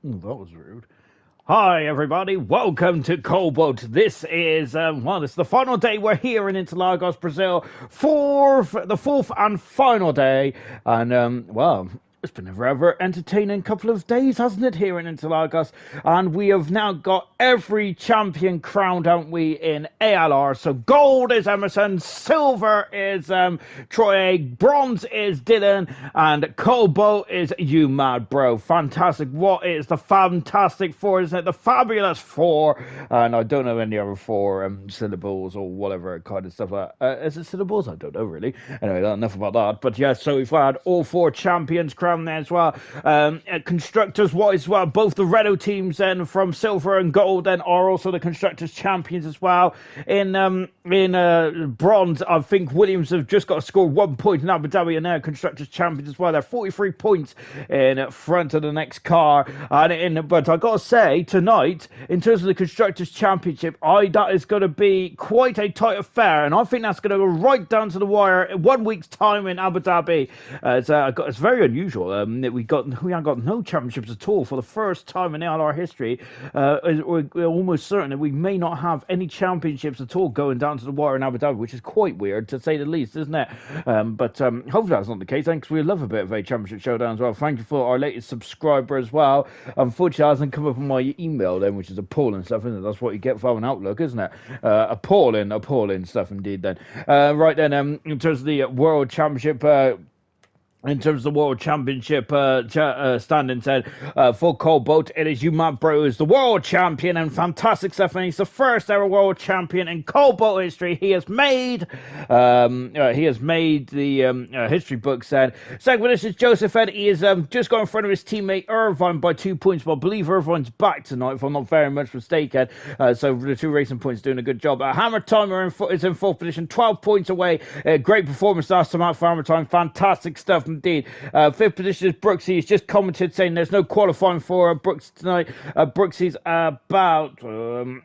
That was rude. Hi, everybody. Welcome to Cobalt. This is, it's the final day we're here in Interlagos, Brazil, for the fourth and final day. And, it's been a rather entertaining couple of days, hasn't it, here in Interlagos? And we have now got every champion crowned, haven't we, in ALR. So gold is Emerson, silver is Troy, bronze is Dylan, and cobalt is you, mad bro. Fantastic. What is the Fantastic Four? Isn't it the Fabulous Four? And I don't know any other four syllables or whatever kind of stuff. Is it syllables? I don't know really. Anyway, enough about that. But yeah, so we've had all four champions crowned there as well. Constructors wise, well, both the Renault teams then from silver and gold then are also the constructors champions as well. In bronze, I think Williams have just got to score 1 point in Abu Dhabi, and they're constructors champions as well. They're 43 points in front of the next car. But I got to say, tonight, in terms of the constructors championship, that is going to be quite a tight affair, and I think that's going to go right down to the wire in 1 week's time in Abu Dhabi. It's very unusual that we haven't got no championships at all for the first time in ALR history. We're almost certain that we may not have any championships at all going down to the wire in Abu Dhabi, which is quite weird to say the least, isn't it? But hopefully that's not the case. Thanks, we love a bit of a championship showdown as well. Thank you for our latest subscriber as well. Unfortunately, it hasn't come up on my email then, which is appalling stuff, isn't it? That's what you get from an Outlook, isn't it? Appalling stuff indeed. Then, right then, in terms of the World Championship. In terms of the World Championship standing said for Cobalt, it is Umat Bro who's the world champion, and fantastic stuff. And he's the first ever world champion in Cobalt history. He has made the history books. Said second, this is Joseph Ed. He is just got in front of his teammate Irvine by 2 points, but I believe Irvine's back tonight, if I'm not very much mistaken. So the two racing points doing a good job. Hammer Timer is in fourth position, 12 points away. Great performance last time out for Hammer Time. Fantastic stuff indeed. Fifth position is Brooksy. He's just commented saying there's no qualifying for Brooks tonight. Brooksy's about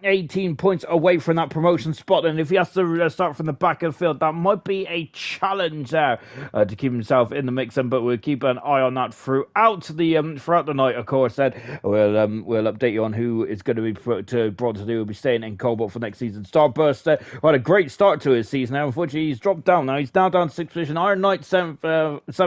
18 points away from that promotion spot, and if he has to start from the back of the field, that might be a challenge there to keep himself in the mix. But we'll keep an eye on that throughout the night. Of course, then we'll update you on who is going to be brought to do. Will be staying in Cobalt for next season. Starburst had a great start to his season. Now, unfortunately, he's dropped down. Now he's now down to sixth position. Iron Knight seventh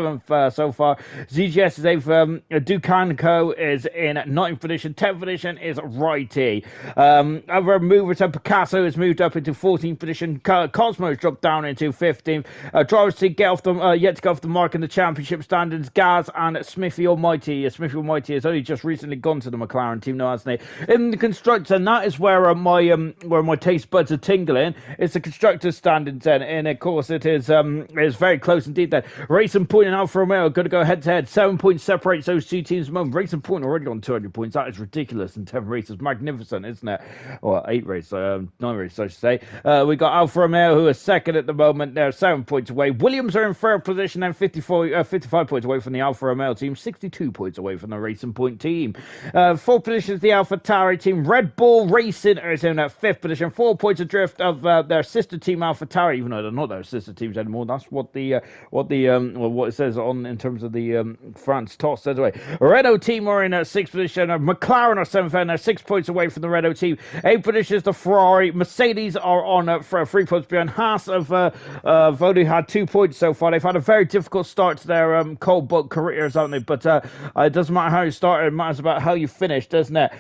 so far. ZGS is eighth. Dukan Co is in ninth position. 10th position is Righty. Other movers, Picasso has moved up into 14th position. Cosmo's dropped down into 15th. Drivers to get off yet to go off the mark in the championship standings. Gaz and Smithy Almighty. Smithy Almighty has only just recently gone to the McLaren team now, hasn't he? In the constructors, and that is where my taste buds are tingling. It's the constructors standings then, and of course it is very close indeed. Then Racing Point and Alfa Romeo are going to go head to head. 7 points separates those two teams at the moment. Racing Point already on 200 points. That is ridiculous in 10 races. Magnificent, isn't it? Or 8 races, 9 races, I should say. We got Alfa Romeo, who are second at the moment. They're 7 points away. Williams are in third position and 55 points away from the Alfa Romeo team. 62 points away from the Racing Point team. Fourth position is the AlphaTauri team. Red Bull Racing is in at fifth position. 4 points adrift of their sister team AlphaTauri, even though they're not their sister teams anymore. That's what it says on in terms of the France toss says away. Renault team are in at sixth position. McLaren are seventh, and they're 6 points away from the Renault team. Eighth position is the Ferrari. Mercedes are on for 3 points behind. Haas have only had 2 points so far. They've had a very difficult start to their cold book careers, haven't they? But it doesn't matter how you start; it matters about how you finish, doesn't it?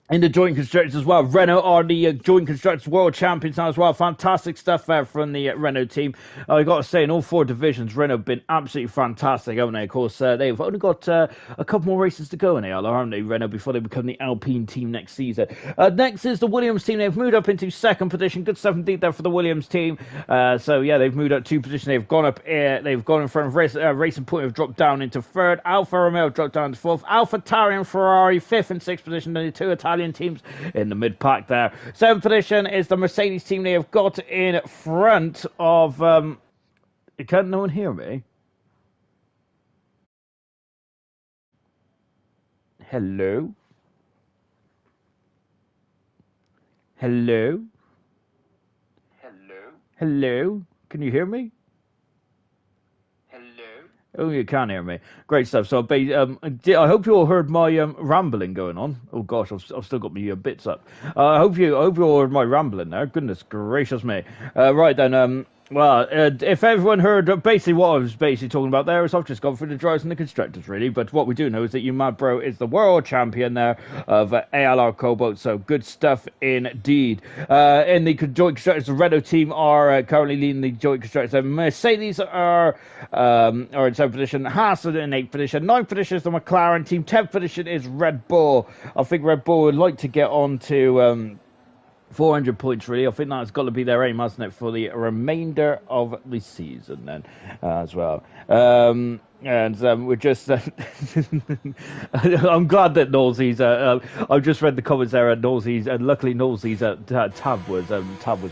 In the joint constructors as well, Renault are the joint constructors world champions now as well. Fantastic stuff there from the Renault team. I got to say, in all 4 divisions, Renault have been absolutely fantastic, haven't they? Of course, they've only got a couple more races to go in ALR, haven't they, Renault, before they become the Alpine team next season. Next is the Williams team. They've moved up into second position. Good stuff indeed there for the Williams team. So yeah, they've moved up 2 positions. They've gone up. They've gone in front of Racing Point. Have dropped down into third. Alfa Romeo dropped down to fourth. AlphaTauri and Ferrari 5th and 6th position. Then the 2 Italian teams in the mid pack there. 7th position is the Mercedes team. They have got in front of can no one hear me? Hello? Hello? Hello? Can you hear me? Oh, you can hear me. Great stuff. So, I hope you all heard my rambling going on. Oh gosh, I've still got my bits up. I hope you all heard my rambling there. Goodness gracious me. Right then. Well, if everyone heard basically what I was basically talking about there, is I've just gone through the drivers and the constructors, really. But what we do know is that Mad Bro is the world champion there of ALR Cobalt, so good stuff indeed. In the joint constructors, the Renault team are currently leading the joint constructors. Mercedes are in 7th position, Haas are in 8th position, 9th position is the McLaren team, 10th position is Red Bull. I think Red Bull would like to get on to 400 points, really. I think that's got to be their aim, hasn't it, for the remainder of the season then as well. We're just... I'm glad that Nolsey's... I've just read the comments there at Nolsey's, and luckily Nolsey's tab was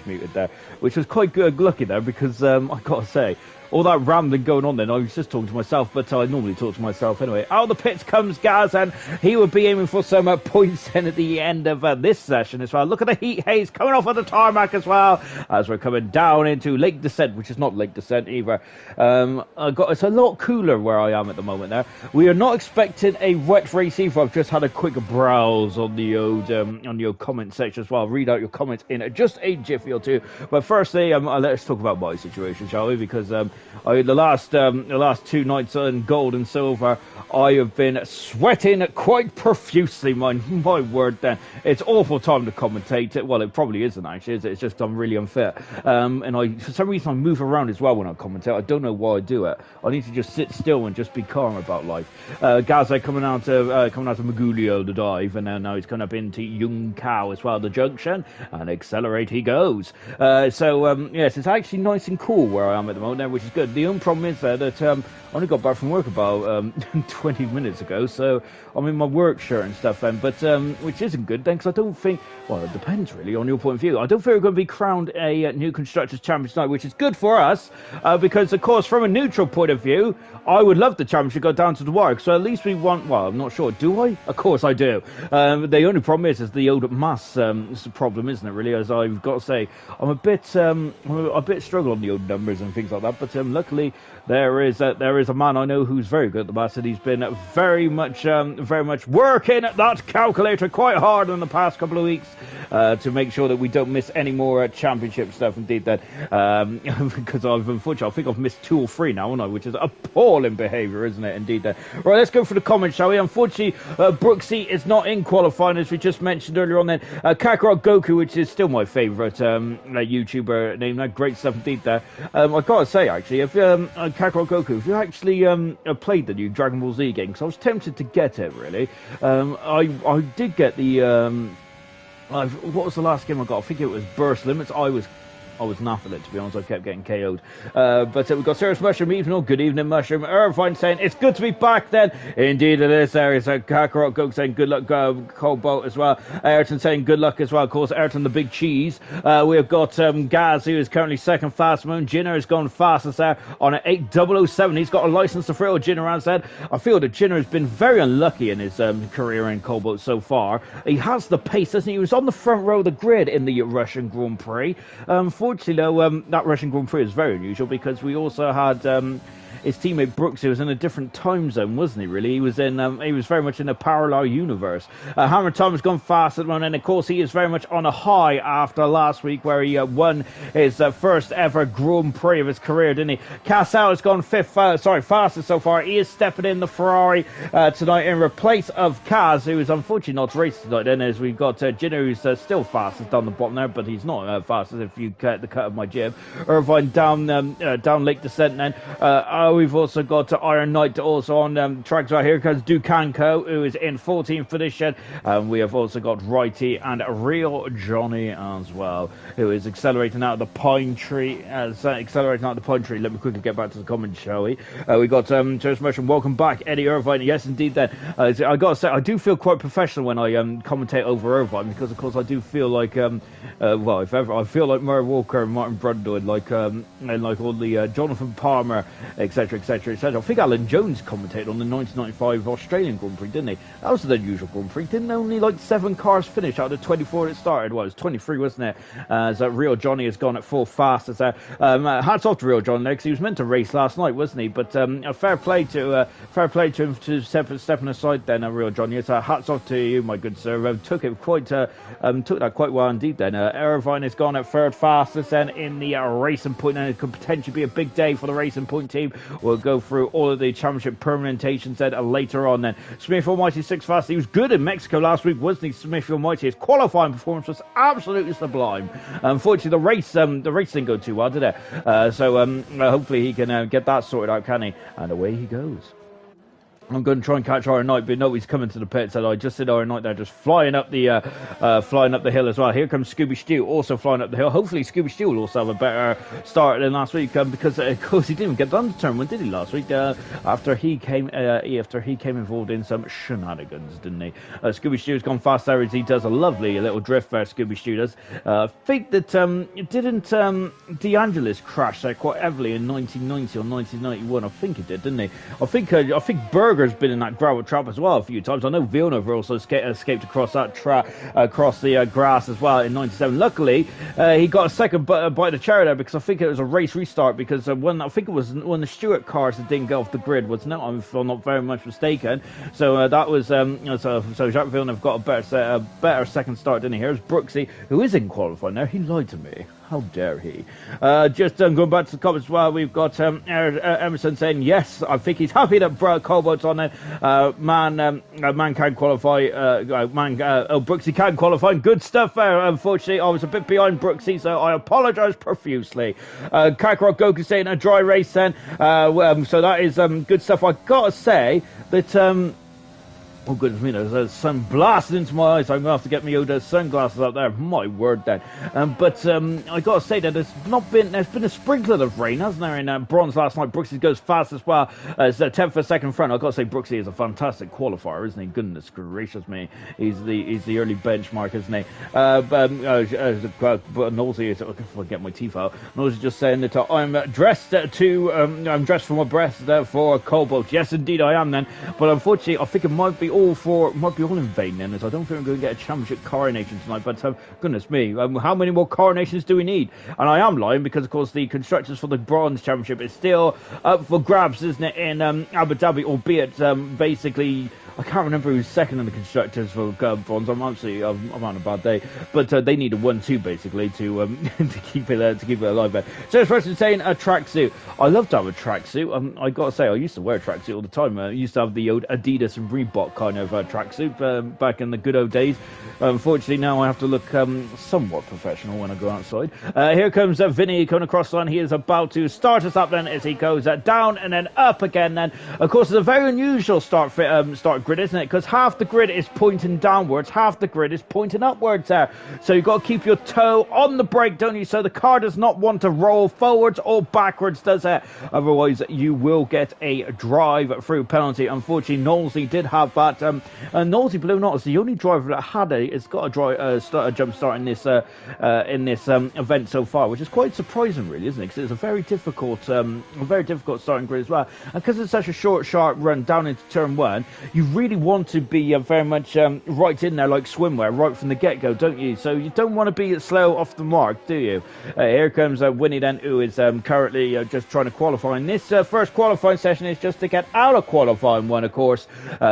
muted there, which was quite good looking there, because I got to say, all that rambling going on then, I was just talking to myself, but I normally talk to myself anyway. Out of the pits comes Gaz, and he would be aiming for some points then at the end of this session as well. Look at the heat haze coming off of the tarmac as well, as we're coming down into Lake Descent, which is not Lake Descent either. It's a lot cooler where I am at the moment there. We are not expecting a wet race either. I've just had a quick browse on the old comment section as well. I'll read out your comments in just a jiffy or two. But firstly, let's talk about my situation, shall we? Because the last 2 nights in gold and silver, I have been sweating quite profusely. My word, then it's awful time to commentate. Well, it probably isn't actually. It's just I'm really unfit, and for some reason I move around as well when I commentate. I don't know why I do it. I need to just sit still and just be calm about life. Gaza coming out of Magulio, the dive, and now he's coming up into Yung Cow as well, the junction, and accelerate he goes. Yes, it's actually nice and cool where I am at the moment, which is good. The only problem is that I only got back from work about 20 minutes ago, so I'm in my work shirt and stuff, which isn't good then, because I don't think, well, it depends really on your point of view. I don't think we're going to be crowned a new Constructors Champion tonight, which is good for us, because of course from a neutral point of view, I would love the championship to go down to the wire, so at least we want, well, I'm not sure, do I? Of course I do. The only problem is the old mass problem, isn't it really, as I've got to say, I'm a bit struggle on the old numbers and things like that, but luckily there is a man I know who's very good at the maths, and he's been very much working at that calculator quite hard in the past couple of weeks to make sure that we don't miss any more championship stuff. Indeed, that because I think I've missed 2 or 3 now, haven't I? Which is appalling behaviour, isn't it? Indeed. Right, let's go for the comments, shall we? Unfortunately, Brooksy is not in qualifying, as we just mentioned earlier on. Then Kakarot Goku, which is still my favourite YouTuber name. Great stuff indeed. There, I've got to say actually, if Kakarot Goku, if you actually played the new Dragon Ball Z game, because I was tempted to get it really. I did get the what was the last game I got? I think it was Burst Limits. I was naff at it, to be honest. I kept getting KO'd. But we've got Serious Mushroom Evening. Good evening, Mushroom. Irvine saying, it's good to be back then. Indeed it is. There is Kakarot Goku saying, good luck, Cobalt as well. Ayrton saying, good luck as well. Of course, Ayrton the Big Cheese. We've got Gaz, who is currently second fast moon. Jinner has gone fastest there on an 8007. He's got a license to thrill. Jinner has said, I feel that Jinner has been very unlucky in his career in Cobalt so far. He has the pace, doesn't he? He was on the front row of the grid in the Russian Grand Prix. Unfortunately, though, that Russian Grand Prix is very unusual, because we also had his teammate Brooks, who was in a different time zone, wasn't he, really? He was very much in a parallel universe. Hammer Tom has gone fast at the moment, and of course he is very much on a high after last week, where he won his first ever Grand Prix of his career, didn't he? Cassell has gone fastest so far. He is stepping in the Ferrari tonight in replace of Kaz, who is unfortunately not racing tonight, then, as we've got Jinner, who's still fastest down the bottom there, but he's not fastest if you cut the cut of my jib. Irvine down Lake Descent then. We've also got Iron Knight also on tracks right here, because Dukanko, who is in 14th position. We have also got Righty and Real Johnny as well, who is accelerating out of the Pine Tree. Let me quickly get back to the comments, shall we? We got Terrence Merchant, welcome back, Eddie Irvine. Yes, indeed. Then I got to say, I do feel quite professional when I commentate over Irvine, because of course I do feel like if ever, I feel like Murray Walker and Martin Brundle, and like all the Jonathan Palmer, etc. etc., etc., etc. I think Alan Jones commentated on the 1995 Australian Grand Prix, didn't he? That was an unusual Grand Prix. Didn't only like 7 cars finish out of the 24 that started? Well, it was 23, wasn't it? As Real Johnny has gone at full fast. As hats off to Real Johnny because he was meant to race last night, wasn't he? But fair play to him to stepping aside. Then Real Johnny, hats off to you, my good sir. Took that quite well indeed. Then Irvine has gone at third fastest then in the Racing Point, and it could potentially be a big day for the Racing Point team. We'll go through all of the championship permutations then later on. Then Smith Almighty 6th fast. He was good in Mexico last week, wasn't he? Smith Almighty. His qualifying performance was absolutely sublime. Unfortunately, the race didn't go too well, did it? So hopefully he can get that sorted out, can he? And away he goes. I'm going to try and catch Iron Knight, but no, he's coming to the pits. And I just said Iron Knight there, just flying up the hill as well. Here comes Scooby Stew, also flying up the hill. Hopefully, Scooby Stew will also have a better start than last week, because of course he didn't get done the turn one, did he? Last week, after he came involved in some shenanigans, didn't he? Scooby Stew's gone fast there as he does a lovely little drift there. Scooby Stew does. I think that didn't DeAngelis crash there quite heavily in 1990 or 1991? I think he did, didn't he? I think Berger's been in that gravel trap as well a few times. I know Villeneuve also escaped across that across the grass as well in 97. Luckily, he got a second bite of the cherry there, because I think it was a race restart, because I think it was when the Stewart cars that didn't go off the grid, wasn't it? If I'm not very much mistaken. So that was so Jacques Villeneuve got a better second start, didn't he? Here's Brooksy, who is in qualifying there. He lied to me. How dare he? Just going back to the comments as well, we've got Emerson saying, yes, I think he's happy that Cobalt's on it. Man can qualify. Brooksy can qualify. Good stuff there. Unfortunately, I was a bit behind Brooksy, so I apologise profusely. Kakarot Goku saying a dry race then. So that is good stuff. I got to say that... oh goodness me, there's the sun blasting into my eyes. I'm going to have to get me Oda sunglasses out there. My word then. But I got to say that there's been a sprinkling of rain, hasn't there, in bronze last night. Brooksy goes fast as well. It's 10th for second front. I've got to say Brooksy is a fantastic qualifier, isn't he? Goodness gracious me. He's the early benchmark, isn't he? But Nosey is, if I get my teeth out, Nosey just saying that I'm dressed for my breast for Cobalt. Yes, indeed I am then. But unfortunately, I think it might be all in vain then, as I don't think we're going to get a championship coronation tonight. But goodness me, how many more coronations do we need? And I am lying, because of course the constructors for the bronze championship is still up for grabs, isn't it, in Abu Dhabi, albeit basically I can't remember who's second in the constructors for bronze. I'm on a bad day, but they need a 1-2 basically to keep it alive there. So this person saying a tracksuit. I love to have a tracksuit. I got to say, I used to wear a tracksuit all the time. I used to have the old Adidas and Reebok kind of tracksuit back in the good old days. Unfortunately, now I have to look somewhat professional when I go outside. Here comes Vinny coming across the line. He is about to start us up then as he goes down and then up again. Then, of course, it's a very unusual start grid, isn't it? Because half the grid is pointing downwards, half the grid is pointing upwards there. So you've got to keep your toe on the brake, don't you? So the car does not want to roll forwards or backwards, does it? Otherwise, you will get a drive-through penalty. Unfortunately, Knowlesy did have that. And Knowlesy, believe it or not, is the only driver that had a jump start in this event so far, which is quite surprising, really, isn't it? Because it's a very difficult starting grid as well. And because it's such a short, sharp run down into turn one, you really want to be very much right in there like swimwear right from the get-go, don't you? So you don't want to be slow off the mark, do you? Here comes Winnie then, who is currently just trying to qualify. And this first qualifying session is just to get out of qualifying one, of course.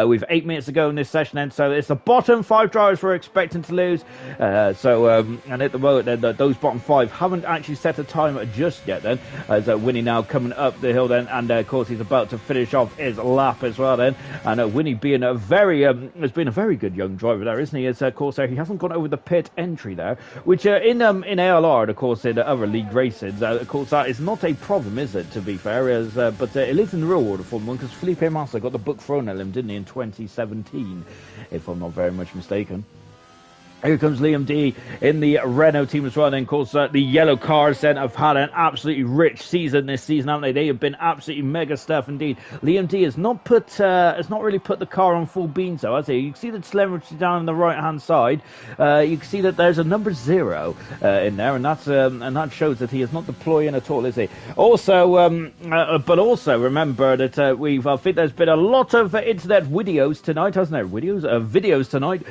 We've 8 minutes to go in this session then, so it's the bottom 5 drivers we're expecting to lose. And at the moment then, those bottom 5 haven't actually set a time just yet then, as Winnie now coming up the hill then, and of course he's about to finish off his lap as well then. And Winnie being has been a very good young driver there, isn't he? As of course he hasn't gone over the pit entry there, which in ALR, and of course in other league races, of course that is not a problem, is it? To be fair, but it is in the real world of Formula 1, because Felipe Massa got the book thrown at him, didn't he, in 2017, if I'm not very much mistaken. Here comes Liam D in the Renault team as well. And then, of course, the yellow cars then have had an absolutely rich season this season, haven't they? They have been absolutely mega stuff indeed. Liam D has not really put the car on full beans though, has he? You can see the telemetry down on the right hand side. You can see that there's a number 0 in there, and that shows that he is not deploying at all, is he? Also, but also remember that I think there's been a lot of internet videos tonight, hasn't there? Videos tonight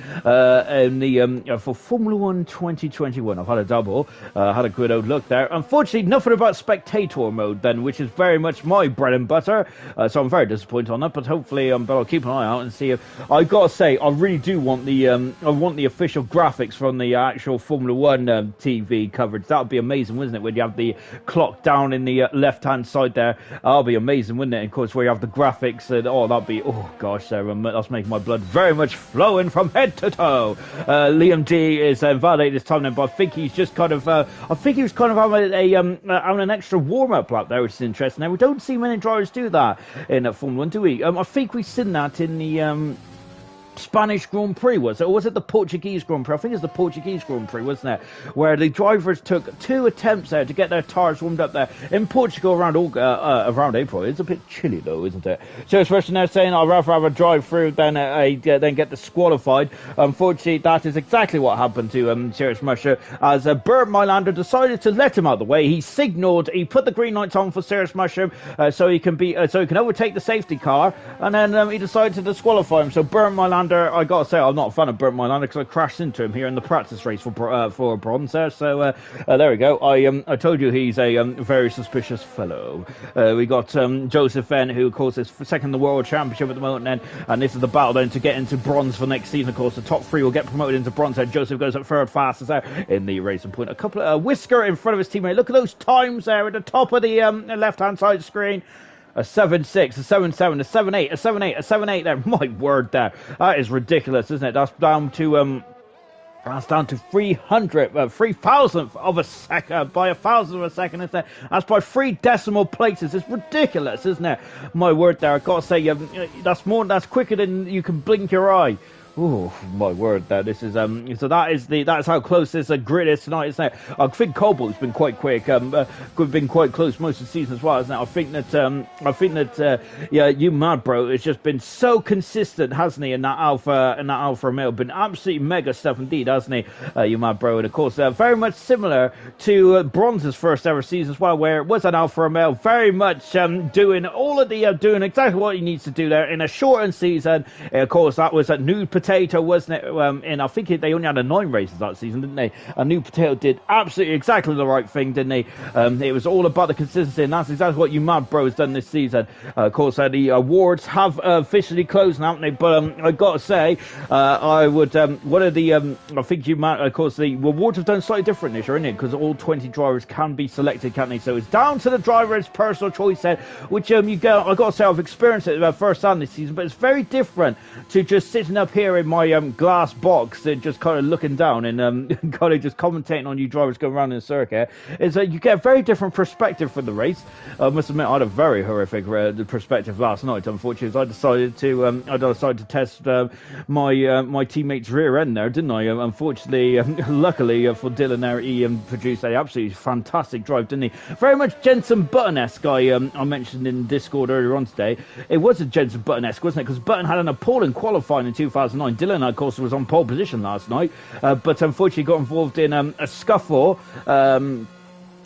in the for Formula 1 2021. I've had a double, had a good old look there. Unfortunately, nothing about spectator mode then, which is very much my bread and butter. So I'm very disappointed on that, but hopefully, but I'll keep an eye out and see if. I gotta say, I really do want the official graphics from the actual Formula 1 TV coverage. That would be amazing, wouldn't it? When you have the clock down in the left-hand side there, that'll be amazing, wouldn't it? And of course, where you have the graphics, and that'd be, oh gosh, that's making my blood very much flowing from head to toe. Liam D is validated this time then, but I think he's just kind of, I think he was kind of having an extra warm-up lap there, which is interesting. Now, we don't see many drivers do that in Formula 1, do we? I think we've seen that in the Spanish Grand Prix, was it? Or was it the Portuguese Grand Prix? I think it's the Portuguese Grand Prix, wasn't it? Where the drivers took 2 attempts there to get their tyres warmed up there. In Portugal around April. It's a bit chilly though, isn't it? So this person now saying, I'd rather have a drive through than get disqualified. Unfortunately, that is exactly what happened to Sirius Musher, as Bert Mylander decided to let him out of the way. He signalled, he put the green lights on for Sirius Mushroom so he can overtake the safety car, and then he decided to disqualify him. So Bert Mylander, I gotta say, I'm not a fan of Bert Mylander because I crashed into him here in the practice race for bronze there. So there we go. I told you he's a very suspicious fellow. We got Joseph N, who of course is second in the world championship at the moment, and this is the battle then to get into bronze for next season. Of course, the top 3 will get promoted into bronze. And Joseph goes up third fastest there in the racing point. A couple of whisker in front of his teammate. Look at those times there at the top of the left-hand side of the screen. A 7.6, a 7.7, a 7.8, a 7.8, a 7.8 there. My word there. That is ridiculous, isn't it? That's down to 3,000th of a second, by 1,000th of a second, isn't it? That's by 3 decimal places. It's ridiculous, isn't it? My word there. I gotta say, that's quicker than you can blink your eye. Oh my word! There, this is so that's how close this grid is tonight, isn't it? I think Cobalt's been quite quick, been quite close most of the season as well, isn't it? I think that you mad bro has just been so consistent, hasn't he? In that Alfa Romeo, been absolutely mega stuff indeed, hasn't he? You mad bro, and of course very much similar to Bronze's first ever season as well, where it was an Alfa Romeo, very much doing exactly what he needs to do there in a shortened season. Of course, that was a new Potato, wasn't it? And I think they only had 9 races that season, didn't they? A new Potato did absolutely exactly the right thing, didn't he? It was all about the consistency, and that's exactly what you mad bro has done this season. Of course, the awards have officially closed now, haven't they? But I got to say, I would one of the I think you mad. Of course, the awards have done slightly different this year, isn't it? Because all 20 drivers can be selected, can't they? So it's down to the driver's personal choice set, which I got to say I've experienced it firsthand this season, but it's very different to just sitting up here in my glass box and just kind of looking down and kind of just commentating on you drivers going around in the circuit. Is that you get a very different perspective for the race. I must admit, I had a very horrific perspective last night, unfortunately, as I decided to test my teammate's rear end there, didn't I? Unfortunately, luckily for Dylan there, he produced a absolutely fantastic drive, didn't he? Very much Jenson Button-esque, I mentioned in Discord earlier on today. It was a Jenson Button-esque, wasn't it? Because Button had an appalling qualifying in 2009. Dylan, of course, was on pole position last night, but unfortunately got involved in a scuffle.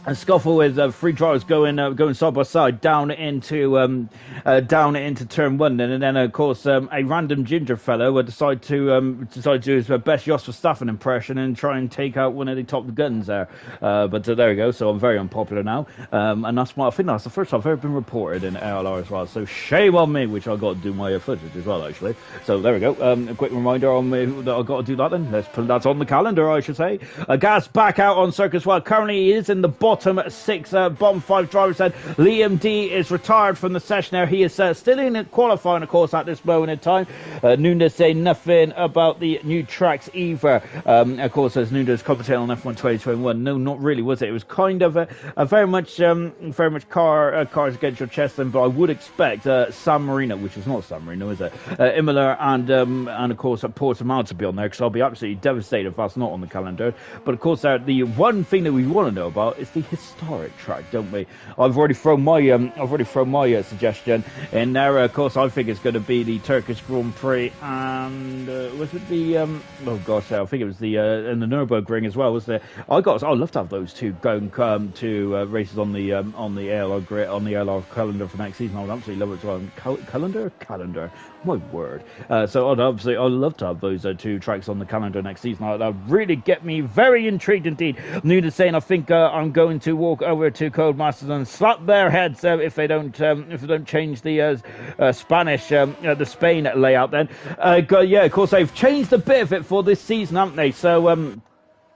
A scuffle with 3 drivers going side by side down into turn 1, and then of course a random ginger fellow decided to do his best Jos Verstappen impression and try and take out one of the top guns there. But there we go. So I'm very unpopular now, and I think that's the first time I've ever been reported in ALR as well. So shame on me, which I got to do my footage as well actually. So there we go. A quick reminder on me that I got to do that. Then let's put that on the calendar, I should say. Gas back out on circuit as well. Currently he is in the bottom bottom 6, bottom 5 drivers. And Liam D is retired from the session there. He is still in qualifying, of course, at this moment in time. Nunes say nothing about the new tracks either. Of course, as Nunes commentating on F1 2021, no, not really, was it? It was kind of a very much cars against your chest then, but I would expect San Marino, which is not San Marino, is it? Imola and of course Portimao to be on there, because I'll be absolutely devastated if that's not on the calendar. But of course, the one thing that we want to know about is the historic track, don't we? I've already thrown my suggestion in there. Of course, I think it's going to be the Turkish Grand Prix, and was it the I think it was the in the Nürburgring as well, was there? I'd love to have those two going to races on the ALR grid, on the ALR calendar for next season. I would absolutely love it as well. Calendar, my word. So I'd love to have those two tracks on the calendar next season. That would really get me very intrigued indeed. Nude is saying, I think I'm going to walk over to Codemasters and slap their heads if they don't change the Spanish the Spain layout. Then yeah, of course they've changed a bit of it for this season, haven't they? So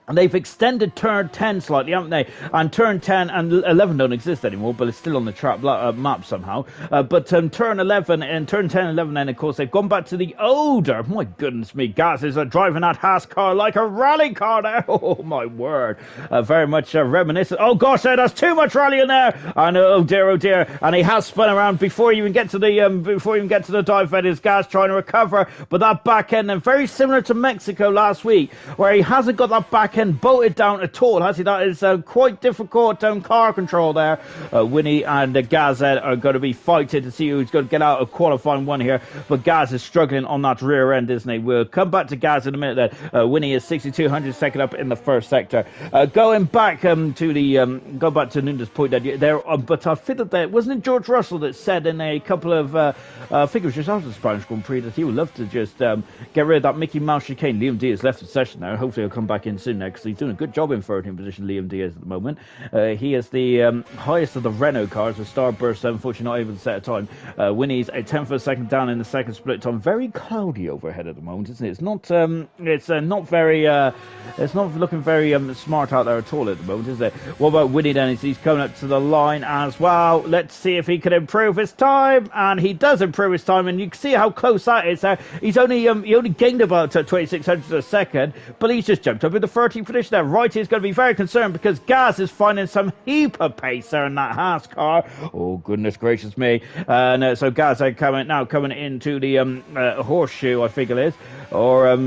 and they've extended turn 10 slightly, haven't they? And turn 10 and 11 don't exist anymore, but it's still on the track map somehow. But turn 11 and turn 10 and 11, then, of course, they've gone back to the older. My goodness me, Gaz is driving that Haas car like a rally car there. Oh, my word. Very much reminiscent. Oh, gosh, there's too much rally in there. And oh, dear. And he has spun around before you even get to the dive bed. Is Gaz trying to recover? But that back end, and very similar to Mexico last week, where he hasn't got that back end bolted down at all, has he? That is quite difficult car control there. Winnie and Gaz are going to be fighting to see who's going to get out of qualifying one here, but Gaz is struggling on that rear end, isn't he? We'll come back to Gaz in a minute then. Winnie is 6,200 second up in the first sector. Going back to Nunda's point there, but I think that wasn't it George Russell that said in a couple of I think it was just after the Spanish Grand Prix that he would love to just get rid of that Mickey Mouse chicane. Liam D has left the session now. Hopefully he'll come back in soon next. He's doing a good job in 13th position, Liam Diaz, at the moment. He is the highest of the Renault cars with Starburst, unfortunately not able to set a time. Winnie's a 10th of a second down in the second split time. Very cloudy overhead at the moment, isn't it? It's not looking very smart out there at all at the moment, is it? What about Winnie then? He's coming up to the line as well. Let's see if he can improve his time, and he does improve his time, and you can see how close that is. He's he only gained about 2,600 a second, but he's just jumped up in the 13th position there. Right, he's going to be very concerned because Gaz is finding some heap of pace there in that Haas car. Oh, goodness gracious me. And so Gaz coming into the horseshoe, I think it is, or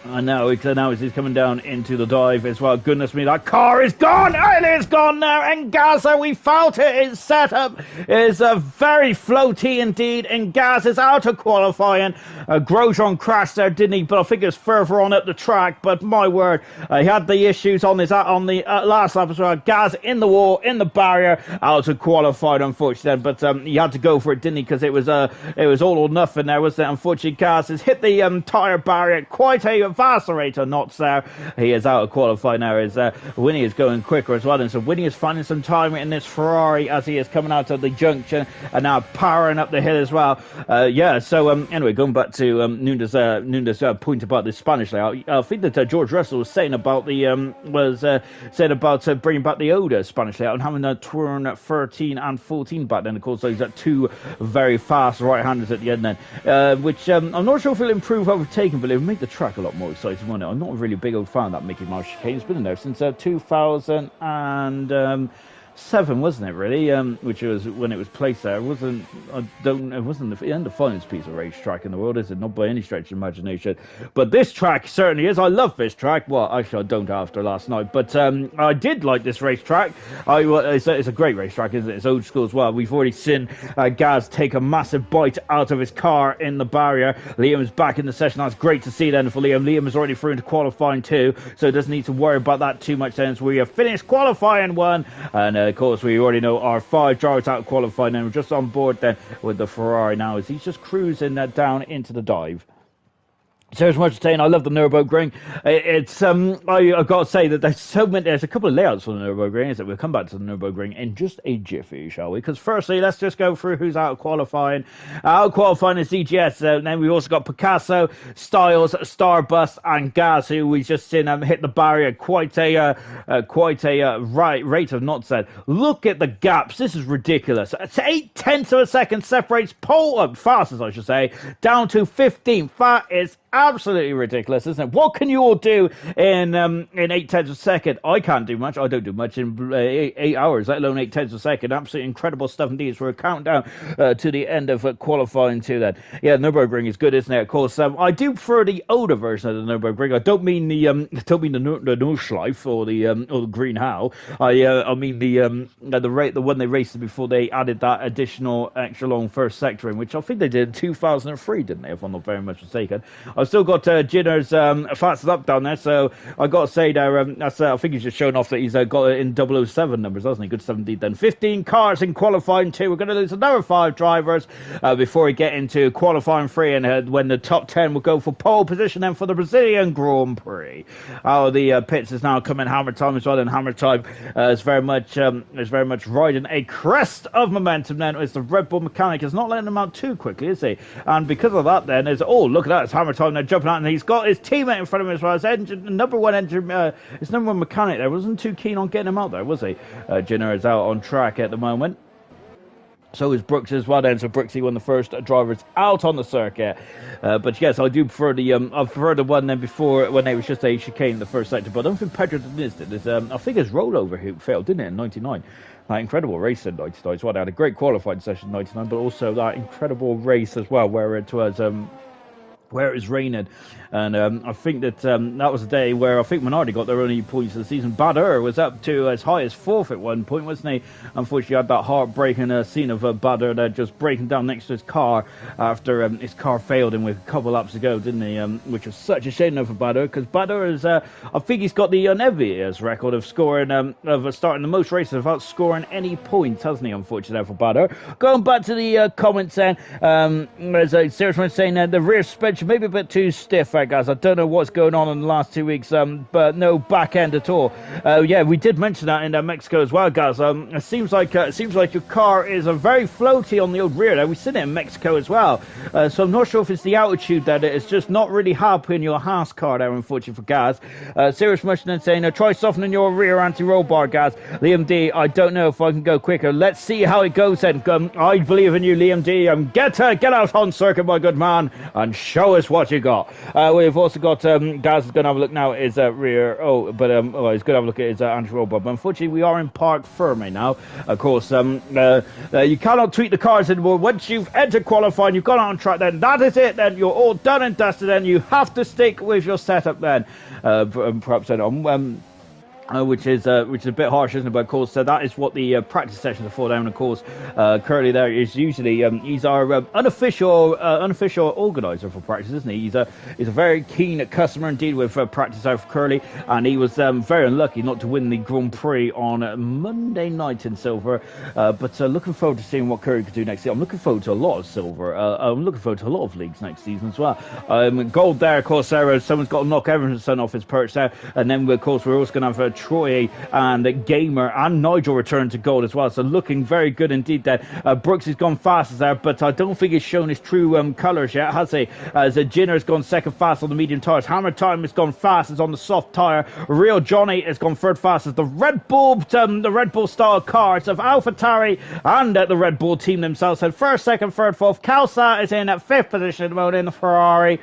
and now he's coming down into the dive as well. Goodness me, that car is gone! It is gone now! And Gaza, we felt it! His setup is very floaty indeed. And Gaz is out of qualifying. Grosjean crashed there, didn't he? But I think it was further on up the track. But my word, he had the issues on the last lap as well. Gaz in the wall, in the barrier, out of qualified, unfortunately. But he had to go for it, didn't he? Because it was all or nothing there, wasn't it? Unfortunately, Gaz has hit the tyre barrier. Quite a Vassarator knots there. He is out of qualifying now. Winnie is going quicker as well, and so Winnie is finding some time in this Ferrari as he is coming out of the junction and now powering up the hill as well. So anyway, going back to Nunes' point about the Spanish layout, I think that George Russell was saying about bringing back the older Spanish layout and having a turn 13 and 14 back then. Of course, those are two very fast right-handers at the end then, which I'm not sure if it'll improve overtaking, but it'll make the track a lot more exciting, won't it? I'm not a really big old fan of that Mickey Mouse chicane. It's been in there since 2007, wasn't it, really? Which was when it was placed there. It wasn't the end of finest piece of racetrack in the world, is it? Not by any stretch of imagination. But this track certainly is. I love this track. Well, actually, I don't after last night, but I did like this racetrack. It's a great racetrack, isn't it? It's old school as well. We've already seen Gaz take a massive bite out of his car in the barrier. Liam's back in the session. That's great to see then for Liam. Liam is already through into qualifying too, so doesn't need to worry about that too much then. So we have finished qualifying one, and of course, we already know our 5 drivers out qualifying, and we're just on board then with the Ferrari now as he's just cruising down into the dive. So much saying I love the Nürburgring. It's I've got to say that there's a couple of layouts for the Nürburgring. Is that we'll come back to the Nürburgring in just a jiffy, shall we? Because firstly, let's just go through who's out of qualifying. Out of qualifying is DGS. Then we also got Picasso, Styles, Starbust, and Gaz, who we just seen hit the barrier quite a rate of knots. Said, look at the gaps. This is ridiculous. It's 0.8 of a second separates pole fastest, I should say, down to 15. That is absolutely ridiculous, isn't it? What can you all do in 0.8 of a second? I can't do much. I don't do much in 8 hours, let alone 0.8 of a second. Absolutely incredible stuff indeed. So we're counting down to the end of qualifying to that. Yeah, Nürburgring is good, isn't it? Of course, I do prefer the older version of the Nürburgring. I don't mean the Nordschleife or the Green Hell. I mean the one they raced before they added that additional extra long first sector in, which I think they did in 2003, didn't they? If I'm not very much mistaken. I've still got Jinner's fastest up down there, so I got to say there, I think he's just shown off that he's got it in 007 numbers, hasn't he? Good 17 then. 15 cars in qualifying 2. We're going to lose another 5 drivers before we get into qualifying 3, and when the top 10 will go for pole position then for the Brazilian Grand Prix. The pits is now coming Hammer Time as well, and Hammer Time is very much riding a crest of momentum then. It's the Red Bull mechanic is not letting him out too quickly, is he? And because of that then, look at that, it's Hammer Time. They're jumping out, and he's got his teammate in front of him as well. His number one mechanic there wasn't too keen on getting him out there, was he? Jenner is out on track at the moment. So is Brooks as well then. So Brooksy won the first drivers out on the circuit. But yes, I do prefer the one then before when they was just a chicane in the first sector. But I don't think Pedro missed it. I think his rollover who failed, didn't it, in 99? That incredible race in 99 as well. They had a great qualifying session in 99, but also that incredible race as well where it was raining. And I think that that was a day where I think Minardi got their only points of the season. Bader was up to as high as 4th at one point, wasn't he? Unfortunately, had that heartbreaking scene of Bader just breaking down next to his car after his car failed him with a couple laps to go, didn't he? Which was such a shame for Bader, because Bader is, I think he's got the envious record of scoring, of starting the most races without scoring any points, hasn't he? Unfortunately for Bader. Going back to the comments then, there's a serious one saying the rear suspension maybe a bit too stiff, guys. I don't know what's going on in the last 2 weeks, but no back end at all. Yeah, we did mention that in Mexico as well, guys. It seems like your car is very floaty on the old rear there. We've seen it in Mexico as well. So I'm not sure if it's the altitude that it's just not really helping your Haas car there, unfortunately for Gaz. Serious Mushing then saying, try softening your rear anti-roll bar, Gaz. Liam D, I don't know if I can go quicker. Let's see how it goes then. I believe in you, Liam D. Get out on circuit, my good man, and show us what you got. We've also got Gaz is going to have a look now at his rear. He's going to have a look at his anti-roll bar. But unfortunately, we are in Park Ferme now. Of course, you cannot tweak the cars anymore. Once you've entered qualifying, you've gone on track. Then that is it. Then you're all done and dusted. Then you have to stick with your setup. Then perhaps then which is a bit harsh, isn't it? But of course, that is what the practice sessions are for. Down, of course, Curly there is usually he's our unofficial organizer for practice, isn't he? He's a very keen customer indeed with practice out for Curly, and he was very unlucky not to win the Grand Prix on Monday night in silver. But looking forward to seeing what Curly could do next year. I'm looking forward to a lot of silver. I'm looking forward to a lot of leagues next season as well. Gold there, of course. Someone's got to knock Everton off his perch there, and then of course we're also going to have Troy and Gamer and Nigel return to gold as well, so looking very good indeed there. Brooks has gone fastest there, but I don't think he's shown his true colours yet, has he? As Jinner has gone second fast on the medium tyres. Hammer Time has gone fastest on the soft tyre. Real Johnny has gone third fastest. The Red Bull style cars of AlphaTauri and the Red Bull team themselves had first, second, third, fourth. Calsat is in at 5th position at the moment in the Ferrari.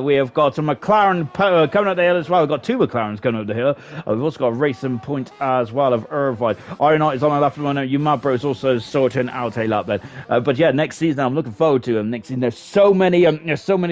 We have got a McLaren coming up the hill as well. We've got 2 McLarens coming up the hill. We've also got a racing point as well of Irvine. Iron Knight is on the left of the one. You Mad Bros also sorting out a lap then. But yeah, next season I'm looking forward to him. Next season there's so many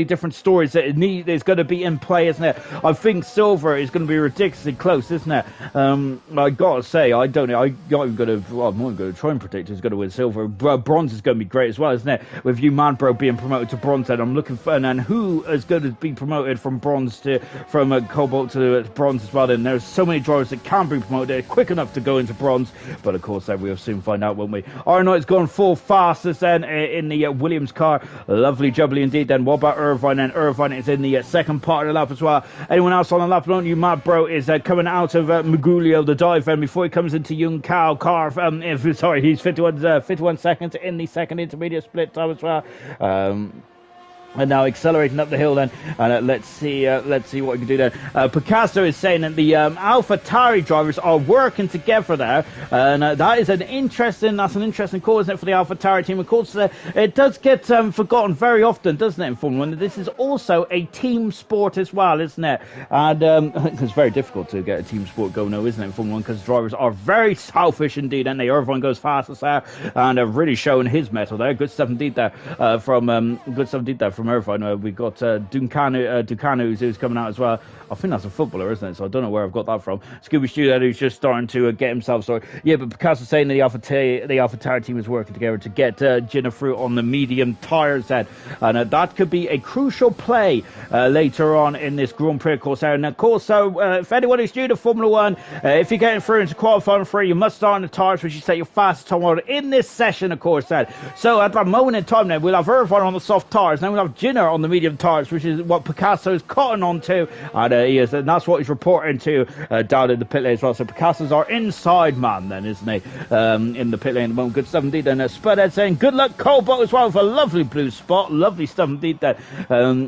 different stories that is going to be in play, isn't it? I think silver is going to be ridiculously close, isn't it? I gotta say, I don't know. I'm not going to try and predict who's going to win silver. Bronze is going to be great as well, isn't it? With you Mad Bro being promoted to bronze, then I'm looking for, and then who is going to be promoted from Cobalt to bronze as well. Then there's so many drivers that can be promoted. They're quick enough to go into bronze, but of course we'll soon find out, won't we? Our Knight's gone full fastest then in the Williams car. Lovely jubbly indeed then. What about Irvine then? Irvine is in the second part of the lap as well. Anyone else on the lap? Don't you, Matt Bro is coming out of Magulio, the dive, and before he comes into Young Cow car, he's 51 seconds in the second intermediate split time as well. And now accelerating up the hill then, and let's see what we can do there. Picasso is saying that the AlphaTauri drivers are working together there, and that is an interesting call, isn't it, for the AlphaTauri team? Of course, it does get forgotten very often, doesn't it, in Formula 1? This is also a team sport as well, isn't it? And it's very difficult to get a team sport going now, isn't it, in Formula 1? Because drivers are very selfish indeed, and everyone goes fastest there, and really showing his mettle there. Good stuff indeed there from Irvine. We've got Ducanu who's coming out as well. I think that's a footballer, isn't it? So I don't know where I've got that from. Scooby Stew who's just starting to get himself sorted. Yeah, but Picasso saying that the AlphaTauri team is working together to get Jenna through on the medium tyres then. And that could be a crucial play later on in this Grand Prix course. And of course, if anyone is new to Formula 1, if you're getting through into qualifying free, you must start on the tyres, which you set your fastest time on in this session, of course, then. So at that moment in time then, we'll have Irvine on the soft tyres, then we'll have Jenna on the medium tyres, which is what Picasso is cotton on to. And that's what he's reporting to down in the pit lane as well. So Picasso's our inside man then, isn't he? In the pit lane at the moment. Good stuff indeed. And Spudhead saying good luck Cobalt as well for a lovely blue spot. Lovely stuff indeed then.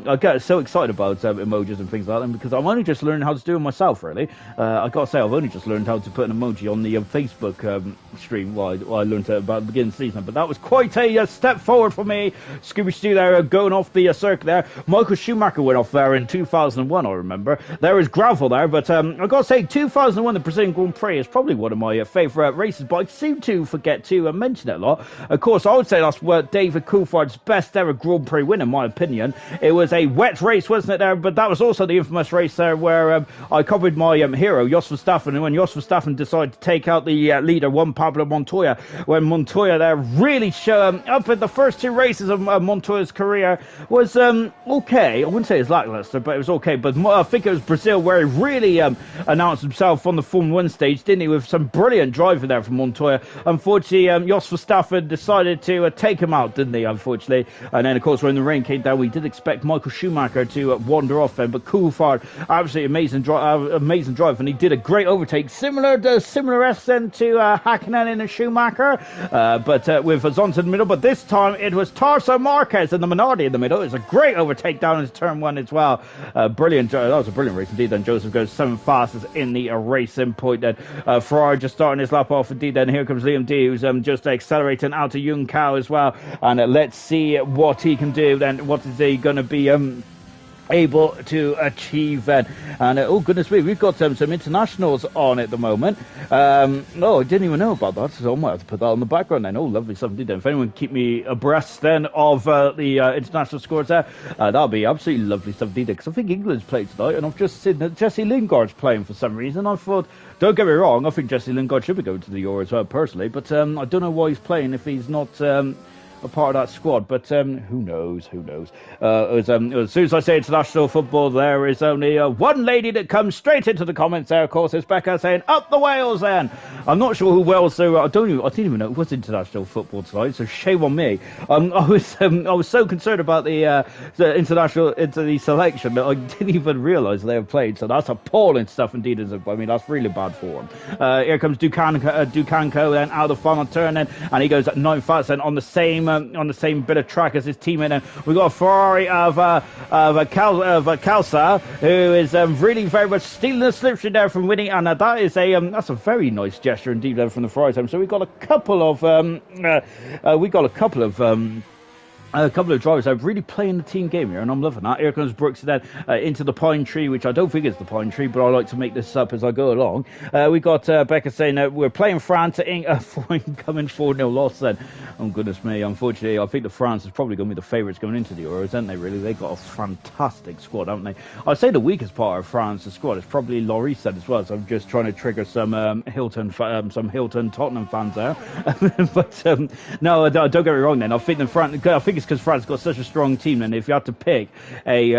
I get so excited about emojis and things like that because I'm only just learning how to do them myself, really. I gotta say, I've only just learned how to put an emoji on the Facebook stream while I learned it about the beginning of the season. But that was quite a step forward for me. Scooby Stew there going off the circuit there. Michael Schumacher went off there in 2001, I remember. There is gravel there, but I've got to say, 2001, the Brazilian Grand Prix is probably one of my favourite races, but I seem to forget to mention it a lot. Of course, I would say that's David Coulthard's best ever Grand Prix win, in my opinion. It was a wet race, wasn't it, there? But that was also the infamous race there where I covered my hero, Jos Verstappen, and when Jos Verstappen decided to take out the leader, Juan Pablo Montoya, when Montoya there really up at the first two races of Montoya's career was okay. I wouldn't say it's lackluster, but it was okay. But I think it was Brazil where he really announced himself on the Formula 1 stage, didn't he, with some brilliant driving there from Montoya. Unfortunately, Jos Verstappen decided to take him out, didn't he, unfortunately. And then, of course, when the rain came down, we did expect Michael Schumacher to wander off then, but Coulthard, absolutely amazing drive, and he did a great overtake, similar accent to Hakkinen and Schumacher, but with Zonta in the middle. But this time, it was Tarso Marquez and the Minardi in the middle. It was a great overtake down into turn one as well. Brilliant. That was a brilliant race indeed. Then Joseph goes 7th fastest in the racing point. Then Ferrari just starting his lap off indeed. Then here comes Liam D, who's just accelerating out to Young Cow as well. And let's see what he can do. Then what is he going to be able to achieve then? And oh goodness me, we've got some internationals on at the moment. I didn't even know about that, so I might have to put that on the background then. Oh, lovely stuff indeed then. If anyone can keep me abreast then of the international scores there, that'll be absolutely lovely stuff indeed, because I think England's played tonight, and I've just seen that Jesse Lingard's playing for some reason. I thought, don't get me wrong, I think Jesse Lingard should be going to the Euro as well personally, but I don't know why he's playing if he's not a part of that squad, but who knows? As soon as I say international football, there is only one lady that comes straight into the comments there. Of course, it's Becca saying up the Wales. Then I'm not sure who Wales. So I didn't even know it was international football tonight. So shame on me. I was so concerned about the international into the selection that I didn't even realise they have played. So that's appalling stuff indeed. I mean, that's really bad form. Here comes Ducanco then out of the final turn then, and he goes at 9 fast then on the same bit of track as his teammate. And we've got a Ferrari of Calsa, who is really very much stealing the slipstream there from winning, and that is that's a very nice gesture indeed from the Ferrari team. So we got a couple of drivers that are really playing the team game here, and I'm loving that. Here comes Brooks then into the pine tree, which I don't think is the pine tree, but I like to make this up as I go along. We got Becca saying that we're playing France for incoming 4-0 loss then. Oh, goodness me. Unfortunately, I think the France is probably going to be the favourites going into the Euros, aren't they, really? They've got a fantastic squad, haven't they? I'd say the weakest part of France's squad is probably Laurie said as well, so I'm just trying to trigger some Hilton Tottenham fans there. But no, don't get me wrong then. I think it's it's because France got such a strong team, and if you have to pick a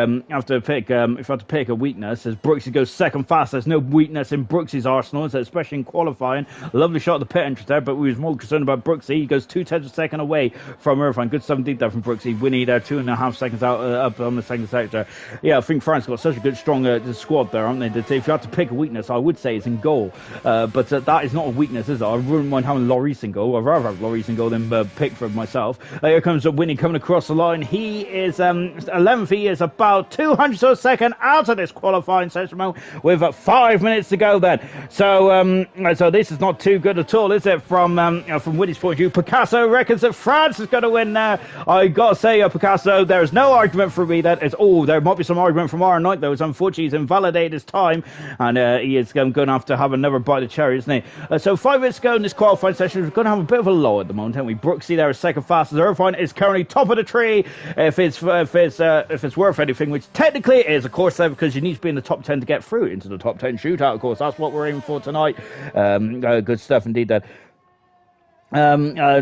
weakness, as Brooksy goes second fast, there's no weakness in Brooksy's arsenal, so especially in qualifying. Lovely shot at the pit entrance there, but we was more concerned about Brooksy. He goes 2/10 of a second away from Irvine. Good 17th there from Brooksy, winning there 2.5 seconds out up on the second sector. Yeah, I think France got such a good, strong squad there, aren't they? That if you have to pick a weakness, I would say it's in goal. But that is not a weakness, is it? I wouldn't mind having Lloris in goal. I'd rather have Lloris in goal than Pickford myself. Here comes Winnie coming across the line. He is 11th. He is about 200 of a second out of this qualifying session with 5 minutes to go then. So this is not too good at all, is it? From Winnie's point of view, Picasso reckons that France is going to win now. I gotta say, Picasso, there is no argument for me that it's there might be some argument from our night though. It's unfortunately he's invalidated his time, and he is going to have another bite of cherry, isn't he? So 5 minutes to go in this qualifying session. We're going to have a bit of a low at the moment, haven't we? Brooksy there is second fastest. Irvine is currently top of the tree. If it's worth anything, which technically it is, of course, because you need to be in the top 10 to get through into the top 10 shootout. Of course, that's what we're aiming for tonight. Good stuff indeed. That.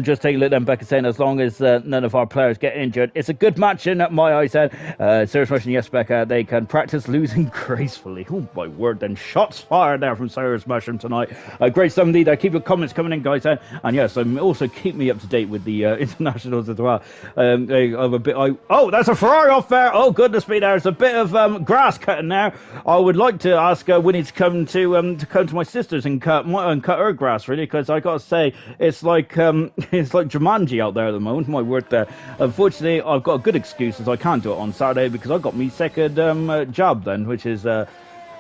Just take a look at Becca saying, as long as none of our players get injured, it's a good match in my eyes. Serious Mushroom, yes, Becca, they can practice losing gracefully. Oh my word, then shots fired there from Serious Mushroom tonight. Great stuff indeed. Keep your comments coming in, guys. And yes, also keep me up to date with the internationals as well. That's a Ferrari off there. Oh goodness me, there's a bit of grass cutting there. I would like to ask Winnie to come to my sisters and cut her grass, really, because I gotta say it's like Jumanji out there at the moment. My word there. Unfortunately, I've got a good excuse as I can't do it on Saturday because I got me second job then, which is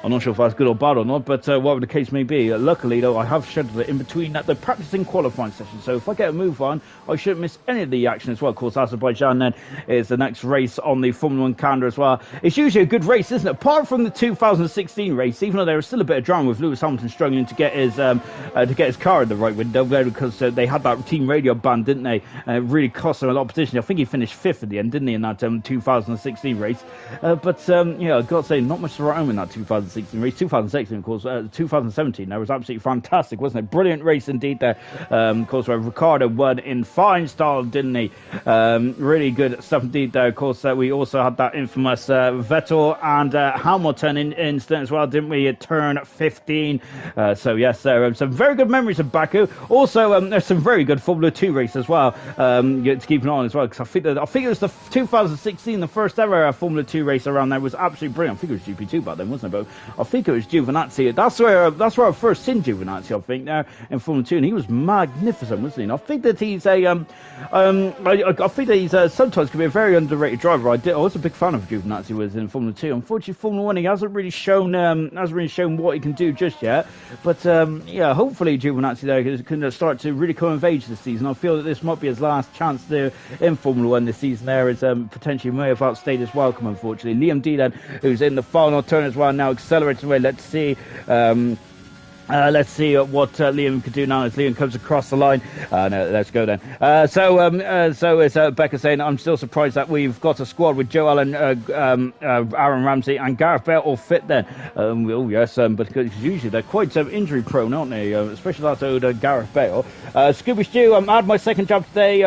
I'm not sure if that's good or bad or not, but whatever the case may be. Luckily, though, I have scheduled it in between the practicing qualifying session. So if I get a move on, I shouldn't miss any of the action as well. Of course, Azerbaijan then is the next race on the Formula 1 calendar as well. It's usually a good race, isn't it? Apart from the 2016 race, even though there was still a bit of drama with Lewis Hamilton struggling to get his car in the right window there because they had that team radio ban, didn't they? And it really cost him a lot of position. I think he finished 5th at the end, didn't he, in that 2016 race? I've got to say, not much to write home in that 2016 race. 2016, of course, 2017, that was absolutely fantastic, wasn't it? Brilliant race indeed there. Of course, where Ricardo won in fine style, didn't he? Really good stuff indeed there. Of course, we also had that infamous Vettel and Hamilton incident as well, didn't we? At turn 15. So yes, there are some very good memories of Baku. Also, there's some very good Formula 2 races as well to keep an eye on as well, because I think it was the 2016, the first ever Formula 2 race around there was absolutely brilliant. I think it was GP2 back then, wasn't it? But I think it was Giovinazzi. That's where I first seen Giovinazzi, I think, there in Formula 2, and he was magnificent, wasn't he? And I think that he's I think that he's sometimes can be a very underrated driver. I was a big fan of Giovinazzi was in Formula 2. Unfortunately, Formula 1 he hasn't really shown what he can do just yet. But hopefully Giovinazzi there can start to really come of age this season. I feel that this might be his last chance to in Formula 1 this season. There is potentially may have outstayed his welcome, unfortunately. Liam D then, who's in the final turn as well, now accelerating away. Let's see what Liam can do now as Liam comes across the line. Let's go then. So it's Becca saying, I'm still surprised that we've got a squad with Joe Allen, Aaron Ramsey and Gareth Bale all fit then. Because usually they're quite injury prone, aren't they? Especially that old Gareth Bale. Scooby Stew, I had my second job today,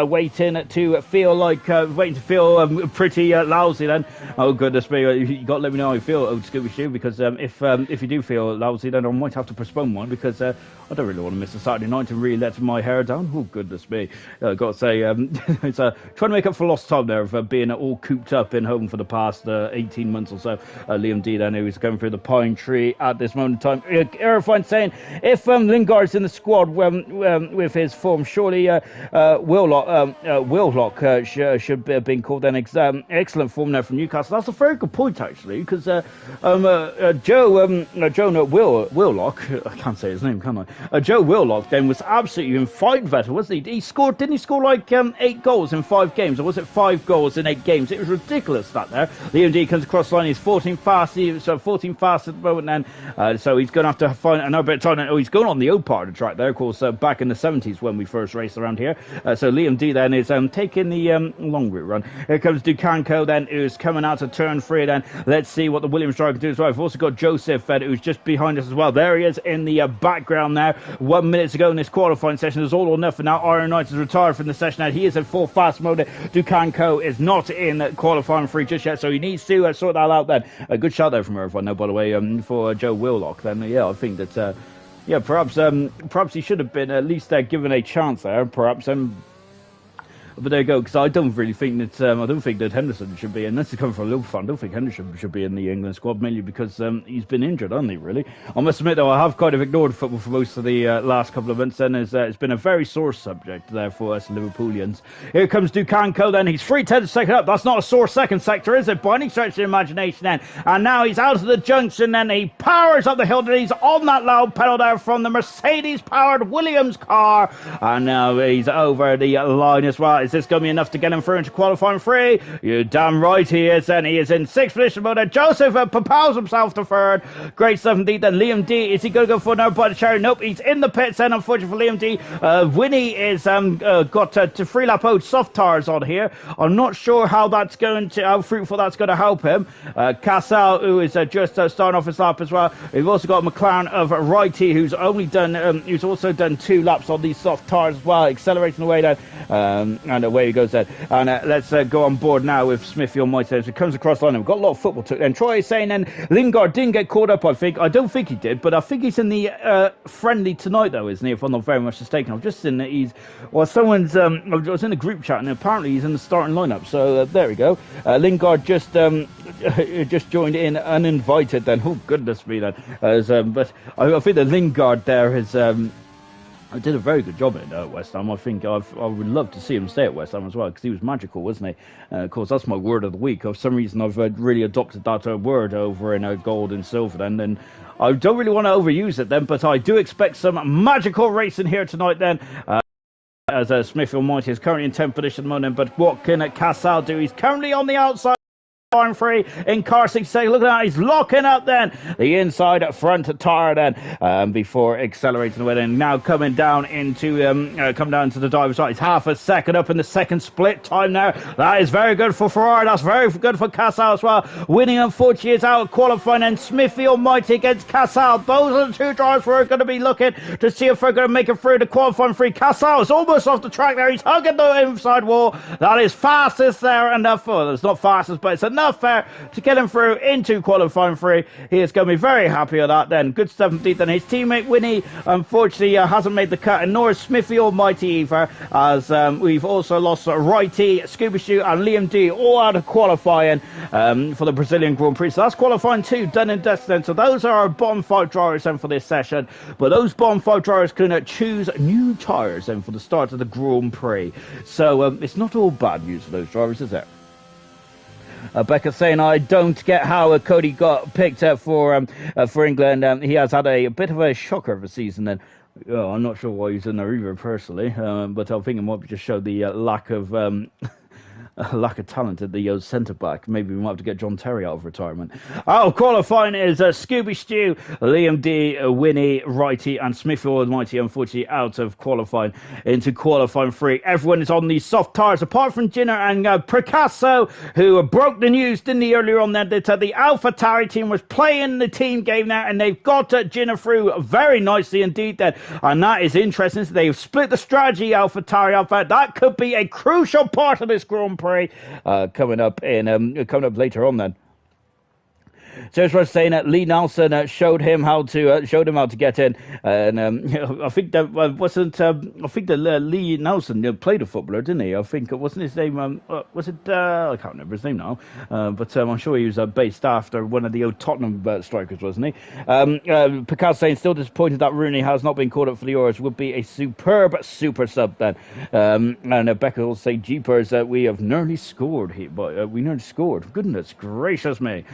waiting to feel pretty lousy then. Oh goodness me, you got to let me know how you feel, old Scooby Stew, because if you do feel lousy, then I might have to postpone one, because I don't really want to miss a Saturday night and really let my hair down. Oh goodness me, I've got to say, it's trying to make up for lost time there of being all cooped up in home for the past 18 months or so. Liam D then, who is going through the pine tree at this moment in time. Irvine saying, if Lingard's in the squad with his form, surely Willock should have been called an excellent form there from Newcastle. That's a very good point, actually, because Joe Willock, I can't say his name, can I? Joe Willock then was absolutely in fine Vettel, wasn't he? Didn't he score like 8 goals in 5 games, or was it 5 goals in 8 games? It was ridiculous that there. Liam D comes across the line, he's 14 fast, so 14 fast at the moment then, so he's going to have to find another bit of time. Oh, he's going on the old part of the track there, of course, back in the 70s when we first raced around here. So Liam D then is taking the long route run. Here comes Ducanco then, who's coming out of turn 3 then. Let's see what the Williams driver can do as well. We've also got Joseph who's just behind us as well. There there he is in the background now. 1 minute to go in this qualifying session. It's all or nothing now. Iron Knight is retired from the session now. He is in full fast mode. Dukan Co is not in qualifying free just yet, so he needs to sort that out then. A good shot there from Irvine now, by the way, for Joe Willock. Then, yeah, I think that, perhaps he should have been at least given a chance there, perhaps. But there you go, because I don't really think that Henderson should be, and this is coming from a Liverpool fan, I don't think Henderson should be in the England squad, mainly because he's been injured, hasn't he, really? I must admit, though, I have kind of ignored football for most of the last couple of months, and it's been a very sore subject there for us Liverpoolians. Here comes Dukanko, then. He's 3/10 second up. That's not a sore second sector, is it? By any stretch of the imagination, then. And now he's out of the junction, then. He powers up the hill, and he's on that loud pedal there from the Mercedes-powered Williams car. And now he's over the line as well. Is this going to be enough to get him through into qualifying free? You're damn right he is, and he is in sixth position. But Joseph propels himself to third. Great stuff indeed. Then Liam D, is he going to go for another bite of cherry? Nope, he's in the pits then, unfortunately for Liam D. Winnie is got to 3 lap out soft tires on here. I'm not sure how fruitful that's going to help him. Cassell, who is just starting off his lap as well. We've also got McLaren of Righty, who's also done 2 laps on these soft tires as well, accelerating away then. And away he goes then. And let's go on board now with Smithy Almighty as it comes across the line. We've got a lot of football to it. And Troy is saying then Lingard didn't get caught up, I think. I don't think he did, but I think he's in the friendly tonight, though, isn't he? If I'm not very much mistaken. I've just seen that someone's, I was in a group chat, and apparently he's in the starting lineup. So there we go. Lingard just joined in uninvited then. Oh, goodness me then. But I think that Lingard there has... I did a very good job at West Ham. I think I would love to see him stay at West Ham as well, because he was magical, wasn't he? Of course, that's my word of the week. For some reason, I've really adopted that word over in gold and silver then. And I don't really want to overuse it then, but I do expect some magical racing here tonight then. As Smith Almighty is currently in 10th position at the moment, but what can Cassell do? He's currently on the outside. Free in car 66. Look at that, he's locking up then the inside front tire then before accelerating away then. Now coming down into the driver's side. He's half a second up in the second split time now. That is very good for Ferrari. That's very good for Cassell as well. Winning, unfortunately, is out of qualifying, and Smithy Almighty against Cassell. Those are the 2 drivers we're going to be looking to see if we're going to make it through the qualifying free. Cassell is almost off the track there. He's hugging the inside wall. That is fastest there, and it's not fastest, but it's enough there to get him through into qualifying free. He is going to be very happy with that then. Good stuff indeed. Then his teammate Winnie unfortunately hasn't made the cut, and nor is Smithy Almighty either, as we've also lost Righty, Scuba Shoot and Liam D all out of qualifying for the Brazilian Grand Prix. So that's qualifying 2 done and dusted. So those are our bottom 5 drivers then for this session, but those bottom 5 drivers can choose new tyres then for the start of the Grand Prix. So it's not all bad news for those drivers, is it? Becca saying, I don't get how Cody got picked up for England. He has had a bit of a shocker of a season then. I'm not sure why he's in there either personally, but I think it might just show the lack of talent at the centre back. Maybe we might have to get John Terry out of retirement. Qualifying is Scooby Stew, Liam D, Winnie, Righty, and Smith Almighty, unfortunately out of qualifying into qualifying free. Everyone is on these soft tyres apart from Jinner and Picasso, who broke the news, didn't he, earlier on then, that the AlphaTauri team was playing the team game now, and they've got Jinner through very nicely indeed then, and that is interesting. So they've split the strategy, AlphaTauri up. That could be a crucial part of this Grand Prix. Coming up later on then. So as I was saying, Lee Nelson showed him how to get in, and I think that Lee Nelson played a footballer, didn't he? I think it wasn't his name. I can't remember his name now, but I'm sure he was based after one of the old Tottenham strikers, wasn't he? Picasso saying still disappointed that Rooney has not been called up for the Euros. Would be a superb super sub then. And Becca will say, "Jeepers, we have nearly scored here, but we nearly scored. Goodness gracious me."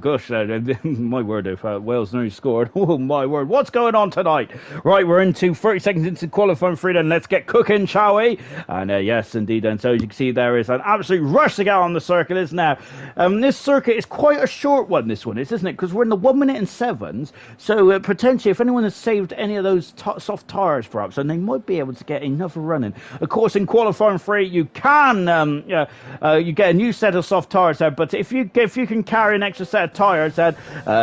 Gosh, my word, if Wales nearly scored. Oh, my word. What's going on tonight? Right, we're into 30 seconds into qualifying free, then let's get cooking, shall we? And yes, indeed. And so as you can see, there is an absolute rush to get on the circuit, isn't there? This circuit is quite a short one, this one is, isn't it? Because we're in the 1 minute and 7s. So potentially, if anyone has saved any of those soft tyres, perhaps, then they might be able to get another running. Of course, in qualifying free, you can you get a new set of soft tyres there, but if you can carry an extra set of tires, and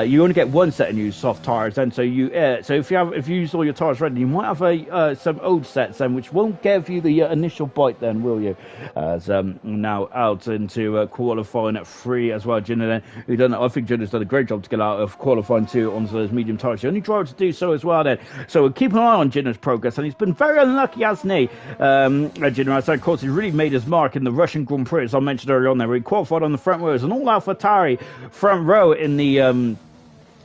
you only get one set of new soft tires. And so if you use all your tires ready, you might have some old sets then, which won't give you the initial bite then, will you? As now out into qualifying at 3 as well. Ginner then, I think Ginner's done a great job to get out of qualifying 2 onto those medium tires. The only driver to do so as well then. So we'll keep an eye on Ginner's progress, and he's been very unlucky, hasn't he? Ginner, as of course, he's really made his mark in the Russian Grand Prix, as I mentioned earlier on there. He qualified on the front row as an all-AlphaTauri front row in the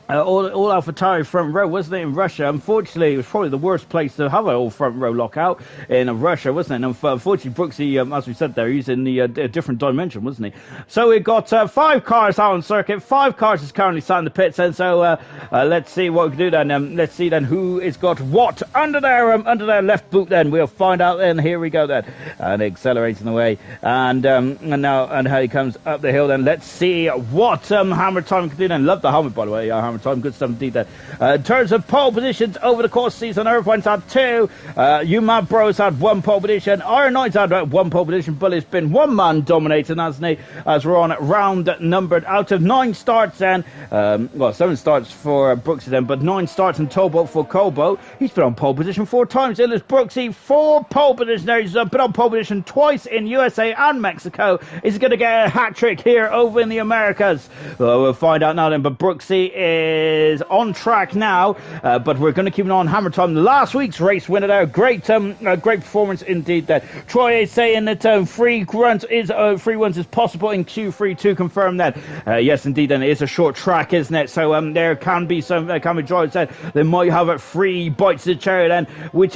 all AlphaTauri front row, wasn't it, in Russia? Unfortunately, it was probably the worst place to have an all front row lockout in Russia, wasn't it? And unfortunately, Brooksy, as we said there, he's in the a different dimension, wasn't he? So we've got 5 cars out on circuit. 5 cars is currently sat in the pits, and so let's see what we can do then. Let's see then who has got what under their left boot. Then we'll find out. Then here we go then, and accelerating away, and now how he comes up the hill. Then let's see what Hammer Time can do. Then love the helmet, by the way. Hammer Time, good stuff indeed there. In terms of pole positions over the course of the season, Irvine's had 2. UMAB Bros had 1 pole position. Iron Knight's had 1 pole position, but it's been one man dominating, hasn't he? As we're on round numbered out of 9 starts then. 7 starts for Brooksy then, but 9 starts in total for Cobalt. He's been on pole position 4 times. It is Brooksy, 4 pole positions there. He's been on pole position twice in USA and Mexico. Is he going to get a hat trick here over in the Americas? Well, we'll find out now then, but Brooksy is on track now, but we're going to keep an eye on Hammer Time. Last week's race winner there, great performance indeed there. Troy is saying that 3 runs is possible in Q3 to confirm that. Yes indeed, and it is a short track, isn't it? So there can be drivers that they might have 3 bites of the cherry then, which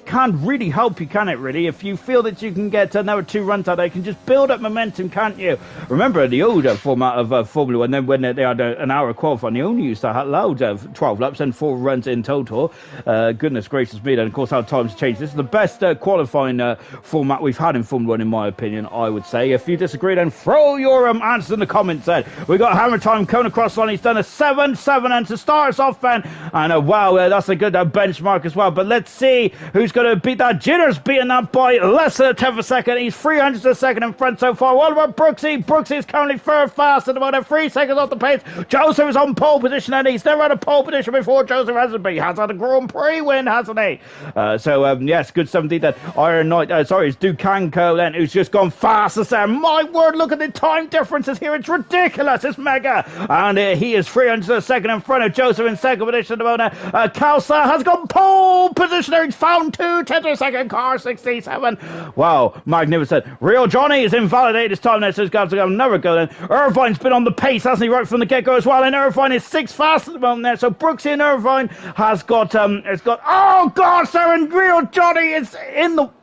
can really help you, can it really? If you feel that you can get another 2 runs out there, you can just build up momentum, can't you? Remember the older format of Formula 1, then when they had an hour qualifying, they only used to allow 12 laps and 4 runs in total. Goodness gracious me, and of course how times change. This is the best qualifying format we've had in Formula 1 in my opinion, I would say. If you disagree, then throw your answers in the comments then. We got Hammer Time coming across line. He's done a 7-7 and to start us off then, and wow, that's a good benchmark as well. But let's see who's going to beat that. Ginner's beating that by less than a 10th of a second. He's 300 a second in front so far. What about Brooksy? Brooksy is currently third fast at about 3 seconds off the pace. Joseph is on pole position, and he's never had a pole position before. Joseph hasn't, but he has had a Grand Prix win, hasn't he? Yes, good stuff indeed. That Iron Knight, it's Dukanko then, who's just gone fastest there. My word, look at the time differences here. It's ridiculous. It's mega. And he is 300 a second in front of Joseph in second position. Kalsa has got pole position there. He's found 2 tenths of a second. Car 67. Wow, magnificent. Real Johnny is invalidated this time there, so he's got to have another go then. Irvine's been on the pace, hasn't he, right from the get-go as well, and Irvine is 6th fast at the moment there, so Brooksy and Irvine has got oh god, sir, and Real Johnny is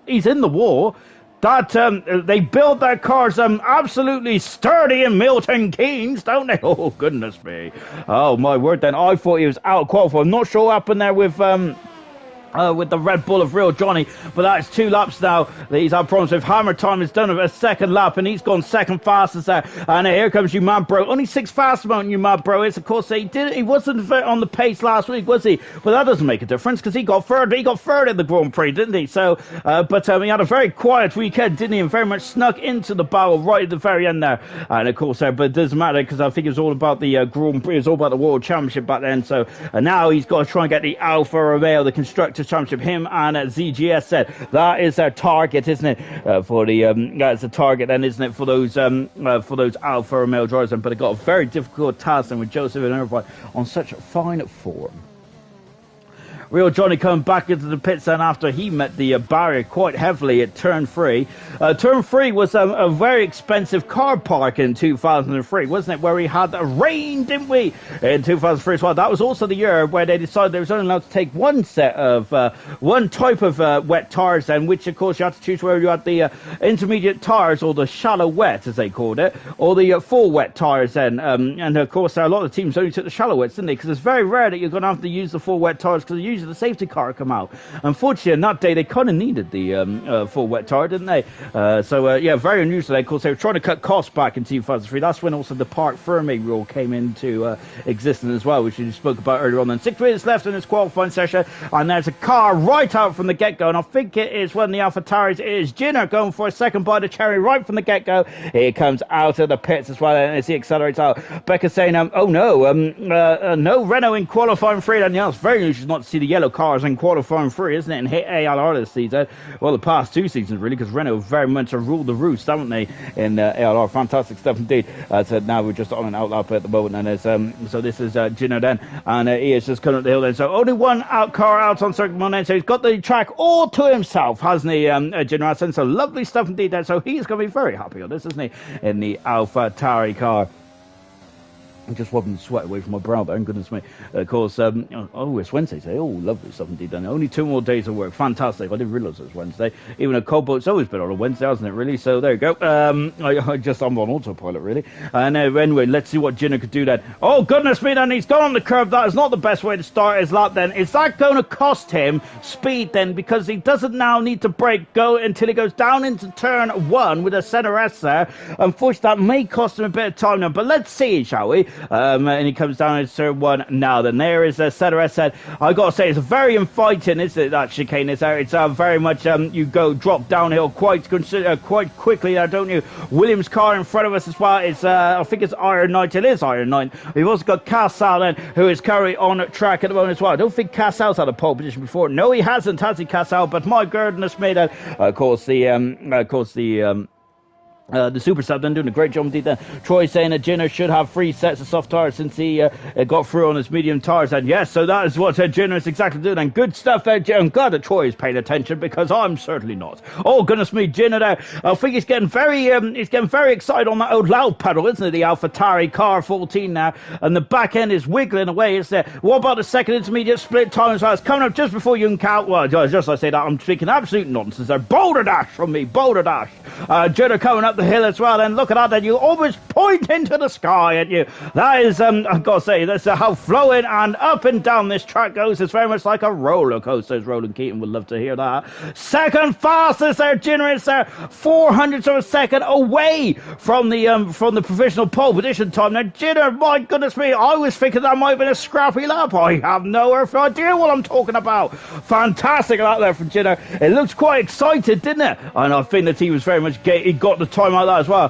he's in the war. That they build their cars absolutely sturdy in Milton Keynes, don't they? Oh goodness me. Oh my word, then I thought he was out of qualify. I'm not sure what happened there with the Red Bull of Real Johnny, but that's 2 laps now that he's had problems with. Hammer Time has done a 2nd lap, and he's gone 2nd fastest there. And here comes you mad bro, only 6th fastest amount you mad bro is. Of course he wasn't on the pace last week, was he? But that doesn't make a difference because he got third in the Grand Prix, didn't he? So but he had a very quiet weekend, didn't he, and very much snuck into the battle right at the very end there. And of course but it doesn't matter because I think it was all about the Grand Prix, it was all about the World Championship back then. So now he's got to try and get the Alfa Romeo, the Constructors Championship. Him and ZGS said that is their target, isn't it? That's a target then, isn't it, for those Alfa Romeo drivers? But it got a very difficult task then with Joseph and Irvine on such fine form. Real Johnny coming back into the pits then after he met the barrier quite heavily at turn 3. Turn 3 was a very expensive car park in 2003, wasn't it? Where we had rain, didn't we? In 2003 as well. That was also the year where they decided they was only allowed to take one type of wet tires then, which of course you had to choose whether you had the intermediate tires or the shallow wet, as they called it, or the full wet tires then. And of course a lot of the teams only took the shallow wets, didn't they? Because it's very rare that you're going to have to use the full wet tires, because news of the safety car come out. Unfortunately, on that day, they kind of needed the full wet tire, didn't they? Yeah, very unusual. Of course, they were trying to cut costs back in 2003. That's when also the Parc Fermé rule came into existence as well, which we spoke about earlier on. Then 6 minutes left in this qualifying session, and there's a car right out from the get-go, and I think it is one of the AlphaTauris. It is Ginner going for a second bite of cherry right from the get-go. He comes out of the pits as well, and as he accelerates out, Becca saying, oh no, no Renault in qualifying 3. And yeah, it's very unusual not to see the yellow cars in qualifying 3, isn't it, and hit ALR this season. Well, the past 2 seasons, really, because Renault very much have ruled the roost, haven't they, in ALR. Fantastic stuff indeed. So now we're just on an out lap at the moment, and it's, so this is Ginner then, and he is just coming up the hill then. So only one car out on circuit then, so he's got the track all to himself, hasn't he, Ginner? So lovely stuff indeed there. So he's going to be very happy on this, isn't he, in the AlphaTauri car. I'm just wiping the sweat away from my brow there, goodness me. Of course, oh, it's Wednesday today. Oh, lovely stuff indeed. Then only 2 more days of work. Fantastic. I didn't realise it was Wednesday. Even a Cobalt's always been on a Wednesday, hasn't it, really? So there you go. I'm on autopilot, really. And anyway, let's see what Ginner could do then. Oh, goodness me, then he's gone on the curb. That is not the best way to start his lap then. Is that going to cost him speed then? Because he doesn't now need to go until he goes down into turn 1 with a center S there. Unfortunately, that may cost him a bit of time now. But let's see, shall we? And he comes down into turn 1 now. Then there is a center S said. I got to say, it's very inviting, isn't it, that chicane is there? It's very much, you drop downhill quite quickly there, don't you? Williams' car in front of us as well. It's, I think it's Iron Knight. It is Iron Knight. We've also got Casal then, who is currently on track at the moment as well. I don't think Casal's had a pole position before. No, he hasn't, has he, Casal? But my goodness me, then, of course, the super sub then doing a great job indeed then. Troy saying that Ginner should have 3 sets of soft tires since he got through on his medium tires. And yes, so that is what Ginner is exactly doing. And good stuff there, Ginner. I'm glad that Troy is paying attention, because I'm certainly not. Oh, goodness me, Ginner there. I think he's getting very excited on that old loud pedal, isn't it? The AlphaTauri car 14 now. And the back end is wiggling away, isn't it? What about the second intermediate split time as well? It's coming up just before you can count. Well, just as I say that, I'm speaking absolute nonsense there. Boulder dash from me, boulder dash. Ginner coming up the hill as well, and look at that, and you almost point into the sky, and you, that is, I've got to say, that's how flowing and up and down this track goes. It's very much like a roller coaster, as Roland Keaton would love to hear that. Second fastest there, Ginner is there, 400ths of a second away from the provisional pole position time. Now, Ginner, my goodness me, I was thinking that might have been a scrappy lap. I have no idea what I'm talking about. Fantastic out there from Ginner. It looks quite excited, didn't it? And I think that he was very much, he got the time like that as well.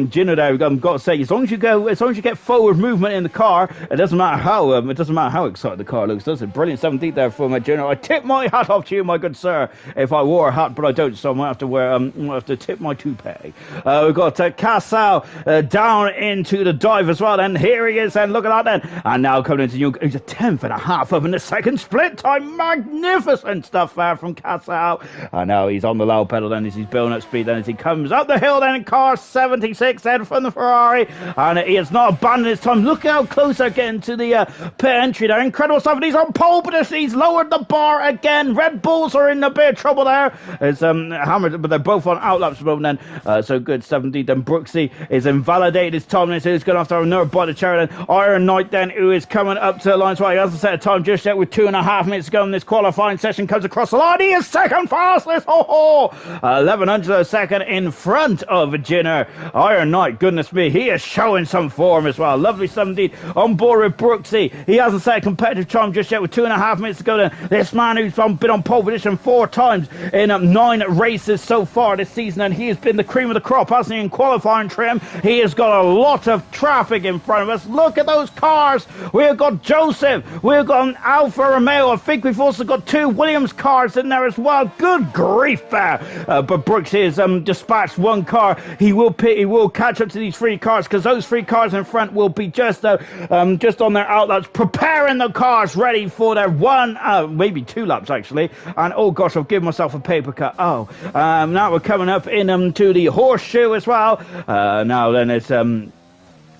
Ginner there, I've got to say, as long as you get forward movement in the car, it doesn't matter how excited the car looks, does it? Brilliant 17th there for my Ginner. I tip my hat off to you, my good sir, if I wore a hat, but I don't, so I might have to tip my toupee. We've got Casal down into the dive as well, and here he is, and look at that then, and now coming into new, he's a 10.5 up in the second split time. Magnificent stuff there from Casal, and now he's on the loud pedal then as he's building up speed then as he comes up the hill then in car 76 then from the Ferrari, and he has not abandoned his time. Look how close they're getting to the pit entry there. Incredible stuff, and he's on pole, but he's lowered the bar again. Red Bulls are in a bit of trouble there. It's hammered, but they're both on outlaps at the moment then. So good 17th. Then Brooksy is invalidated his time, and so he's going to have to have another bite of cherry then. Iron Knight then, who is coming up to the line, so he hasn't set a time just yet with 2.5 minutes to go in this qualifying session, comes across the line. He is second fastest. 1100 of a second in front of Ginner. Iron Knight, goodness me, he is showing some form as well. Lovely stuff indeed. On board with Brooksy. He hasn't set a competitive time just yet with 2.5 minutes to go then. This man who's been on pole position 4 times in 9 races so far this season, and he has been the cream of the crop, hasn't he, in qualifying trim. He has got a lot of traffic in front of us. Look at those cars. We've got Joseph. We've got an Alfa Romeo. I think we've also got 2 Williams cars in there as well. Good grief there. But Brooksy has dispatched 1 car. He will catch up to these 3 cars, because those 3 cars in front will be just on their outlets, preparing the cars ready for their 1, maybe 2 laps actually. And oh gosh, I've given myself a paper cut. Now we're coming up into the horseshoe as well. Now then it's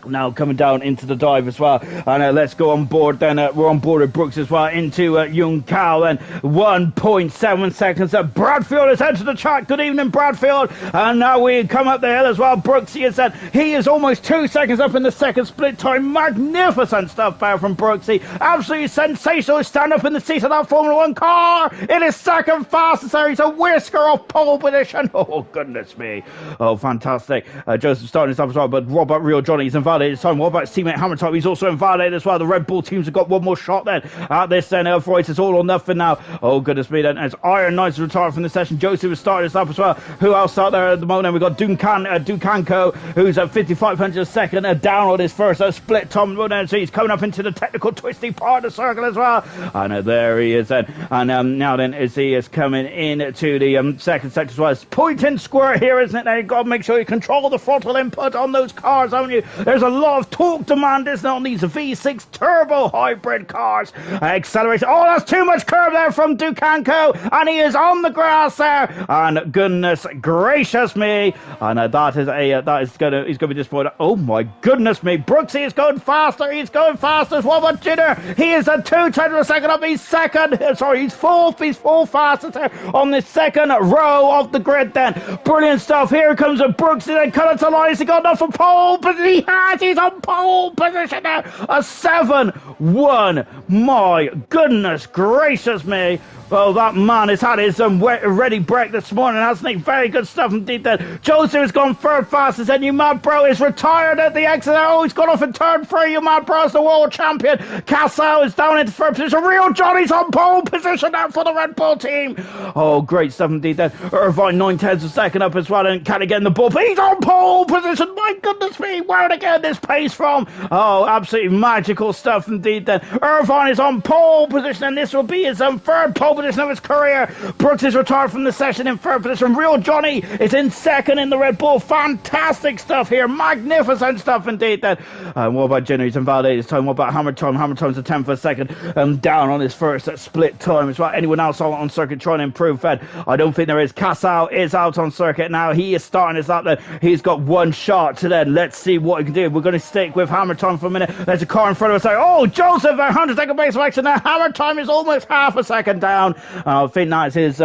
Now coming down into the dive as well, and let's go on board then. We're on board with Brooks as well into Young Cal, and 1.7 seconds. Bradfield has entered the track. Good evening, Bradfield. And now we come up the hill as well. Brooks, he is almost 2 seconds up in the second split time. Magnificent stuff there from Brooksy. Absolutely sensational. Stand up in the seat of that Formula 1 car. It is second fastest there. He's a whisker off pole position. Oh, goodness me. Oh, fantastic. Joseph starting this up as well, but Robert Real Johnny's invalidated this time. What about his teammate Hammer Time? He's also invalidated as well. The Red Bull teams have got one more shot then at this then. Voice is all or nothing now. Oh, goodness me then. As Iron Knights retired from the session, Joseph has started this up as well. Who else out there at the moment? We've got Duncanco, who's at 55 a second, down on his first split time. So he's coming up into the technical twisty part of the circle as well. And there he is then. And now then, as he is coming into the second sector as well. It's point and square here, isn't it? Now you've got to make sure you control the throttle input on those cars, haven't you? There's a lot of torque demand, isn't it, on these V6 turbo hybrid cars. Acceleration. Oh, that's too much curve there from Ducanco, and he is on the grass there. And goodness gracious me, and he's gonna be disappointed. Oh my goodness me, Brooksy is going faster. He's going faster. What about Jenner? He is at 2/10 of a second up. He's second. Sorry, he's fourth. He's fourth fastest there on the second row of the grid. Then brilliant stuff. Here comes a Brooksy. Then cut it to line. He got enough for pole, but he has. He's on pole position there. A 7-1. My goodness gracious me. Well, that man has had his ready break this morning, hasn't he? Very good stuff indeed then. Joseph has gone third fastest, and you mad bro is retired at the exit there. Oh, he's gone off in turn 3. You mad bro is the world champion. Cassell is down into third position. Real Johnny's on pole position there for the Red Bull team. Oh, great stuff indeed then. Irvine 9/10 a second up as well, and can't get in the ball, but he's on pole position. My goodness me, where did I get this pace from? Oh, absolutely magical stuff indeed then. Irvine is on pole position, and this will be his third pole position of his career. Brooks is retired from the session in third position. Real Johnny is in second in the Red Bull. Fantastic stuff here. Magnificent stuff indeed then. What about Jenner? He's invalidated his time. What about Hammer Time? Hammer Time's a 10th for a second. Down on his first split time as well. Anyone else on circuit trying to improve? Fed? I don't think there is. Cassell is out on circuit now. He is starting his lap then. He's got one shot to then. Let's see what he can do. We're going to stick with Hammer Time for a minute. There's a car in front of us there. Oh, Joseph, 100-second base of action now. Hammer Time is almost half a second down. I think that is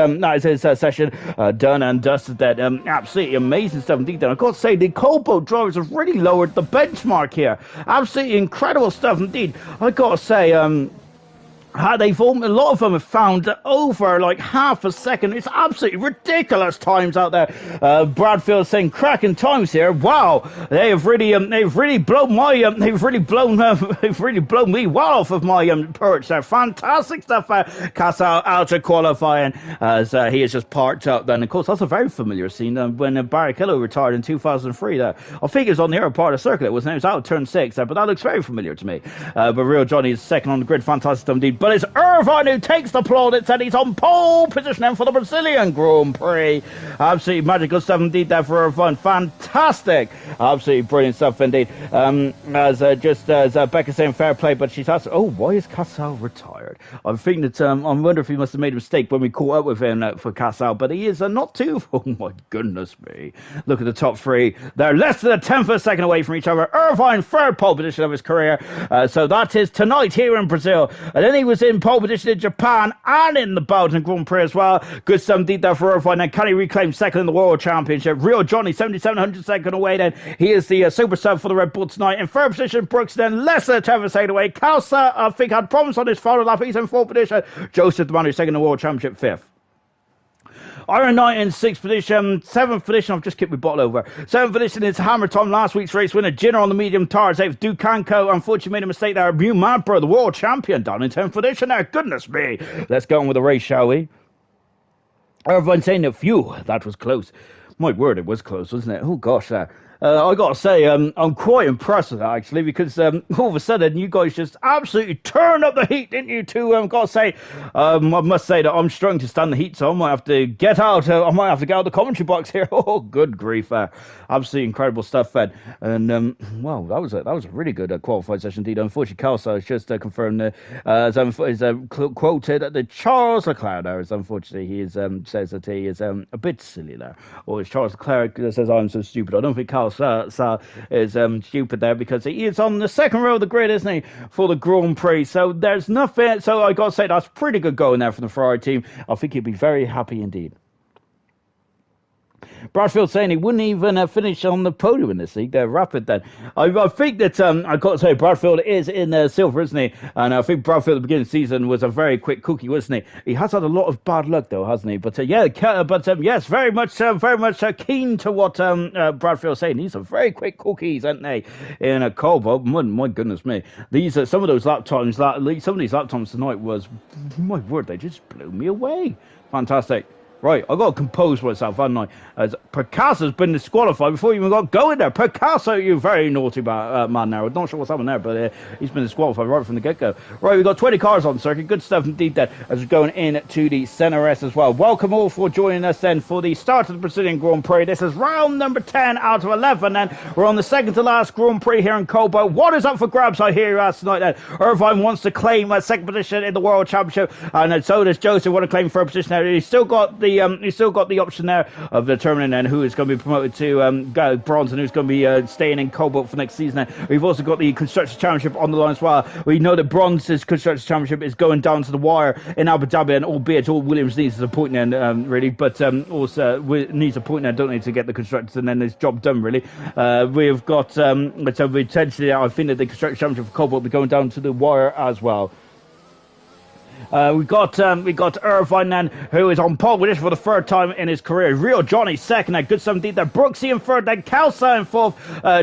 his session done and dusted then. Absolutely amazing stuff indeed then. I've got to say, the Cobalt drivers have really lowered the benchmark here. Absolutely incredible stuff indeed. I've got to say, a lot of them have found over like half a second. It's absolutely ridiculous times out there. Bradfield saying cracking times here. Wow, they've really blown me well off of my perch there. Fantastic stuff. Cassell out of qualifying as he is just parked up. Then of course that's a very familiar scene when Barrichello retired in 2003. There, I think it was on the other part of the circuit. It was out of turn 6 there, but that looks very familiar to me. But Real Johnny is second on the grid. Fantastic stuff indeed. But it's Irvine who takes the plaudits, and he's on pole position for the Brazilian Grand Prix. Absolutely magical stuff indeed there for Irvine. Fantastic. Absolutely brilliant stuff indeed. As Becca saying fair play, but she's asked, oh, why is Cassell retired? I think that, I wonder if he must have made a mistake when we caught up with him for Cassell, but he is not too, oh my goodness me. Look at the top 3. They're less than a 10th of a second away from each other. Irvine, third pole position of his career. So that is tonight here in Brazil. And then he was in pole position in Japan and in the Belgian Grand Prix as well. Good stuff indeed there for Irvine. Then can he reclaim second in the World Championship? Real Johnny, 7,700 second away then. He is the super sub for the Red Bull tonight. In third position, Brooks then less than a 10th of a second away. Kalsa, I think, had problems on his final lap. He's in fourth position. Joseph, the man who's second in the World Championship, fifth. Iron Knight in 6th position. 7th position, I've just kicked my bottle over. 7th position is Hammer Time, last week's race winner. Jinner on the medium tires. Ducanco, unfortunately, made a mistake there. Mew Madbro, the world champion, down in 10th position there. Goodness me. Let's go on with the race, shall we? Everyone saying, phew, that was close. My word, it was close, wasn't it? Oh, gosh, I got to say, I'm quite impressed with that, actually, because all of a sudden you guys just absolutely turned up the heat, didn't you, too? Got to say, I must say that I'm struggling to stand the heat, so I might have to get out. I might have to get out of the commentary box here. Oh, good grief. Absolutely incredible stuff, Fed. And, well, that was a really good qualified session indeed. Unfortunately, Carlson has just confirmed, is quoted that the Charles Leclerc there is, unfortunately, he is, says that he is a bit silly there. Or it's Charles Leclerc that says, I'm so stupid. I don't think Carlson So is stupid there because he is on the second row of the grid, isn't he, for the Grand Prix? So there's nothing. So I got to say that's pretty good going there from the Ferrari team. I think he'd be very happy indeed. Bradfield saying he wouldn't even finish on the podium in this league. They're rapid then. I think that I got to say Bradfield is in silver, isn't he? And I think Bradfield at the beginning of the season was a very quick cookie, wasn't he? He has had a lot of bad luck though, hasn't he? But yes, very much keen to what Bradfield's saying. These are very quick cookies, aren't they? In a Cobalt, my goodness me. These are some of those lap times. Some of these lap times tonight was, my word, they just blew me away. Fantastic. Right, I've got to compose myself, haven't I? As Picasso's been disqualified before he even got going there. Picasso, you very naughty man there. I'm not sure what's happened there, but he's been disqualified right from the get-go. Right, we've got 20 cars on the circuit. Good stuff indeed there as we're going into the Center S as well. Welcome all for joining us then for the start of the Brazilian Grand Prix. This is round number 10 out of 11 and we're on the second to last Grand Prix here in Cobalt. What is up for grabs, I hear you ask tonight then? Irvine wants to claim a second position in the World Championship and so does Joseph want to claim third position there. He's still got the option there of determining then who is going to be promoted to bronze and who's going to be staying in Cobalt for next season. We've also got the Constructors Championship on the line as well. We know that bronze's Constructors Championship is going down to the wire in Abu Dhabi, and albeit all Williams needs is a point then, really, but also needs a point there, don't need to get the Constructors and then this job done, really. We've got, so potentially, I think that the Constructors Championship for Cobalt will be going down to the wire as well. We got Irvine then, who is on pole with this for the third time in his career. Real Johnny second, then good stuff indeed there. Brooksy in third, then Kelsa in fourth.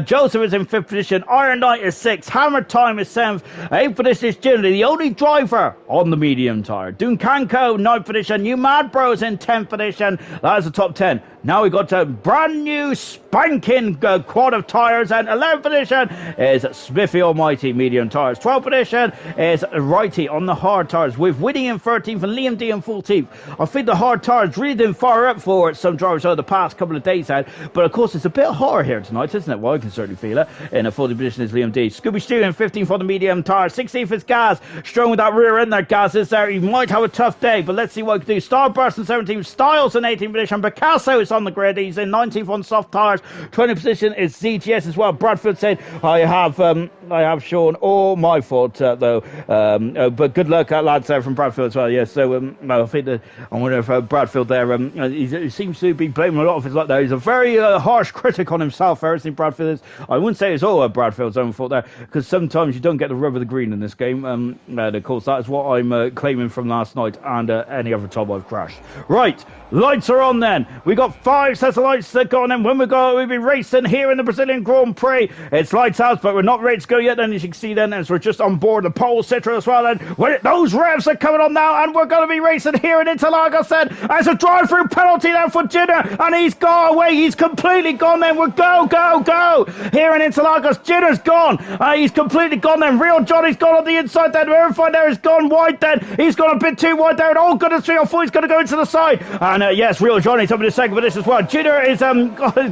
Joseph is in fifth position. Iron Knight is sixth. Hammer Time is seventh. Eighth position is Jimmy, the only driver on the medium tire. Duncanco, ninth position. New Mad Bros in 10th position. That is the top 10. Now we got a brand new spanking quad of tires, and 11th position is Smithy Almighty medium tires. 12th position is Righty on the hard tires with Winning in 13th and Liam D in 14th. I think the hard tires really didn't fire up for some drivers over the past couple of days out, but of course it's a bit hotter here tonight, isn't it? Well, I can certainly feel it. In a 40th position is Liam D. Scooby Stew in 15th on the medium tires. 16th is Gaz. Strong with that rear end there, Gaz is there. He might have a tough day, but let's see what he can do. Starburst in 17th. Styles in 18th position. Picasso is on the grid. He's in 19th on soft tires. 20th position is ZGS as well. Bradford said, I have Sean. All my fault, though. But good luck, lads, there from Bradfield as well. Yes, so I think that I wonder if Bradfield there, he seems to be blaming a lot of his luck there. He's a very harsh critic on himself. Everything Bradfield is. I wouldn't say it's all Bradfield's own fault there, because sometimes you don't get the rub of the green in this game. And of course, that is what I'm claiming from last night and any other time I've crashed. Right. Lights are on then. We got 5 sets of lights that go on, and when we'll be racing here in the Brazilian Grand Prix. It's lights out, but we're not ready to go yet. Then as you can see, then as we're just on board the pole Citra as well. And those revs are coming on now, and we're going to be racing here in Interlagos. Then as a drive-through penalty then for Jinner, and he's gone away. He's completely gone. Then we're go here in Interlagos. Jinner's gone. He's completely gone. Then Real Johnny's gone on the inside. Then Irvine there has gone wide. Then he's gone a bit too wide there. And oh goodness me, I thought he's going to go into the side. And yes, Real Johnny's up in the second for this as well. Jinner is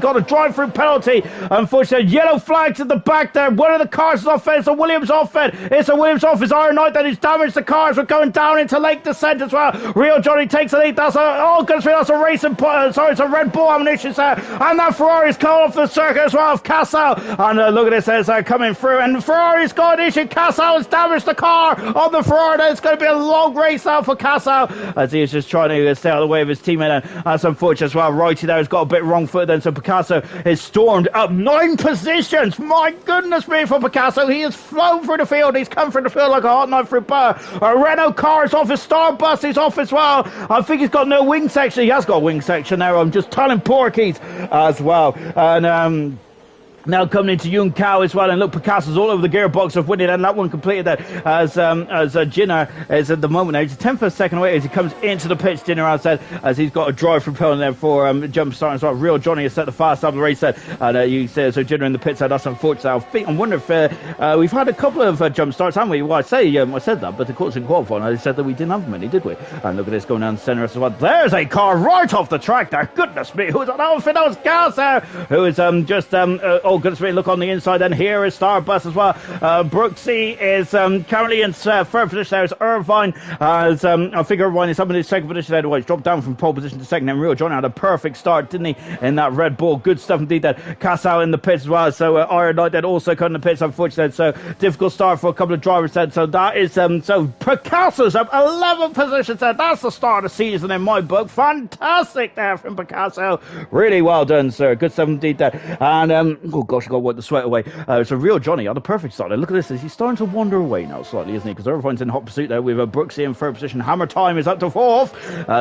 got a drive-through penalty. Unfortunately, yellow flags at the back there. One of the cars is off it. It's a Williams off it. It's a Williams off. It's Iron Knight that has damaged the cars. We're going down into Lake Descent as well. Real Johnny takes the lead. That's a racing point. Sorry, it's a Red Bull ammunition there. And that Ferrari's coming off the circuit as well of Casal. And look at this as coming through. And Ferrari's got an issue. Casal has damaged the car on the Ferrari. It's going to be a long race now for Casal as he is just trying to stay out of the way of his teammate. And that's unfortunate as well. Righty there has got a bit wrong foot then. So Picasso is stormed up 9 positions. My goodness me for Picasso. He has flown through the field. He's come through the field like a hot knife through butter. A Renault car is off. His Starbust is off as well. I think he's got no wing section. He has got a wing section there. I'm just telling Porkies as well. And now coming into Young Cow as well, and look, Picasso's all over the gearbox of winning, and that one completed that as Jinner is at the moment now. He's a 10th per second away as he comes into the pitch. Jinner outside as he's got a drive from Pearl there for jump start as well. Real Johnny has set the fast up the race set, and you say so Jinner in the pit side. That's unfortunate. I'm wondering if we've had a couple of jump starts, haven't we? Well, I said that, but of course in qualifying I said that we didn't have many, did we? And look at this going down the centre as well. There's a car right off the track there. Goodness me, who's on? Oh, that was Gas there, who is just Oh, goodness me, look on the inside. And here is Starbus as well. Brooksy is currently in third position. There's Irvine. I figure Irvine is up in his second position. Otherwise, dropped down from pole position to second. And Real Johnny had a perfect start, didn't he, in that Red Bull? Good stuff indeed. That Casau in the pits as well. So Iron Knight then also cut in the pits, unfortunately. So difficult start for a couple of drivers then. So that is so Picasso's up 11 positions there. That's the start of the season in my book. Fantastic there from Picasso. Really well done, sir. Good stuff indeed there. And oh gosh, I got to wipe the sweat away. So Real Johnny had a perfect start. Look at this. He's starting to wander away now slightly, isn't he? Because everyone's in hot pursuit there with Brooksy in third position. Hammer Time is up to fourth.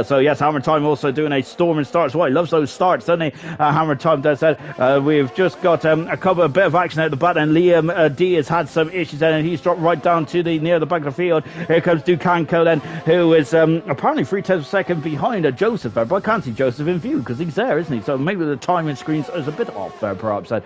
So yes, Hammer Time also doing a storming start as well. He loves those starts, doesn't he? Hammer Time does that. We've just got a bit of action at the back, and Liam D has had some issues then, and he's dropped right down to near the back of the field. Here comes Ducanco then, who is apparently 3/10 of a second behind Joseph there, but I can't see Joseph in view because he's there, isn't he? So maybe the timing screens is a bit off there, perhaps. But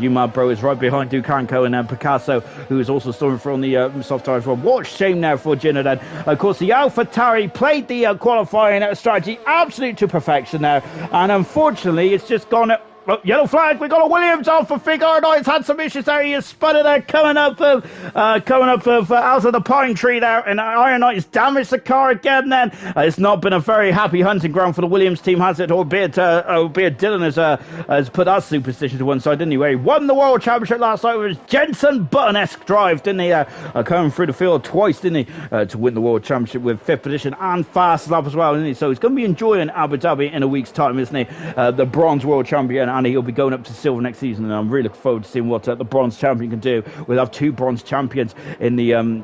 Umad Bro is right behind Ducanco, and then Picasso, who is also storming from the soft tires. Well, what shame now for Gino then. Of course, the Alpha Tari played the qualifying strategy absolutely to perfection there, and unfortunately, it's just gone. Oh, yellow flag. We got a Williams off for Figure. He's had some issues there. He is sputtered there, coming up out of the pine tree there, and Iron Knight has damaged the car again. Then it's not been a very happy hunting ground for the Williams team, has it? Albeit Dylan has put that superstition to one side, didn't he? Where he won the World Championship last night with his Jensen Button-esque drive, didn't he? Coming through the field twice, didn't he? To win the World Championship with fifth position and fast lap as well, isn't he? So he's going to be enjoying Abu Dhabi in a week's time, isn't he? The bronze World Champion, and he'll be going up to silver next season, and I'm really looking forward to seeing what the bronze champion can do. We'll have two bronze champions in the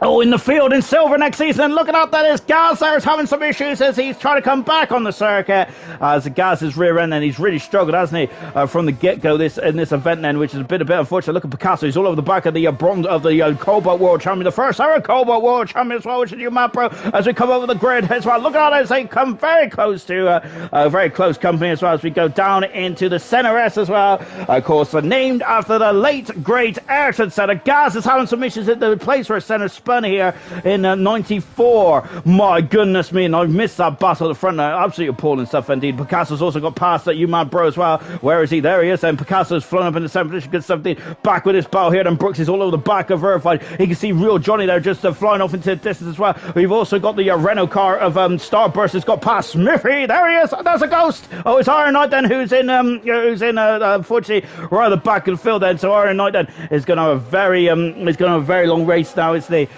in the field in silver next season. And looking at that is Gaz there is having some issues as he's trying to come back on the circuit. As Gaz is rear end, and he's really struggled, hasn't he, from the get-go in this event then, which is a bit unfortunate. Look at Picasso, he's all over the back of the bronze of the Cobalt World Champion, the first ever Cobalt World Champion as well, which is you, Matt Pro, as we come over the grid as well. Look at that as they come very close to a very close company as well, as we go down into the Center S as well. Of course, named after the late great Ayrton Senna. Gaz is having some issues at the place where Senna spun here in 94. My goodness me, and I've missed that battle at the front now. Absolutely appalling stuff indeed. Picasso's also got past that Umad Bro as well. Where is he? There he is. And Picasso's flown up in the second position. Good stuff indeed. Back with his bow here. And Brooks is all over the back of Verified. You can see Real Johnny there just flying off into the distance as well. We've also got the Renault car of Starburst has got past Smithy. There he is. There's a ghost. Oh, it's Iron Knight then who's in unfortunately right at the back of the field then. So Iron Knight then is going to have a very long race now. It's the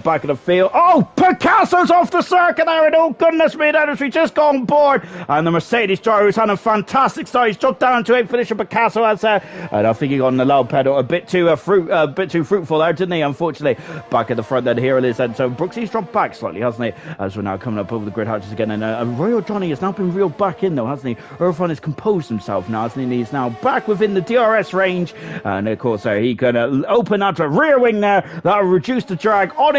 back of the field. Oh, Picasso's off the circuit there, and oh goodness me, that as we just gone board. And the Mercedes driver who's had a fantastic start. He's dropped down to 8th position. Picasso has and I think he got on the loud pedal a bit too fruitful there, didn't he? Unfortunately, back at the front then, here it is. And so Brooksy's dropped back slightly, hasn't he? As we're now coming up over the grid hatches again. And Royal Johnny has now been reeled back in though, hasn't he? Irfan has composed himself now, hasn't he? He's now back within the DRS range, and of course he can open that rear wing there. That'll reduce the drag on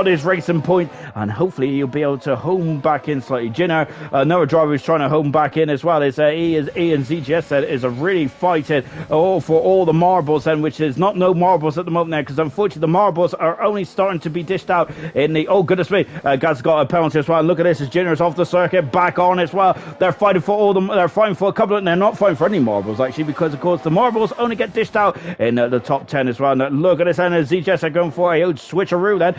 his racing point, and hopefully he'll be able to home back in slightly. Jinner, another driver who's trying to home back in as well, is Ian ZGS that is a really fighting for all the marbles, and which is not no marbles at the moment there, because unfortunately the marbles are only starting to be dished out in the oh goodness me, Gaz got a penalty as well. And look at this, as Jinner's off the circuit, back on as well. They're fighting for they're fighting for a couple of, they're not fighting for any marbles actually, because of course the marbles only get dished out in the top 10 as well. And look at this, and ZGS are going for a huge switcheroo then.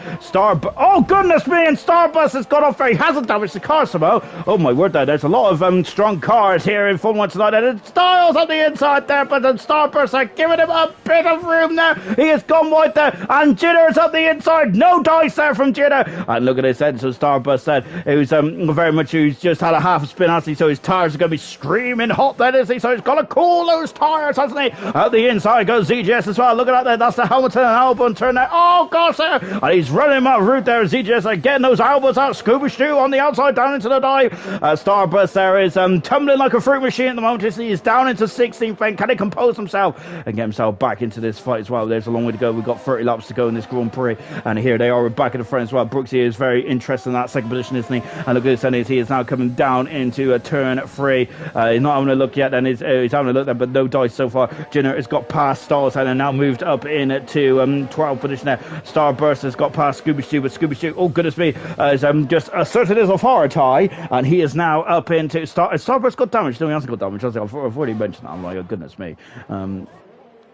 Oh goodness me, and Starbus has got off there. He hasn't damaged the car somehow. Oh my word, there's a lot of strong cars here in Formula 1 tonight, and Styles on the inside there, but then Starbus are giving him a bit of room there. He has gone wide there, and Jinner's up the inside. No dice there from Jinner. And look at this then, so Starbus said, who's just had a half a spin, hasn't he? So his tyres are going to be screaming hot then, isn't he? So he's got to cool those tyres, hasn't he? Out the inside goes ZGS as well. Look at that there, that's the Hamilton and Albon turn there. Oh gosh, and he's running him out route there. ZGS are getting those elbows out. Scuba Stew on the outside, down into the dive. Starburst there is tumbling like a fruit machine at the moment. He is down into 16th lane. Can he compose himself and get himself back into this fight as well? There's a long way to go. We've got 30 laps to go in this Grand Prix, and here they are back at the front as well. Brooksy is very interested in that second position, isn't he? And look at this, and he is now coming down into a turn 3. He's not having a look yet, and he's having a look there, but no dice so far. Jinner has got past Styles and now moved up into 12th position there. Starburst Starburst has got past Scooby Stew, but Scooby Stew, oh goodness me, has just asserted his authority, and he is now up into Starburst got damage. No, he hasn't got damage. I've already mentioned that. I'm like, oh goodness me.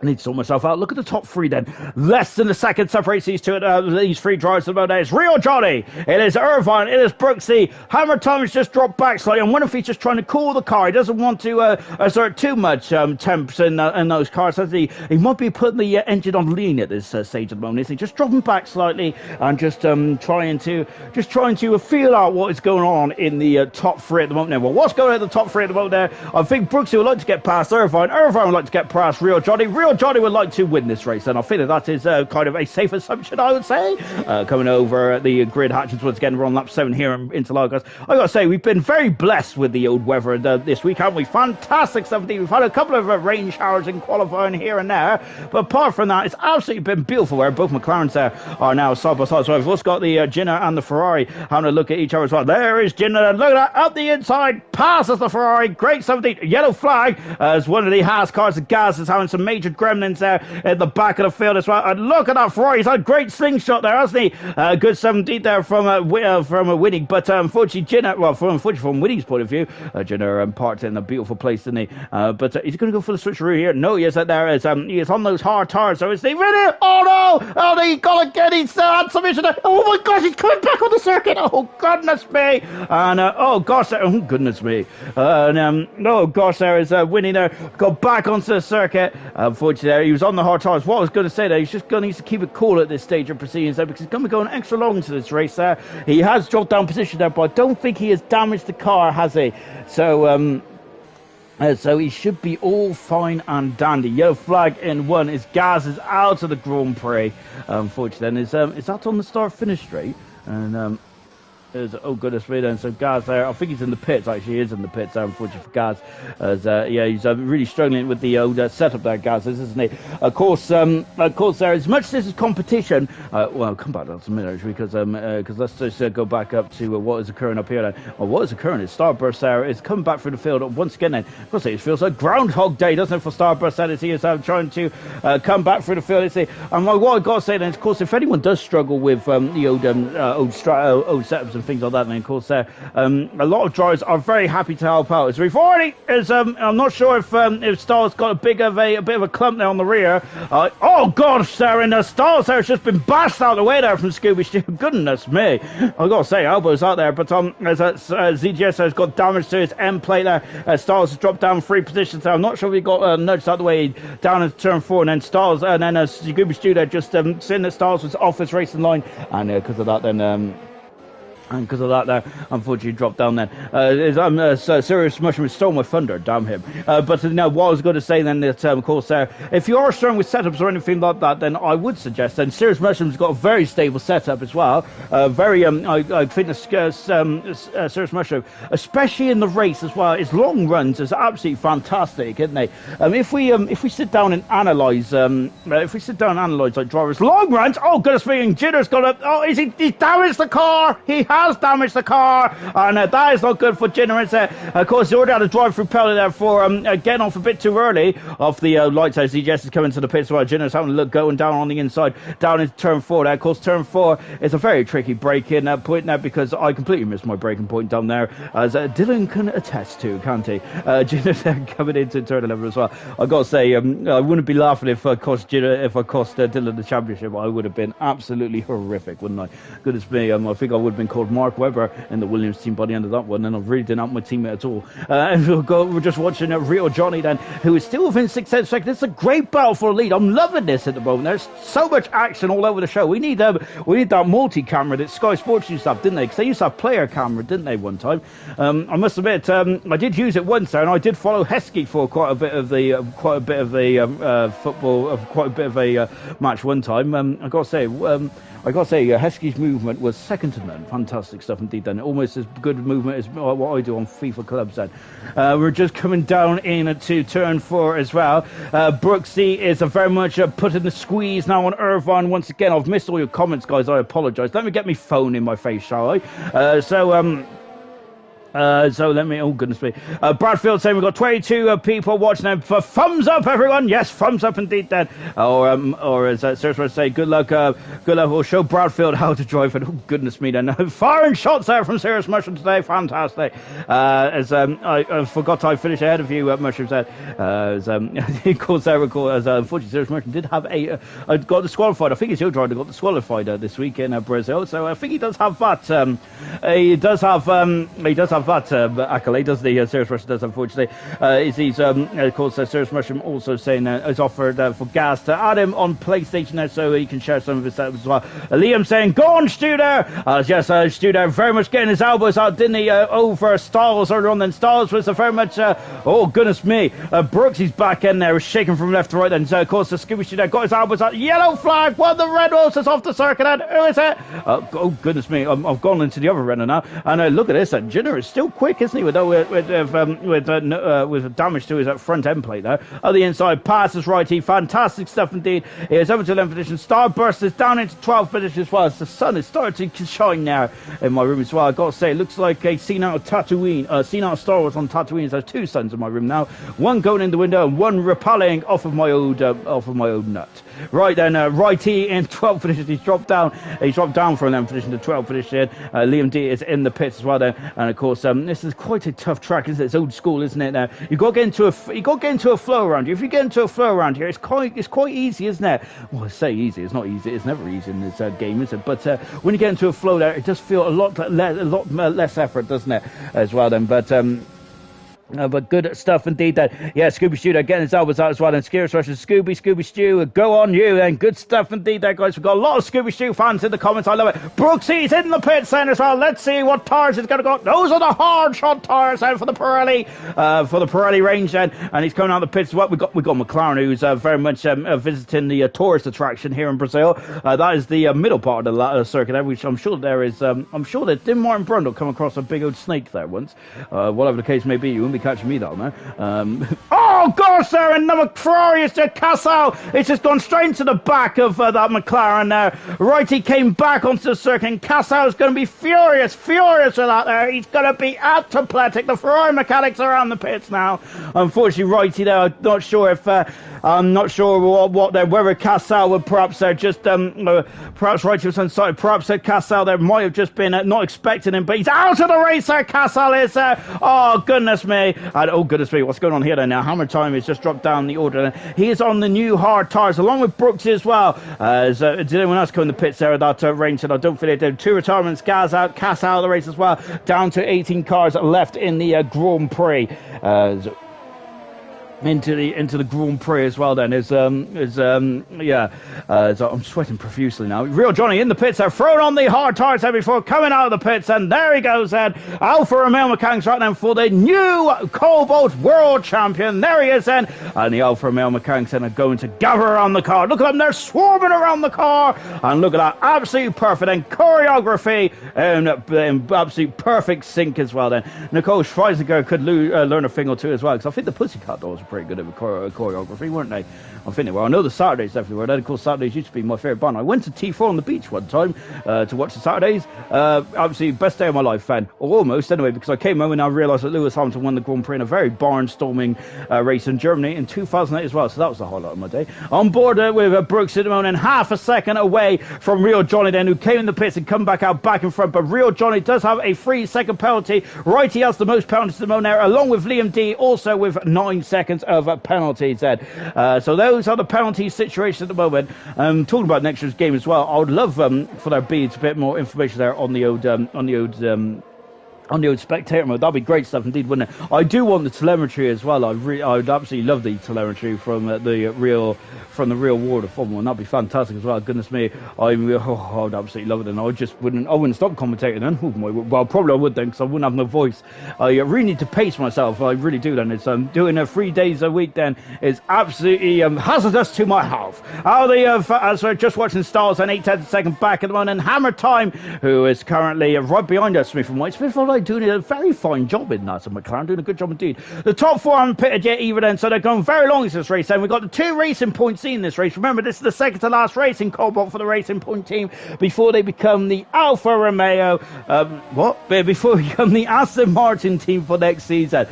I need to sort myself out. Look at the top three then. Less than a second separates these three drivers at the moment. It's Real Johnny. It is Irvine. It is Brooksy. Hammer Thomas just dropped back slightly. And Winifred's just trying to cool the car. He doesn't want to assert too much temps in those cars. As he might be putting the engine on lean at this stage at the moment. Isn't he? Just dropping back slightly and just trying to feel out what is going on in the top three at the moment. Now, well, what's going on in the top three at the moment there? I think Brooksy would like to get past Irvine. Irvine would like to get past Real Johnny. Real Johnny would like to win this race, and I feel that is kind of a safe assumption, I would say. Coming over the grid hatches once again, we're on lap 7 here in Interlagos. I gotta say, we've been very blessed with the old weather this week, haven't we? Fantastic 17. We've had a couple of rain showers in qualifying here and there, but apart from that, it's absolutely been beautiful where both McLarens there are now side by side. So we've also got the Ginner and the Ferrari having a look at each other as well. There is Ginner, look at that, up the inside, passes the Ferrari, great 17, yellow flag, as one of the Haas cars, the Gas, is having some major gremlins there at the back of the field as well. And look at that Ferrari. He's had a great slingshot there, hasn't he? Good 17 there from Winning. But unfortunately, Ginner, well, from Winning's point of view, Ginner parked in a beautiful place, didn't he? But he's going to go for the switcheroo here. No, he is there. He is on those hard tires. So is he ready? Oh no! Oh, he got again. He's had some issue there. Oh my gosh, he's coming back on the circuit. Oh goodness me! And oh gosh, oh goodness me! Oh gosh, there is Winning there. Got back onto the circuit. Unfortunately, he was on the hard tires. What I was going to say there, he's just going to need to keep it cool at this stage of proceedings there, because he's going to be going extra long into this race there. He has dropped down position there, but I don't think he has damaged the car, has he? So he should be all fine and dandy. Yellow flag in one. His Gaz is out of the Grand Prix. Unfortunately, then is that on the start-finish straight? And oh goodness me then, so Gaz there, I think he's in the pits, actually he is in the pits there, unfortunately for Gaz, yeah, he's really struggling with the old setup there, Gaz is, isn't he? Of course there, as much as this is competition, well, I'll come back to that in a minute, because let's just go back up to what is occurring up here then. Well, what is occurring is Starburst there is coming back through the field once again then. Of course, it feels like Groundhog Day, doesn't it, for Starburst then, as he is trying to come back through the field, you see. And what I've got to say then, of course, if anyone does struggle with the old setups and things like that, and of course a lot of drivers are very happy to help out. As we've already I'm not sure if Star's got a bit of a clump there on the rear. Oh gosh, there, and Star's there has just been bashed out of the way there from Scooby Stew. Goodness me, I've got to say, elbows out there, but as ZGS has got damage to his end plate there. Star's has dropped down 3 positions there. I'm not sure if he got nudged out the way down into turn 4, and then Star's and then Scooby Stew there just seeing that Star's was off his racing line, and because of that then and because of that, there, unfortunately, dropped down then. Serious Mushroom stole my thunder, damn him. But what I was going to say then, that, of course, if you are struggling with setups or anything like that, then I would suggest then Serious Mushroom's got a very stable setup as well. I think Serious Mushroom, especially in the race as well, his long runs is absolutely fantastic, isn't they? If we sit down and analyse, like drivers' long runs, oh goodness me, and Jitter's got he's damaged the car. He has damaged the car, and that is not good for Ginner. Of course, he already had a drive-through penalty there for getting off a bit too early off the lights as ZGS is coming to the pits while Ginner's having a look going down on the inside, down into turn 4 there. Of course, turn 4 is a very tricky braking point there, because I completely missed my braking point down there, as Dylan can attest to, can't he? Ginner's coming into turn 11 as well. I've got to say, I wouldn't be laughing if I cost Dylan the championship. I would have been absolutely horrific, wouldn't I? Goodness me, I think I would have been called Mark Webber in the Williams team by the end of that one, and I really didn't help my teammate at all. We're just watching Real Johnny then, who is still within 6 seconds. It's a great battle for the lead. I'm loving this at the moment. There's so much action all over the show. We need that multi-camera that Sky Sports used to have, didn't they? Because they used to have player camera, didn't they, one time? I must admit, I did use it once there, and I did follow Heskey for quite a bit of the football, quite a bit of a match one time. I got to say, Heskey's movement was second to none. Fantastic stuff indeed then. Almost as good movement as what I do on FIFA clubs then. We're just coming down into turn 4 as well. Brooksy is very much putting the squeeze now on Irvine once again. I've missed all your comments, guys. I apologise. Let me get my phone in my face, shall I? So let me, oh goodness me. Bradfield saying we've got 22 people watching them for thumbs up, everyone. Yes, thumbs up indeed then. Or as Sarah would say, good luck. We'll show Bradfield how to drive it. Oh goodness me then. Firing shots there from Serious Mushroom today. Fantastic. I forgot I finished ahead of you, Mushroom said. Of course, I recall, unfortunately, Serious Mushroom did have got disqualified. I think he's still trying to got disqualified this week in Brazil. So I think he does have that. He does have that accolade, does the Serious Mushroom does, unfortunately. Of course, Serious Mushroom also saying has offered for gas to add him on PlayStation there so he can share some of his setup as well. Liam saying, go on, Studer! Yes, Studer very much getting his elbows out, didn't he, over Styles earlier on. Then Styles was very much, oh, goodness me. Brooks, he's back in there, was shaking from left to right. Then, of course, the Scooby Studer got his elbows out. Yellow flag, one of the red horses off the circuit. And who is it? Oh, goodness me. I've gone into the other runner now. And look at this. Jenner is still quick, isn't he, with damage to his front end plate there. On the inside, passes righty, fantastic stuff indeed. He is over to 11th position. Starburst is down into 12th position as well. As the sun is starting to shine now in my room as well. I've got to say, it looks like a scene out of Tatooine, scene out of Star Wars on Tatooine. There's two suns in my room now. One going in the window and one repelling off of my old nut. Right then, righty in 12th position. He's dropped down from 11th position to 12th position. Liam D is in the pits as well then. And of course, this is quite a tough track, isn't it? It's old school, isn't it? Now you got to get into a flow around here. If you get into a flow around here, it's quite easy, isn't it? Well, I say easy. It's not easy. It's never easy in this game, is it? But when you get into a flow there, it does feel a lot less effort, doesn't it? As well then, but good stuff indeed. That Scooby Stew getting his elbows out as well. And Skirus Rush and Scooby Stew, go on you then. Good stuff indeed there, guys. We've got a lot of Scooby Stew fans in the comments. I love it. Brooksy's in the pits then as well. Let's see what tires is going to go. Those are the hard shot tires then for the Pirelli range then. And he's coming out of the pits as well. We got McLaren, who's very much visiting the tourist attraction here in Brazil. That is the middle part of the circuit there, which I'm sure there is. I'm sure that Dim Martin Brundle come across a big old snake there once. Whatever the case may be, you wouldn't be catching me that now. Oh gosh, there, and the Ferrari is just Cassel. It's just gone straight into the back of that McLaren there. Righty came back onto the circuit, and Cassel is going to be furious with that there. He's going to be apoplectic. The Ferrari mechanics are on the pits now. Unfortunately, Righty there, I'm not sure whether Cassel would perhaps perhaps Righty was unsighted. Perhaps Cassel there might have just been not expecting him, but he's out of the race there. Cassel is oh goodness me. And oh goodness me, what's going on here then now? Hammer Time has just dropped down the order. He is on the new hard tyres along with Brooks as well. Did anyone else go in the pits there at that range? And I don't feel it did. Two retirements, Cass out of the race as well. Down to 18 cars left in the Grand Prix. Into the Grand Prix as well then so I'm sweating profusely now. Real Johnny in the pits there, throwing on the hard tyres there before coming out of the pits, and there he goes then. Alfa Romeo mechanics right now for the new Cobalt World Champion. There he is then, and the Alfa Romeo mechanics then are going to gather around the car. Look at them, they're swarming around the car, and look at that, absolutely perfect, and choreography in absolute perfect sync as well then. Nicole Schweiziger could learn a thing or two as well, because I think the Pussycat Dolls pretty good at choreography, weren't they? I think they were. I know the Saturdays definitely were. Of course, Saturdays used to be my favourite band. I went to T4 on the beach one time to watch the Saturdays. Absolutely best day of my life, fan. Or almost, anyway, because I came home and I realised that Lewis Hamilton won the Grand Prix in a very barnstorming race in Germany in 2008 as well. So that was the highlight of my day. On board with Brooks Cinnamon and half a second away from Real Johnny then, who came in the pits and come back in front. But Real Johnny does have a 3-second penalty. Righty has the most penalties to the moment there, along with Liam D, also with 9 seconds of penalties then. So those are the penalty situations at the moment. Talking about next year's game as well, I would love for there be a bit more information there on the old spectator mode. That'd be great stuff indeed, wouldn't it? I do want the telemetry as well. I would absolutely love the telemetry from the real world of Formula 1. That'd be fantastic as well. Goodness me, I would absolutely love it, and I wouldn't stop commentating then. Well, probably I would then, because I wouldn't have no voice. I really need to pace myself. I really do then. It's doing 3 days a week then is absolutely hazardous to my health. As we're just watching Stars and 8 10 seconds back at the moment, and Hammer Time, who is currently right behind us, Smith and White. Smith and White side doing a very fine job in that. So McLaren doing a good job indeed. The top 4 haven't pitted yet either then, so they're going very long into this race. And we've got the 2 Racing Point in this race. Remember, this is the second to last race in Cobalt for the Racing Point team before they become the Alfa Romeo, before they become the Aston Martin team for next season.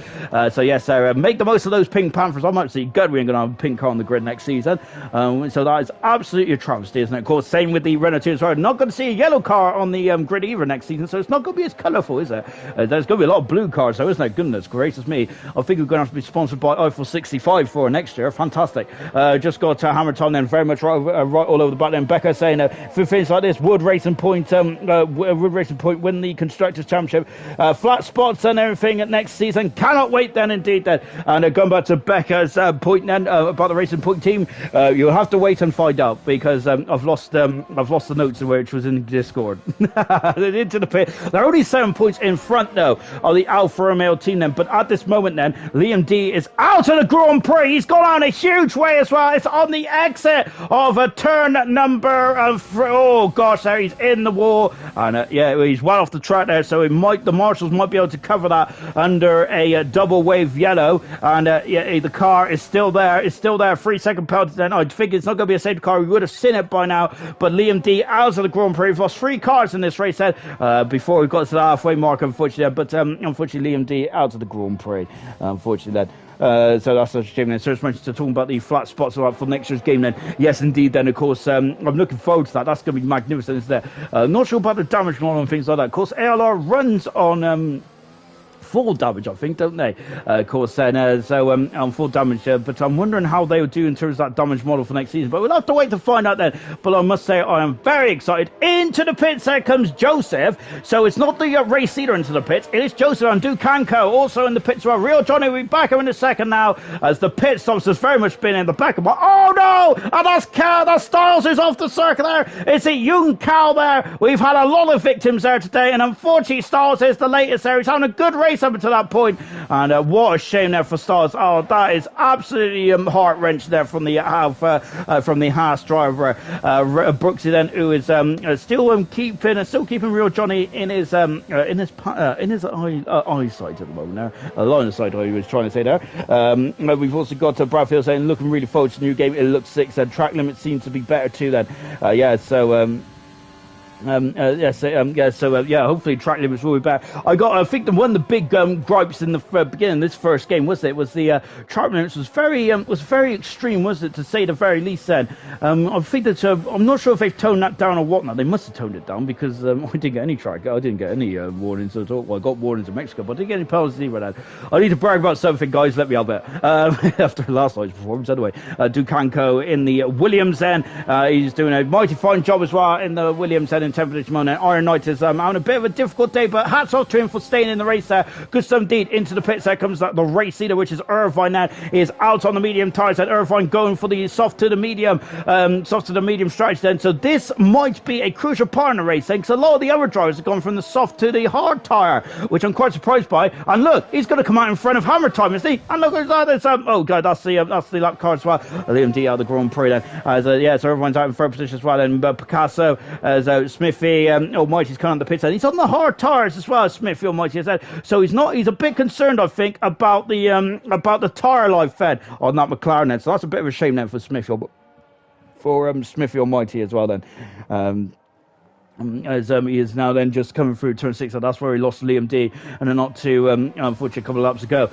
So yes, make the most of those Pink Panthers. I'm actually good we ain't going to have a pink car on the grid next season. So that is absolutely a travesty, isn't it? Of course, same with the Renault 2 as well. Not going to see a yellow car on the grid either next season, so it's not going to be as colourful, is it? There's going to be a lot of blue cars, though, isn't it? Goodness gracious me. I think we're going to have to be sponsored by Eiffel 65 for next year. Fantastic. Just got hammer time then, very much right all over the back then. Becca saying, if we finish like this, Wood Racing Point win the Constructors' Championship. Flat spots and everything next season. Cannot wait then, indeed, then. And going back to Becca's point then about the Racing Point team, you'll have to wait and find out, because I've lost the notes of which was in Discord. Into the pit. They're only 7 points in front, though, of the Alfa Romeo team then. But at this moment then, Liam D is out of the Grand Prix. He's gone on a huge way as well. It's on the exit of a turn number oh gosh, there he's in the wall, and yeah, he's well off the track there. So the marshals might be able to cover that under a double wave yellow, and yeah, the car is still there. It's still there. 3-second penalty. Then I think it's not going to be a safety car. We would have seen it by now. But Liam D out of the Grand Prix. We've lost 3 cars in this race then, before we got to the halfway mark, unfortunately. But unfortunately, Liam D out of the Grand Prix, unfortunately then. So that's a shame then. So it's mentioned to talk about the flat spots for next year's game then. Yes, indeed then, of course, I'm looking forward to that. That's going to be magnificent, isn't it? Not sure about the damage model and things like that. Of course, ALR runs on full damage, I think, don't they? Of course, then, so on full damage, but I'm wondering how they would do in terms of that damage model for next season. But we'll have to wait to find out then. But I must say, I am very excited. Into the pits, there comes Joseph. So it's not the race leader into the pits. It is Joseph and Dukanko also in the pits. Well, Real Johnny will be back in a second now, as the pit stops has very much been in the back of my. Oh no! And that's Cal. That's Styles who's off the circuit there. It's a young Cal there. We've had a lot of victims there today, and unfortunately, Styles is the latest there. He's having a good race up until that point, and what a shame there for Stars. Oh, that is absolutely heart wrench there from the Haas driver, Brooksy then, who is still keeping Real Johnny in his eyesight at the moment there, line of sight I was trying to say there. We've also got Bradfield saying looking really forward to the new game. It looks 6 and track limits seem to be better too then. Hopefully track limits will be better. I think one of the big gripes in the beginning of this first game was the track limits was very extreme, wasn't it, to say the very least then. I think that I'm not sure if they've toned that down or whatnot. They must have toned it down, because I didn't get any warnings at all. Well, I got warnings in Mexico, but I didn't get any penalties either then. I need to brag about something, guys, let me have it. After last night's performance anyway. Dukanko in the Williams then, he's doing a mighty fine job as well in the Williams then. In 10th position, and Iron Knight is having a bit of a difficult day, but hats off to him for staying in the race there. Good stuff indeed. Into the pits there comes the race leader, which is Irvine now. He is out on the medium tyres, and Irvine going for the soft to the medium strategy then. So this might be a crucial part in the race then, because a lot of the other drivers have gone from the soft to the hard tyre, which I'm quite surprised by. And look, he's going to come out in front of Hammer Time, isn't he? And look at that. Oh god, that's the lap car as well. Liam D out of the Grand Prix then. So everyone's out in third position as well then. But Picasso as Smithy Almighty's kind of the pits, and he's on the hard tyres as well, Smithy Almighty has said. So he's a bit concerned, I think, about the tyre life fed on that McLaren then. So that's a bit of a shame then for Smithy Almighty as well then. As he is now then just coming through turn 6, so that's where he lost Liam D, and not too unfortunately a couple of laps ago.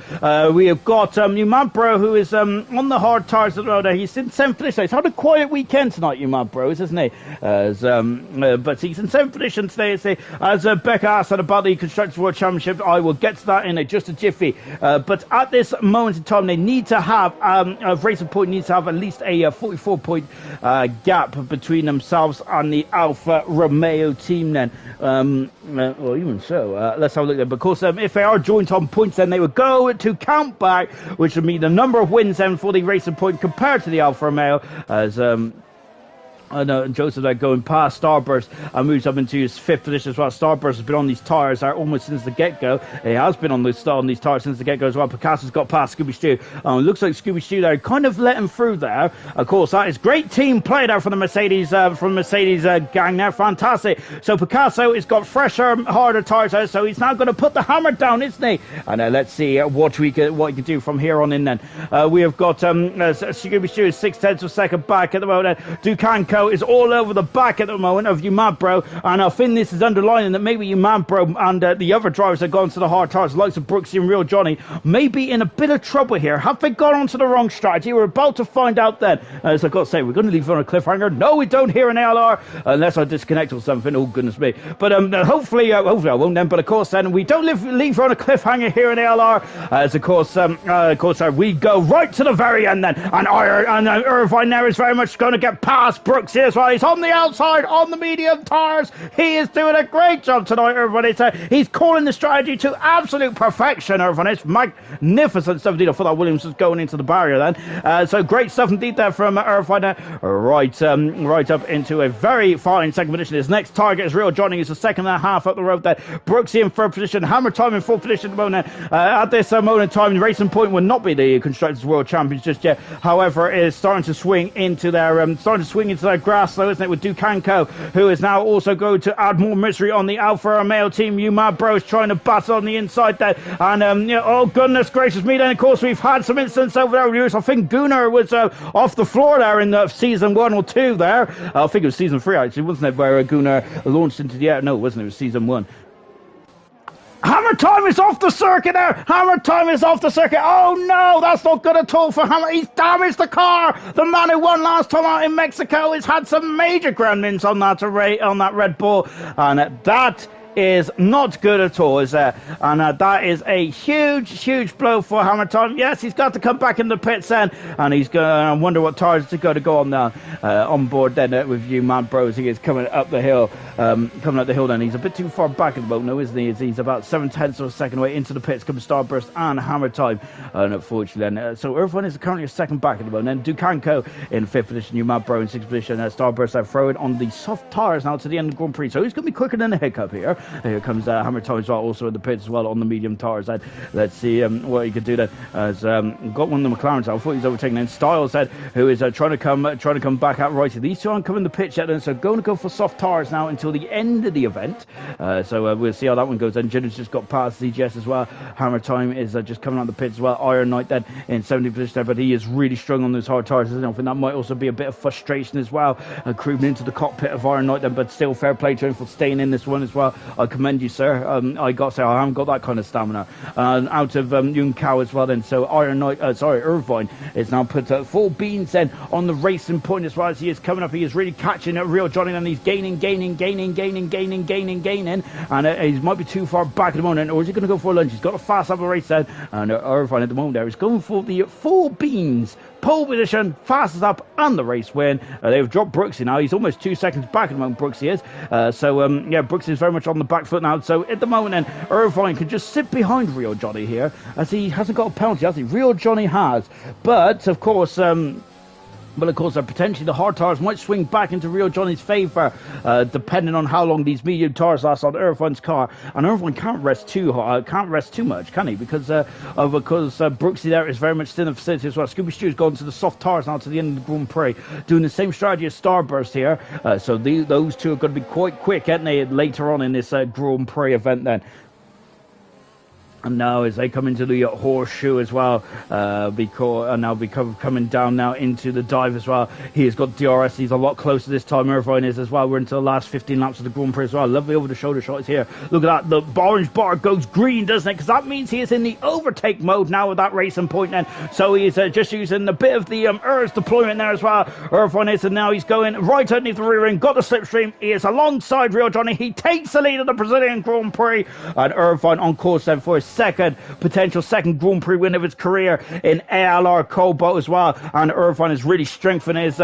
We have got Umad Bro, who is on the hard tyres at the road. He's in 7th position. He's had a quiet weekend tonight, Umad Bro, isn't he? But he's in 7th position today. As Becca asked about the Constructors' World Championship, I will get to that in just a jiffy. But at this moment in time, they need to have Racing Point needs to have at least a 44-point gap between themselves and the Alfa Romeo team then. Well, even so, let's have a look there. But of course, if they are joint on points, then they would go to count back, which would mean the number of wins then for the Racing Point compared to the Alfa Romeo, as Joseph there going past Starburst and moves up into his 5th position as well. Starburst has been on these tires almost since the get-go. He has been on these tires since the get-go as well. Picasso's got past Scooby Stew. Looks like Scooby Stew there kind of let him through there. Of course, that is great team play there from the Mercedes gang there. Fantastic. So Picasso has got fresher, harder tires there, so he's now going to put the hammer down, isn't he? And let's see what he can do from here on in then. We have got Scooby Stew is 6/10 of a second back at the moment. Ducanco is all over the back at the moment of Umabro, and I think this is underlining that maybe Umabro and the other drivers have gone to the hard tires, likes of Brooksy and Real Johnny, may be in a bit of trouble here. Have they gone onto the wrong strategy? We're about to find out then. As I've got to say, we're going to leave it on a cliffhanger. No, we don't hear an ALR unless I disconnect or something. Oh, goodness me. But hopefully I won't then. But of course, then we don't leave on a cliffhanger here in ALR. As of course, we go right to the very end then. And Irvine there is very much going to get past Brooksy as well. He's on the outside on the medium tires. He is doing a great job tonight, everybody. He's calling the strategy to absolute perfection, everyone. It's magnificent stuff indeed. I thought that Williams was going into the barrier then. So great stuff indeed there from Irvine. Right up into a very fine second position. His next target is Real Johnny. He's a second and a half up the road there. Brooksy in 3rd position. Hammer Time in 4th position at the moment. At this moment in time, Racing Point will not be the Constructors World Champions just yet. However, it is starting to swing into their grass, though, isn't it, with Ducanco, who is now also going to add more misery on the Alfa Romeo team. Umabro is trying to battle on the inside there, and oh goodness gracious me, then of course we've had some incidents over there. I think Gunnar was off the floor there in season 1 or 2 there. I think it was season 3 actually, wasn't it, where Gunnar launched into the air? No, it wasn't, it was season 1. Hammer Time is off the circuit there. Hammer Time is off the circuit. Oh no, that's not good at all for Hammer. He's damaged the car. The man who won last time out in Mexico has had some major ground mints on that Red Bull, and that is not good at all, is there? And that is a huge blow for Hammer Time. Yes, he's got to come back in the pits then, and he's going to wonder what tires are going to go on now. On board then with you, man, bros. He is coming up the hill. Then he's a bit too far back at the moment, isn't he? He's about 7/10 of a second away into the pits. Come Starburst and Hammer Time, and unfortunately then. So Irvine is currently a second back at the moment. Then Ducanco in 5th position, you Mad Bro in 6th position. Starburst are throwing on the soft tires now to the end of the Grand Prix. So he's going to be quicker than a hiccup here. Here comes Hammer Time as well, also in the pits as well on the medium tires. And let's see what he could do then. As got one of the McLarens. I thought he was overtaking then. Styles said, who is trying to come back out right. These two aren't coming the pitch yet, then, so going to go for soft tires now until the end of the event. So we'll see how that one goes. Then Jenner's just got past CGS as well. Hammer Time is just coming out the pits as well. Iron Knight then in 70th position there, but he is really strong on those hard tires. I think that might also be a bit of frustration as well, creeping into the cockpit of Iron Knight then, but still fair play to him for staying in this one as well. I commend you, sir. I got to say, I haven't got that kind of stamina. Out of Yun Kao as well then. So Irvine is now put full beans then on the Racing Point as well as he is coming up. He is really catching at Real Johnny, and he's gaining, and he might be too far back at the moment, or is he going to go for a lunge? He's got to fast up the race then, and Irvine at the moment there is going for the full beans. Pole position, fastest up, and the race win. They've dropped Brooksy now. He's almost 2 seconds back at the moment, Brooksy is. Brooksy is very much on the back foot now. So at the moment then, Irvine can just sit behind Real Johnny here, as he hasn't got a penalty, has he? Real Johnny has. But, of course, potentially the hard tires might swing back into Real Johnny's favour, depending on how long these medium tires last on Irvine's car. And Irvine can't rest too much, can he? Because Brooksy there is very much still in the facility as well. Scooby Stew's gone to the soft tires now to the end of the Grand Prix, doing the same strategy as Starburst here. So those two are going to be quite quick, aren't they, later on in this Grand Prix event then. And now as they come into the horseshoe as well, coming down now into the dive as well. He's got DRS. He's a lot closer this time. Irvine is as well. We're into the last 15 laps of the Grand Prix as well. Lovely over-the-shoulder shots here. Look at that. The orange bar goes green, doesn't it? Because that means he is in the overtake mode now with that Racing Point then. So he is just using a bit of the ERS deployment there as well. Irvine is, and now he's going right underneath the rear end. Got the slipstream. He is alongside Real Johnny. He takes the lead of the Brazilian Grand Prix. And Irvine on course then for his potential second Grand Prix win of his career in ALR Cobalt as well. And Irvine is really strengthening his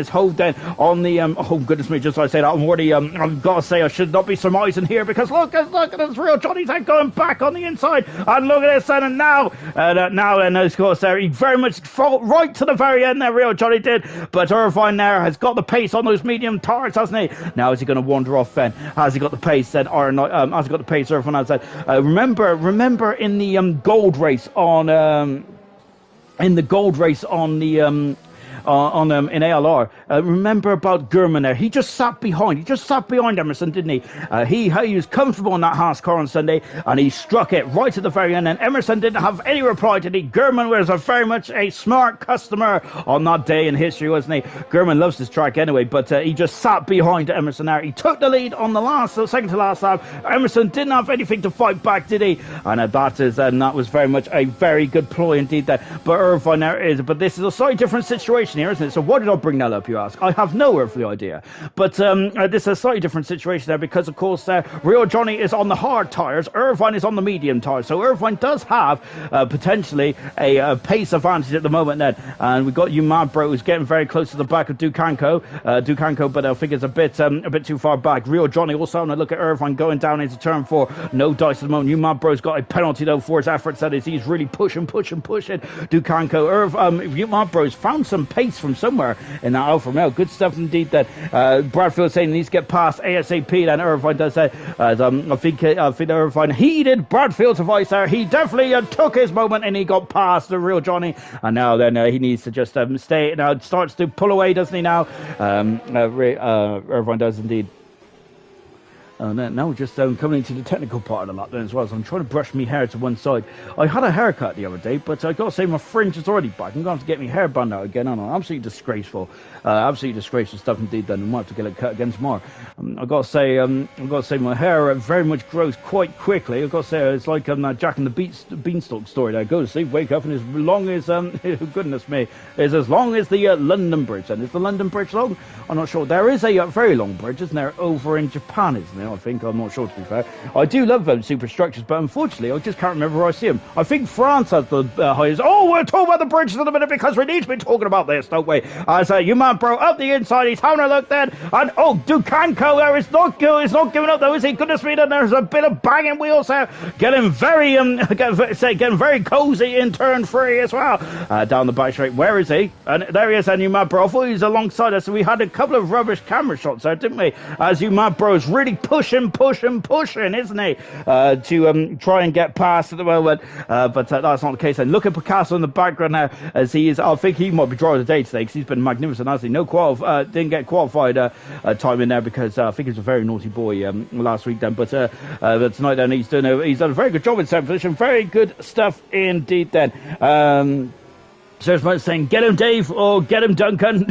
hold then on the oh goodness me, just as I say that, I'm already I've got to say I should not be surmising here, because look at this Real Johnny's head going back on the inside, and look at this, and now of course there he very much fought right to the very end there, Real Johnny did, but Irvine there has got the pace on those medium tires, hasn't he? Now is he going to wander off then? Has he got the pace then? Has he got the pace? Irvine has said, remember in the gold race on in ALR. Remember about Gurman there? He just sat behind Emerson, didn't he? He was comfortable in that Haas car on Sunday, and he struck it right at the very end. And Emerson didn't have any reply, did he? Gurman was very much a smart customer on that day in history, wasn't he? Gurman loves this track anyway, but he just sat behind Emerson there. He took the lead on the second to last lap. Emerson didn't have anything to fight back, did he? And that was very much a very good ploy indeed there. But Irvine there is, but this is a slightly different situation here, isn't it? So why did I bring that up, you ask? I have no earthly idea. But this is a slightly different situation there, because of course Real Johnny is on the hard tyres, Irvine is on the medium tyres. So Irvine does have potentially a pace advantage at the moment then. And we've got Umabro who's getting very close to the back of Dukanko, but I think it's a bit too far back. Real Johnny also having a look at Irvine going down into turn 4. No dice at the moment. Umabro's got a penalty though for his efforts. That is, he's really pushing Dukanko. Umabro's found some pace from somewhere in that Alfa Romeo. Good stuff indeed. That Bradfield saying he needs to get past ASAP. Then Irvine does say, I think Irvine heeded Bradfield's advice there. He definitely took his moment and he got past the Real Johnny. And now then he needs to just stay. Now starts to pull away, doesn't he? Now Irvine does indeed. Now we're just coming into the technical part of the lap then as well, so I'm trying to brush my hair to one side. I had a haircut the other day, but I got to say my fringe is already back. I'm going to have to get my hair bun out again, aren't I? Absolutely disgraceful stuff indeed. Then I might have to get it cut again tomorrow. I've got to say my hair very much grows quite quickly. I've got to say it's like Jack and the Beanstalk story there. Go to sleep, wake up, and as long as goodness me, is as long as the London Bridge. And is the London Bridge long? I'm not sure. There is a very long bridge, isn't there, over in Japan, isn't there? I think. I'm not sure, to be fair. I do love superstructures, but unfortunately I just can't remember where I see them. I think France has the highest. Oh, we'll talk about the bridges in a minute, because we need to be talking about this, don't we? As Umabro up the inside, he's having a look then, and Dukanko there is not good. He's not giving up though, is he? Goodness me, there's a bit of banging wheels there, getting very cozy in turn 3 as well. Down the back straight, where is he? And there he is, and Umabro. I thought he was alongside us, so we had a couple of rubbish camera shots there, didn't we? As Umabro is really pushing, isn't he? To try and get past at the moment, but that's not the case. And look at Picasso in the background now, as he is. I think he might be driver of the day today, because he's been magnificent, hasn't he? Didn't get qualified time in there, because I think he was a very naughty boy last week then. But tonight then he's done a very good job in second position. Very good stuff indeed then. So it's like saying, get him Dave, or get him Duncan,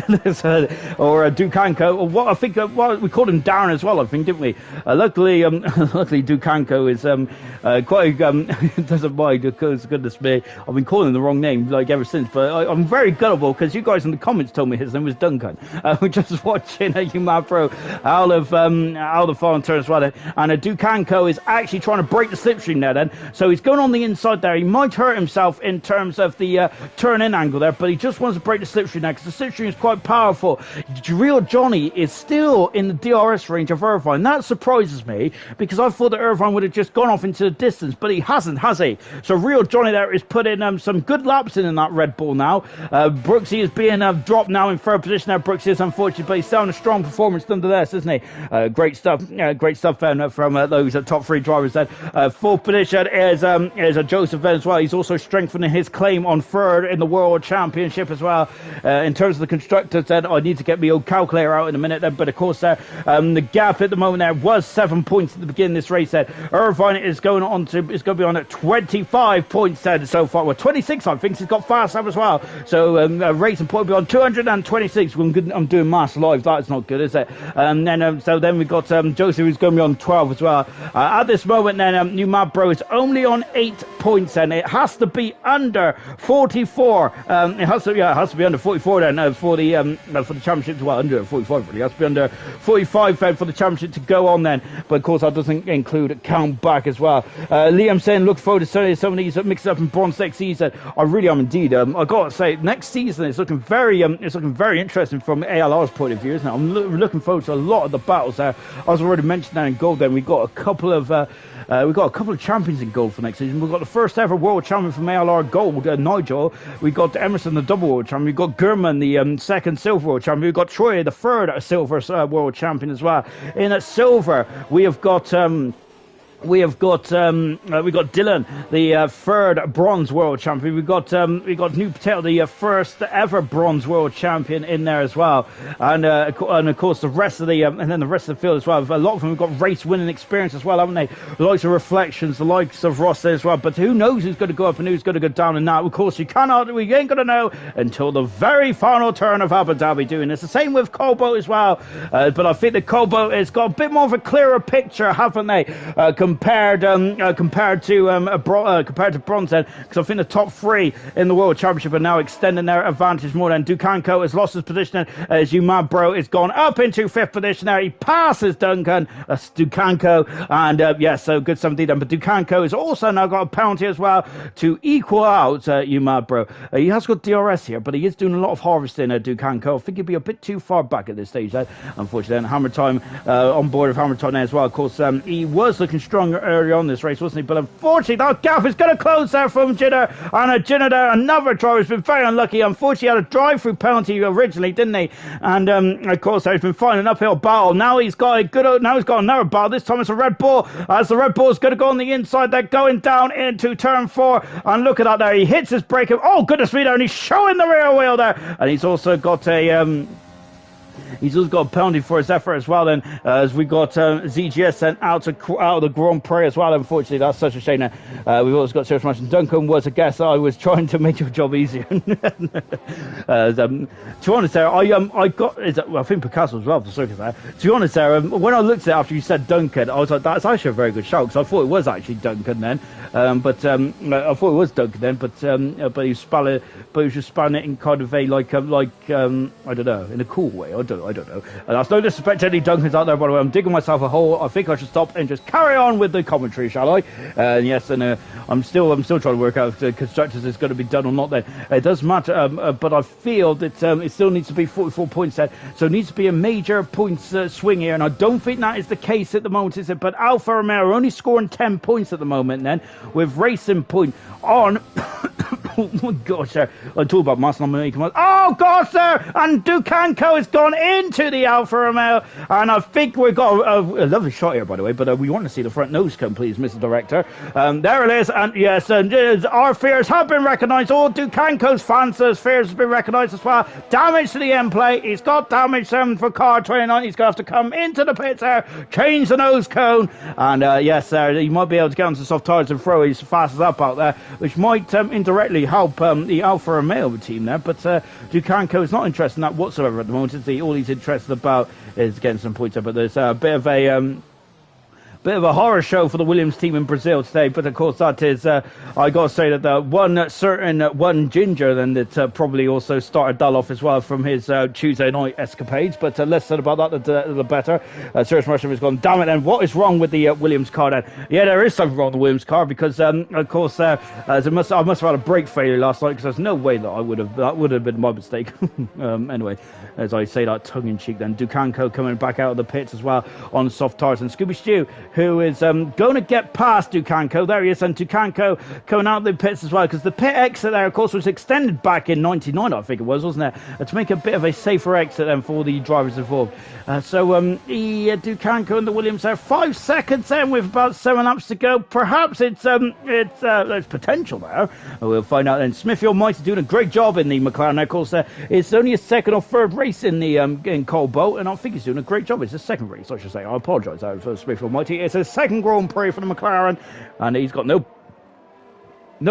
or Dukanko, or what I think, we called him Darren as well, I think, didn't we? Luckily Dukanko is quite doesn't mind, because goodness me, I've been calling him the wrong name like ever since, but I'm very gullible, because you guys in the comments told me his name was Duncan. We're just watching Umabro out of the final turn as well, and Dukanko is actually trying to break the slipstream there then, so he's going on the inside there. He might hurt himself in terms of the turn-in angle there, but he just wants to break the slipstream now, because the slipstream is quite powerful. Real Johnny is still in the DRS range of Irvine. That surprises me, because I thought that Irvine would have just gone off into the distance, but he hasn't, has he? So Real Johnny there is putting some good laps in that Red Bull now. Brooksy is being dropped now in third position now. Brooksy is unfortunately, but he's still in a strong performance nonetheless, isn't he? Great stuff from those top 3 drivers then. Fourth position is a Joseph then as well. He's also strengthening his claim on third in the World Championship as well. In terms of the constructors then, I need to get my old calculator out in a minute then, but of course the gap at the moment there was 7 points at the beginning of this race then. Irvine is going to be on at 25 points then so far. Well, 26 I think, he's got fast up as well, so racing point beyond 226. I'm doing maths live, that's not good, is it? So then we've got Joseph, who's going to be on 12 as well. At this moment then, Umabro is only on 8 points then. It has to be under 44 It has to be under 44 then for the championship. Well, under 45 really. It has to be under 45 then for the championship to go on then. But of course, that doesn't include count back as well. Liam saying, look forward to some of these mixed up in bronze next season. I really am indeed. I got to say, next season it's looking very interesting from ALR's point of view, isn't it? I'm looking forward to a lot of the battles there. As I already mentioned there in gold, then we've got a couple of champions in gold for next season. We've got the first ever world champion from ALR Gold, Nigel. We've got Emerson, the double world champion. We've got Gurman, the second silver world champion. We've got Troy, the third silver world champion as well. In silver, we've got Dylan, the third bronze world champion. We've got New Patel, the first ever bronze world champion in there as well, and of course the rest of the field as well. A lot of them have got race winning experience as well, haven't they? The likes of Reflections, the likes of Ross as well. But who knows who's going to go up and who's going to go down? And now, of course, we ain't going to know until the very final turn of Abu Dhabi doing this. The same with Cobalt as well. But I think the Cobalt has got a bit more of a clearer picture, haven't they? Compared to bronze then, because I think the top three in the world championship are now extending their advantage more than. Dukanko has lost his position as Umabro is gone up into fifth position there. He passes Duncan, Dukanko, and so good 17 done. But Dukanko has also now got a penalty as well to equal out Umabro. He has got DRS here, but he is doing a lot of harvesting Dukanko. I think he'd be a bit too far back at this stage then, unfortunately. And Hammer Time on board of Hammer Time there as well. Of course, he was looking stronger early on this race, wasn't he? But unfortunately, that gap is going to close there from Jinner. And Jinner there, another driver, has been very unlucky. Unfortunately, he had a drive-through penalty originally, didn't he? And of course, he's been finding an uphill battle. Now he's got another battle. This time it's a Red Bull. As the Red Bull's going to go on the inside, they're going down into turn 4. And look at that there. He hits his brake. Oh, goodness me there. And he's showing the rear wheel there. And he's also got a... He's also got a penalty for his effort as well then, as we got ZGS sent out of the Grand Prix as well. Unfortunately, that's such a shame. We've also got Serious Match. Duncan was a guest. I was trying to make your job easier. To be honest, there, I think Picasso as well for circus there. To be honest, there, when I looked at it after you said Duncan, I was like, that's actually a very good shout, because I thought it was actually Duncan then. I thought it was Duncan then, but he was just spelling it in kind of a I don't know, in a cool way. I don't know. That's no disrespect to any Duncans out there, by the way. I'm digging myself a hole. I think I should stop and just carry on with the commentary, shall I? I'm still trying to work out if the constructors is going to be done or not. Then it doesn't matter. But I feel that it still needs to be 44 points there, so it needs to be a major points swing here, and I don't think that is the case at the moment, is it? But Alfa Romeo are only scoring 10 points at the moment, then with Racing Point on. Oh my gosh, sir. I talk about Master making. Oh gosh, sir! And Dukanko has gone into the Alfa Romeo, and I think we've got a lovely shot here, by the way. But we want to see the front nose come, please, Mr. Director. There it is, and yes, our fears have been recognised. All Dukanko's fans' fears have been recognised as well. Damage to the end plate. He's got damage for car 29. He's going to have to come into the pits there, change the nose cone, and yes, he might be able to get onto soft tyres and throw his fastest up out there, which might indirectly help the Alfa Romeo team there. But Dukanko is not interested in that whatsoever at the moment. All he's interested about is getting some points up. But there's a bit of a horror show for the Williams team in Brazil today, but of course that is, I got to say that the one ginger then that probably also started that off as well from his Tuesday night escapades, but less said about that the better. Serious Russian has gone, damn it, and what is wrong with the Williams car then? Yeah, there is something wrong with the Williams car, because of course I must have had a brake failure last night, because there's no way that that would have been my mistake. Anyway, as I say that tongue-in-cheek then, Dukanko coming back out of the pits as well on soft tyres, and Scooby Stew, who is going to get past Dukanko. There he is, and Dukanko coming out of the pits as well, because the pit exit there, of course, was extended back in 99, I think it was, wasn't it? To make a bit of a safer exit then for the drivers involved. Dukanko and the Williams there, 5 seconds in with about 7 laps to go. Perhaps there's potential there. We'll find out then. Smithy Almighty doing a great job in the McLaren. Of course, it's only his second or third race in the in Cobalt, and I think he's doing a great job. It's his second race, I should say. I apologise for Smithy Almighty. It's his second Grand Prix for the McLaren, and he's got no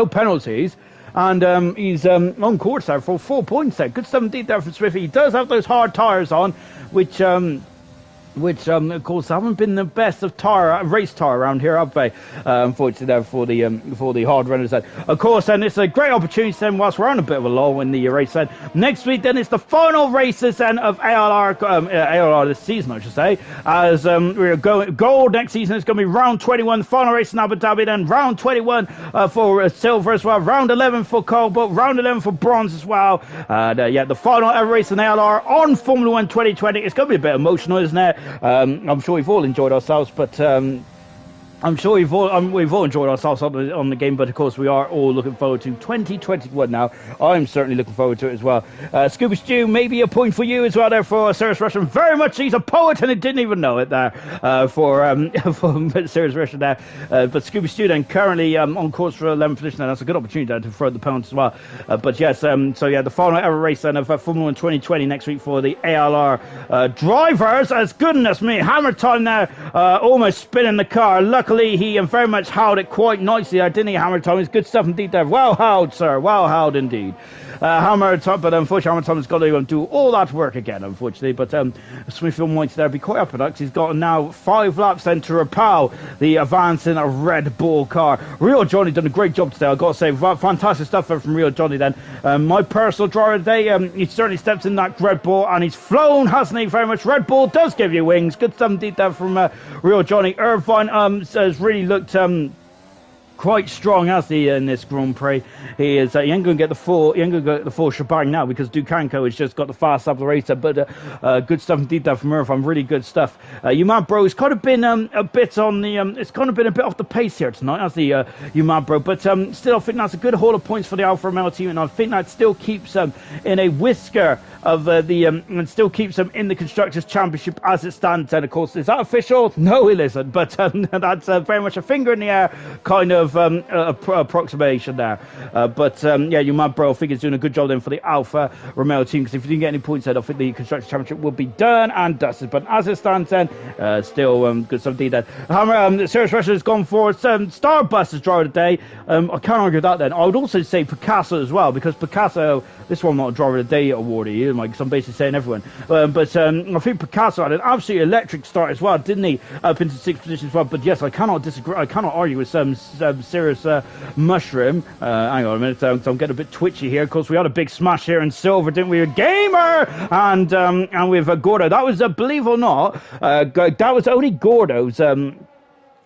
penalties, and he's on course there for 4 points there. Good stuff indeed there from Smithy. He does have those hard tyres on, which which of course haven't been the best of race tire around here, have they? Unfortunately, there for the hard runners. Then, of course, then it's a great opportunity. Then, whilst we're on a bit of a lull in the race, then next week, then it's the final races then of ALR this season, I should say. As we're going gold next season, it's going to be round 21, the final race in Abu Dhabi. Then round 21 for silver as well. Round 11 for cobalt. Round 11 for bronze as well. The final ever race in ALR on Formula 1 2020. It's going to be a bit emotional, isn't it? I'm sure we've all enjoyed ourselves, but I'm sure we've all enjoyed ourselves on the game, but of course we are all looking forward to 2021 now. I'm certainly looking forward to it as well. Scuba Stew, maybe a point for you as well there for Serious Russian. Very much he's a poet and he didn't even know it there for Serious Russian there. But Scuba Stew then currently on course for 11th position, and that's a good opportunity there to throw the points as well. But yes, the final ever race then of Formula 1 2020 next week for the ALR drivers. As goodness me, hammer time there, almost spinning the car. Luckily, he very much held it quite nicely. Didn't he, Hammer Time? It's good stuff indeed there. Well held, sir. Well held indeed. Hammer Time, but unfortunately, Hammer Time has got to do all that work again, unfortunately. But Smithfield might there be quite up because he's got now 5 laps then to repel the advancing Red Bull car. Real Johnny done a great job today, I've got to say. Fantastic stuff from Real Johnny then. My personal driver today, he certainly steps in that Red Bull and he's flown, hasn't he? Very much. Red Bull does give you wings. Good stuff indeed there from Real Johnny. Irvine has really looked quite strong, has he, in this Grand Prix. He ain't going to get the full shebang now because Dukanko has just got the fast up the racer. But good stuff indeed there from Irvine. Really good stuff. Umad Bro has kind of been a bit on the it's kind of been a bit off the pace here tonight, has the Umad Bro. But still, I think that's a good haul of points for the Alfa Romeo team, and I think that still keeps them in a whisker of and still keeps them in the Constructors' Championship as it stands. And of course, is that official? No, it isn't. But that's very much a finger in the air kind of approximation there. Umad Bro, I think he's doing a good job then for the Alfa Romeo team, because if you didn't get any points then, I think the Constructors' Championship will be done and dusted. But as it stands then, still good stuff indeed then. Serious Russia has gone for Starbusters driver today. I can't argue with that then. I would also say Picasso as well, because Picasso, this one not a driver of the day award, because I'm basically saying everyone. I think Picasso had an absolutely electric start as well, didn't he? Up into 6th position as well. But yes, I cannot disagree. I cannot argue with Serious Mushroom. Hang on a minute, so I'm getting a bit twitchy here. Of course, we had a big smash here in silver, didn't we? A Gamer and with Gordo. That was, believe it or not, that was only Gordo's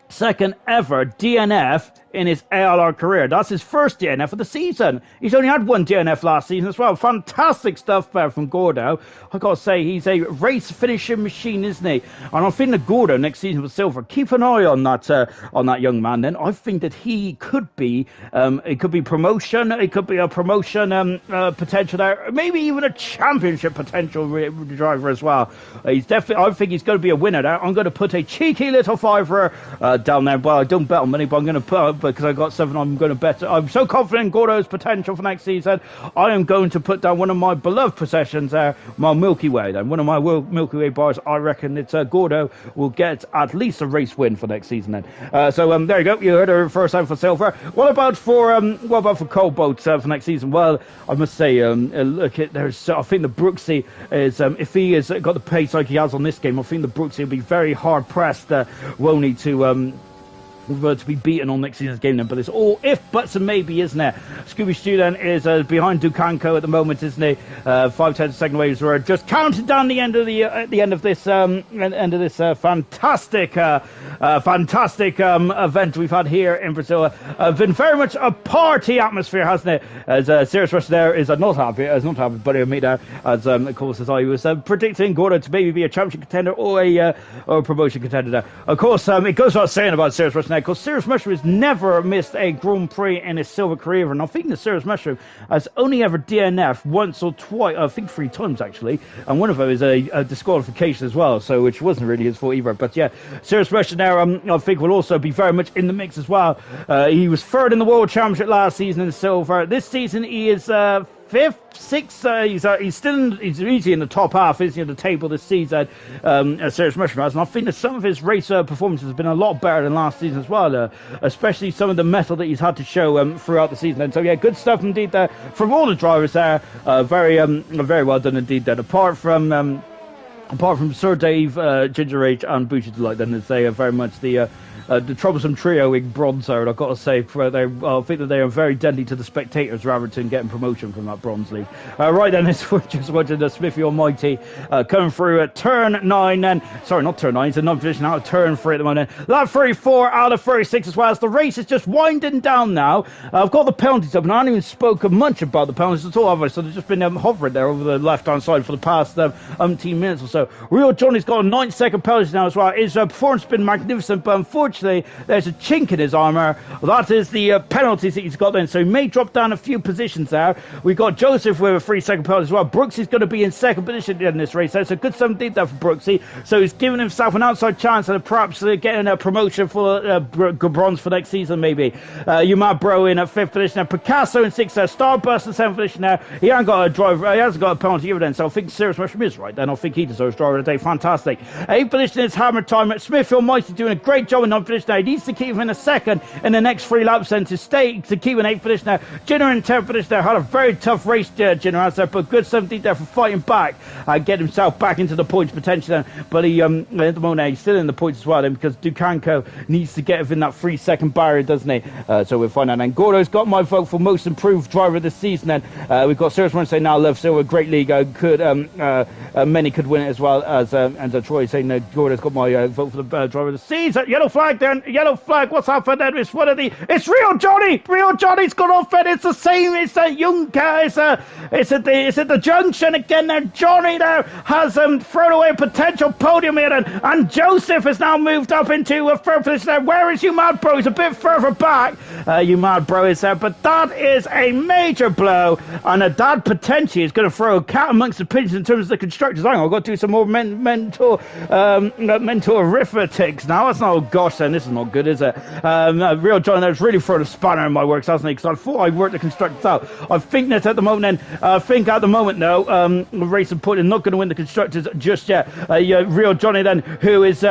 second ever DNF in his ALR career. That's his first DNF of the season. He's only had one DNF last season as well. Fantastic stuff there from Gordo. I gotta say, he's a race finishing machine, isn't he? And I think that Gordo next season with silver. Keep an eye on that young man. Then I think that he could be. It could be promotion. It could be a promotion potential there. Maybe even a championship potential driver as well. He's definitely. I think he's going to be a winner there. I'm going to put a cheeky little fiver down there. Well, I don't bet on money, but I'm going to put. Because I got 7, I'm going to bet. I'm so confident in Gordo's potential for next season. I am going to put down one of my beloved possessions there, my Milky Way. Then one of my Milky Way bars. I reckon it's Gordo will get at least a race win for next season. Then, there you go. You heard her first time for silver. What about for Cobalt for next season? Well, I must say, look at there's. I think the Brooksy is if he has got the pace like he has on this game, I think the Brooksy will be very hard pressed, won't he, to be beaten on next season's game then, but it's all if, buts and maybe, isn't it? Scooby Stew then is behind Dukanko at the moment, isn't he? 5/10 second waves were just counted down the end of this fantastic event we've had here in Brazil. Been very much a party atmosphere, hasn't it? As Serious Rush there is not happy, but he'll meet there as of course as I was predicting Gordo to maybe be a championship contender or a promotion contender there. Of course, it goes without saying about Serious Rush now, because Serious Mushroom has never missed a Grand Prix in his silver career, and I think the Serious Mushroom has only ever DNF once or twice, I think 3 times actually, and one of them is a disqualification as well, so which wasn't really his fault either. But yeah, Serious Mushroom there, I think will also be very much in the mix as well. He was 3rd in the World Championship last season in silver. This season he is 5th, 6th. He's easily in the top half, isn't he, of the table this season, Serious Mushroom has. And I think that some of his race performances have been a lot better than last season as well, especially some of the metal that he's had to show throughout the season. And so yeah, good stuff indeed there from all the drivers there. Very well done indeed there. Apart from apart from Sir Dave, Ginger Age, and Butcher Delight, then they are very much the troublesome trio in bronze there, and I've got to say, I think that they are very deadly to the spectators, Raritan getting promotion from that bronze league. Right then, it's just watching the Smithy Almighty coming through at turn 9, then, sorry, not turn 9, it's a non-position out of turn 3 at the moment. Lap 34 out of 36 as well, as the race is just winding down now. I've got the penalties up, and I haven't even spoken much about the penalties at all, have I? So they've just been hovering there over the left-hand side for the past 18 minutes or so. Real Johnny's got a 9-second penalty now as well. His performance has been magnificent, but unfortunately, there's a chink in his armour. That is the penalties that he's got then. So he may drop down a few positions there. We've got Joseph with a 3-second penalty as well. Brooks is going to be in second position in this race. That's a good 17th there for Brooksy. So he's giving himself an outside chance of perhaps getting a promotion for bronze for next season, maybe. Umar Bro in at 5th position there. Picasso in 6th there. Starburst in 7th position there. He hasn't got a driver. He hasn't got a penalty either then. So I think Serious Mushroom is right then. I think he deserves driver of the day. Fantastic. 8th position is Hammer Time. Smithfield Mighty doing a great job in 9th position there. He needs to keep him in a second in the next 3 laps then to keep an 8th position there. Jinner in 10th position there. Had a very tough race, Jinner has there, but good 17th there for fighting back and get himself back into the points potential then. But he, at the moment, he's still in the points as well then, because Dukanko needs to get within that 3-second barrier, doesn't he? So we'll find out then. Gordo's got my vote for most improved driver of the season then. We've got Serious One saying now Love Silver, great league. Many could win it as well as Troy saying Gordo's got my vote for the driver of the season. Yellow flag then. Yellow flag. What's happened then? It's one of the. It's Real Johnny. Real Johnny's gone off and it's the same. It's that young guy. It's at the junction again there. Johnny there has thrown away a potential podium here and Joseph has now moved up into a third position there. Where is you mad bro? He's a bit further back. You mad bro is there, but that is a major blow and that potentially is going to throw a cat amongst the pigeons in terms of the constructors. Hang on, I've got to do some more mental arithmetics now. That's not, oh gosh then, this is not good, is it? Real John there's really thrown a spanner in my works, hasn't he? Because I thought I'd worked the constructors out. I think that at the moment then, Racing Point is not going to win the constructors just yet. Real Johnny then, who's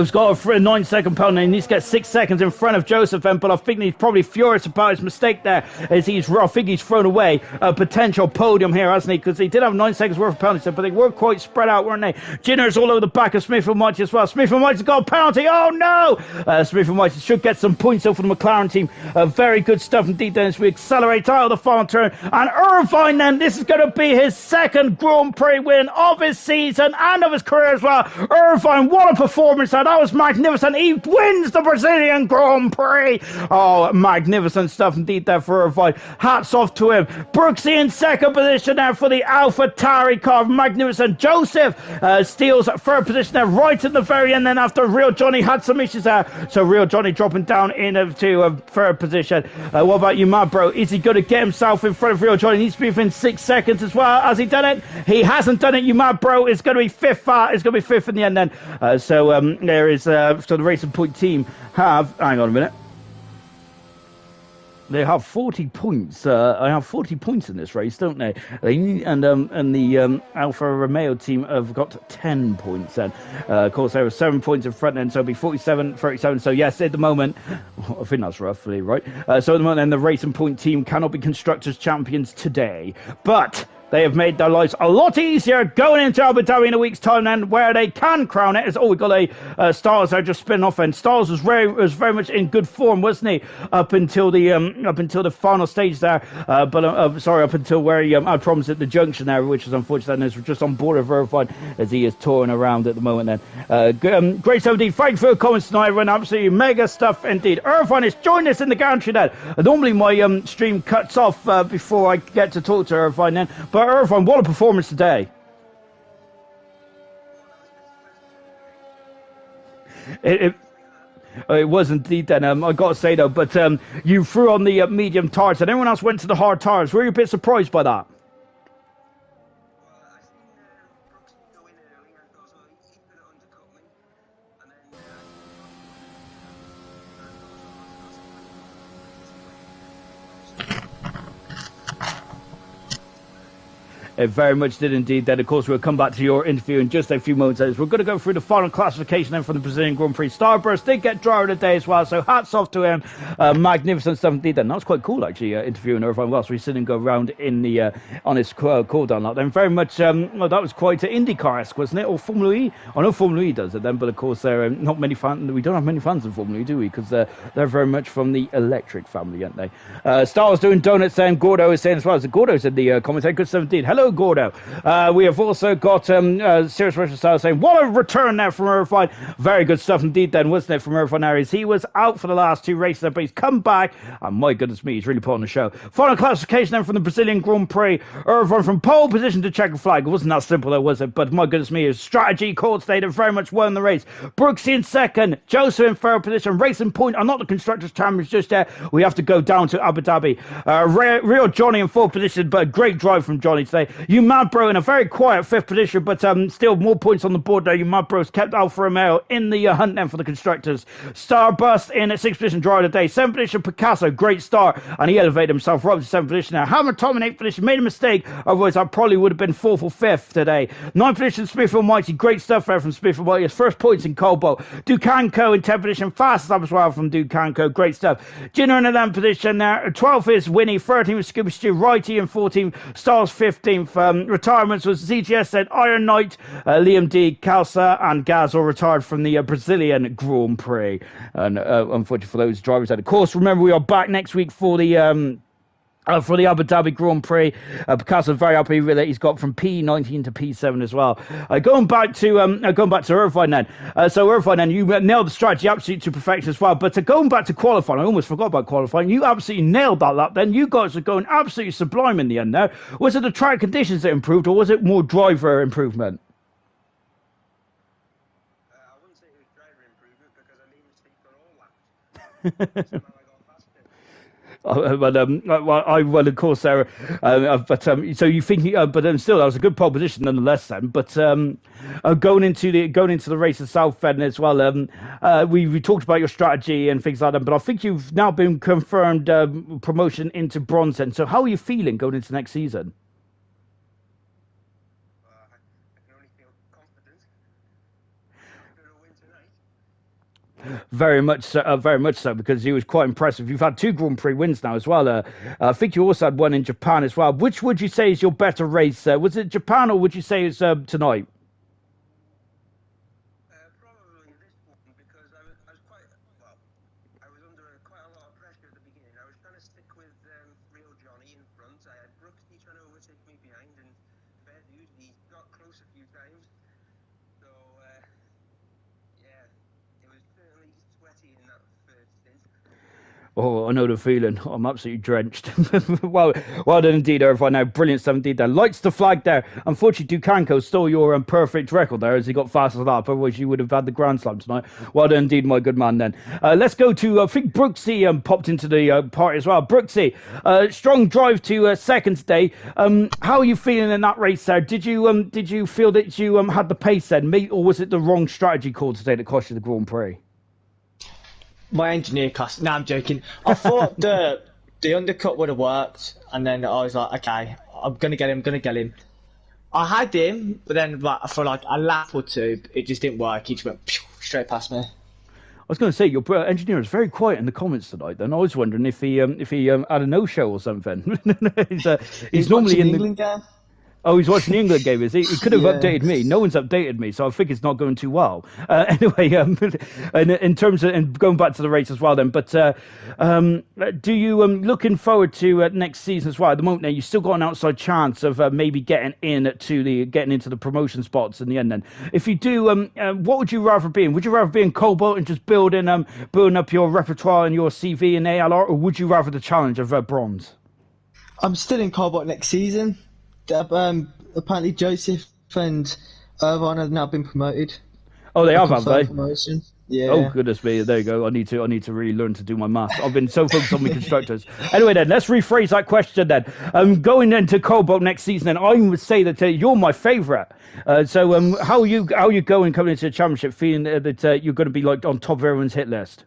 got a 9-second penalty and needs to get 6 seconds in front of Joseph then, but I think he's probably furious about his mistake there as I think he's thrown away a potential podium here, hasn't he? Because he did have 9 seconds worth of penalties, but they were quite spread out, weren't they? Jinner's all over the back of Smithfield Mighty as well. Smithfield Mighty's got a penalty. Oh no! Smithfield Mighty should get some points over the McLaren team. Very good stuff indeed then as we accelerate out of the final turn. And Irvine then, this is going to be his second Grand Prix win of his season and of his career as well. Irvine, what a performance! That was magnificent. He wins the Brazilian Grand Prix. Oh, magnificent stuff indeed there for Irvine. Hats off to him. Brooksy in second position there for the Alpha Tari car. Magnificent. Joseph steals third position there right at the very end. Then after Real Johnny had some issues there. So Real Johnny dropping down into third position. What about you, mad bro? Is he going to get himself in front of Real Johnny? He needs to be within 6 seconds as well. Has he done it? He hasn't done it, you mad bro. It's going to be fifth. It's going to be fifth in the end then. There is, so the Racing Point team have, hang on a minute, they have 40 points. I have 40 points in this race, don't they? And the Alfa Romeo team have got 10 points then. Of course, there were 7 points in front end, so it'll be 47, 37. So yes, at the moment, I think that's roughly right. So at the moment, then the Racing Point team cannot be Constructors Champions today. But they have made their lives a lot easier going into Abu Dhabi in a week's time then, where they can crown it. We got a Styles there just spinning off, and Styles was very much in good form, wasn't he? Up until the final stage there, up until where he had problems at the junction there, which was unfortunate. And is just on board of Irvine as he is touring around at the moment. Then great stuff indeed. Thank you for your comments tonight, everyone. Absolutely mega stuff indeed. Irvine is joining us in the gantry then. Normally my stream cuts off before I get to talk to Irvine then. But Irvine, what a performance today. It was indeed then. I got to say though, but you threw on the medium tires and everyone else went to the hard tires. Were you a bit surprised by that? It very much did indeed. Then, of course, we'll come back to your interview in just a few moments. We're going to go through the final classification then from the Brazilian Grand Prix. Starburst did get driver of the day as well, so hats off to him. Magnificent stuff indeed. Then that was quite cool, actually, interviewing Irvine whilst we sit and go around in the on his cool down lot. Then very much, well, that was quite IndyCar-esque, wasn't it? Or Formula E? I know Formula E does it then, but of course, there are not many fans. We don't have many fans in Formula E, do we? Because they're very much from the electric family, aren't they? Star was doing donuts then. Gordo is saying as well. So Gordo's in the comments. Good 17. Hello, Gordo. We have also got Serious Russian Style saying, what a return there from Irvine. Very good stuff indeed then, wasn't it, from Irvine Aries? He was out for the last 2 races, but he's come back. And my goodness me, he's really put on the show. Final classification then from the Brazilian Grand Prix. Irvine from pole position to checkered flag. It wasn't that simple though, was it? But my goodness me, his strategy called state and very much won the race. Brooksy in second. Joseph in third position. Racing Point are not the Constructors' Champions just yet. We have to go down to Abu Dhabi. Real Johnny in fourth position, but a great drive from Johnny today. You Mad Bro in a very quiet fifth position, but still more points on the board there. You Mad Bros kept Alfa Romeo in the hunt then for the Constructors. Starburst in at sixth position, driver of the day. Seventh position, Picasso, great start, and he elevated himself right to seventh position now. Hammer Tom in eighth position, made a mistake, otherwise I probably would have been fourth or fifth today. Ninth position, Smith Almighty, great stuff there from Smith Almighty. His first points in Cobalt. Ducanco in 10th position, fastest up as well from Ducanco, great stuff. Jinner in 11th position there. 12th is Winnie, 13th was Scooby Stew, Righty in 14th, Stars 15th. Retirements was ZGS then Iron Knight, Liam D, Calsa and Gaz all retired from the Brazilian Grand Prix. And unfortunately for those drivers, and of course, remember we are back next week for the Abu Dhabi Grand Prix. Picasso very happy with it. He's got from P19 to P7 as well. Going back to Irvine then. So Irvine then, you nailed the strategy absolutely to perfection as well. But going back to qualifying, I almost forgot about qualifying. You absolutely nailed that lap then. You guys are going absolutely sublime in the end there. Was it the track conditions that improved, or was it more driver improvement? I wouldn't say it was driver improvement because I made mistakes on all laps. Somehow I got faster. Well, of course, Sarah. So you think, but then still, that was a good pole position nonetheless. Then, but going into the race itself, then as well. We talked about your strategy and things like that, but I think you've now been confirmed promotion into bronze. Then, so how are you feeling going into next season? I can only feel confident. I'm going to win tonight. Very much so, because he was quite impressive. You've had 2 Grand Prix wins now as well. I think you also had one in Japan as well. Which would you say is your better race? Was it Japan, or would you say it's tonight? Probably this one, because I was quite, well, I was under quite a lot of pressure at the beginning. I was trying to stick with Real Johnny in front. I had Brooksy trying to overtake me behind, and fair dude, he got close a few times. So, yeah, it was certainly sweaty in that first stint. Oh, I know the feeling. I'm absolutely drenched. well done indeed, Irvine. Now, brilliant stuff indeed there. Lights the flag there. Unfortunately, Ducanco stole your perfect record there as he got fast as that. Otherwise, you would have had the Grand Slam tonight. Well done indeed, my good man then. Let's go to, I think Brooksy popped into the party as well. Brooksy, strong drive to second today. How are you feeling in that race there? Did you feel that you had the pace then, or was it the wrong strategy called today that cost you the Grand Prix? My engineer cost. No, I'm joking. I thought the undercut would have worked, and then I was like, okay, I'm gonna get him. I had him, but then for like a lap or two, it just didn't work. He just went straight past me. I was going to say, your engineer is very quiet in the comments tonight. Then I was wondering if he had a no-show or something. he's normally in the England game. Oh, he's watching the England game, is he? He could have updated me. No one's updated me, so I think it's not going too well. Anyway, in terms of going back to the race as well, then. But do you looking forward to next season as well? At the moment, now you still got an outside chance of maybe getting into the promotion spots in the end. Then, if you do, what would you rather be in? Would you rather be in Cobalt and just building up your repertoire and your CV in ALR, or would you rather the challenge of bronze? I'm still in Cobalt next season. Apparently Joseph and Irvine have now been promoted. Oh, they have they? Promotion. Yeah. Oh goodness me! There you go. I need to really learn to do my maths. I've been so focused on my constructors. Anyway, then let's rephrase that question. Then, going into Cobalt next season, and I would say that you're my favourite. So, how are you going coming into the championship, feeling that you're going to be like on top of everyone's hit list?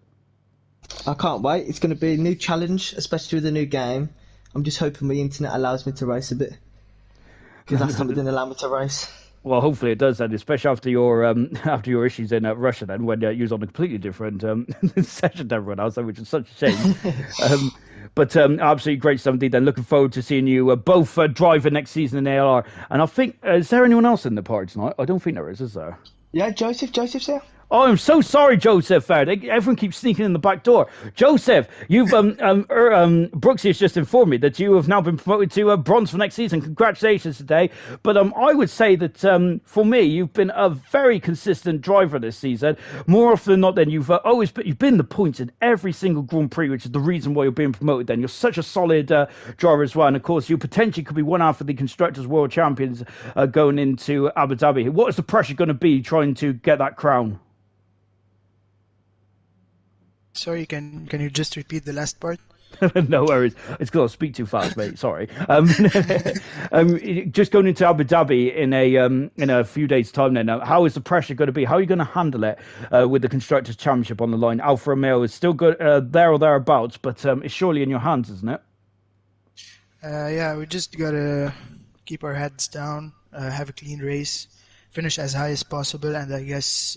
I can't wait. It's going to be a new challenge, especially with the new game. I'm just hoping the internet allows me to race a bit. because that's something in the amateur race. Well, hopefully it does then, especially after your issues in Russia then, when you was on a completely different session to everyone else, which is such a shame. But absolutely great stuff indeed. Then looking forward to seeing you both driving next season in ALR. And I think, is there anyone else in the party tonight? I don't think there is there? Yeah, Joseph's here. Oh, I'm so sorry, Joseph. Everyone keeps sneaking in the back door. Joseph, you've Brooksy has just informed me that you have now been promoted to bronze for next season. Congratulations today. But I would say that for me, you've been a very consistent driver this season. More often than not, then you've you've been the points in every single Grand Prix, which is the reason why you're being promoted. Then you're such a solid driver as well, and of course, you potentially could be one half of the constructors' world champions going into Abu Dhabi. What is the pressure going to be trying to get that crown? Sorry, can you just repeat the last part? No worries. It's because I speak too fast, mate. Sorry. Just going into Abu Dhabi in a few days' time now, how is the pressure going to be? How are you going to handle it with the Constructors' Championship on the line? Alfa Romeo is still good there or thereabouts, but it's surely in your hands, isn't it? Yeah, we just gotta keep our heads down, have a clean race, finish as high as possible, and I guess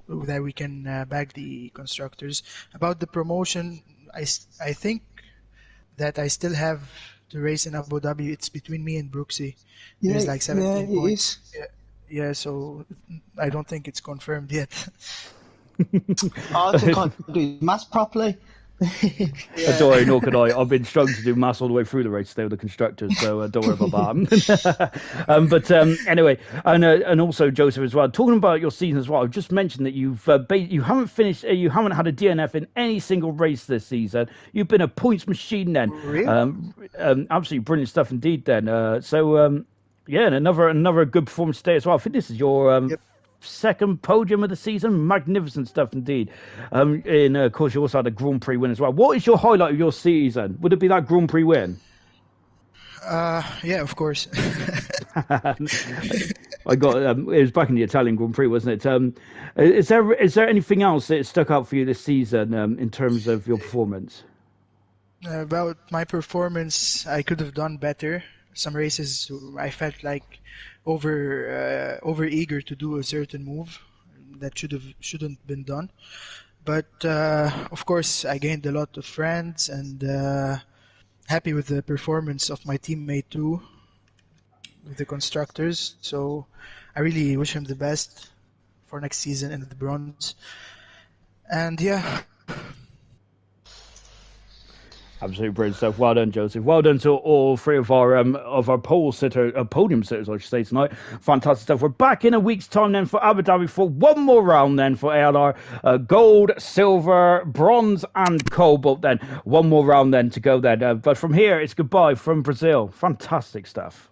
that we can bag the constructors. About the promotion, I think that I still have to race in Abu Dhabi. It's between me and Brooksy. There's like 17 points. Yeah, so I don't think it's confirmed yet. I can't do maths properly. Don't worry, nor can I. I've been struggling to do maths all the way through the race today with the constructors, so don't worry about that. But anyway, and also Joseph as well. Talking about your season as well, I've just mentioned that you haven't finished, you haven't had a DNF in any single race this season. You've been a points machine then. Really? Absolutely brilliant stuff indeed. Then, yeah, and another good performance today as well. I think this is your second podium of the season. Magnificent stuff indeed. And of course, you also had a Grand Prix win as well. What is your highlight of your season? Would it be that Grand Prix win? Yeah, of course. I got it was back in the Italian Grand Prix, wasn't it? Is there anything else that stuck out for you this season in terms of your performance? About my performance, I could have done better. Some races I felt like over eager to do a certain move that shouldn't been done. But of course, I gained a lot of friends and happy with the performance of my teammate too, with the constructors. So I really wish him the best for next season in the bronze. And yeah. Absolutely brilliant stuff. Well done, Joseph. Well done to all three of our podium sitters, I should say, tonight. Fantastic stuff. We're back in a week's time then for Abu Dhabi for one more round then for ALR. Gold, silver, bronze and cobalt then. One more round then to go then. But from here, it's goodbye from Brazil. Fantastic stuff.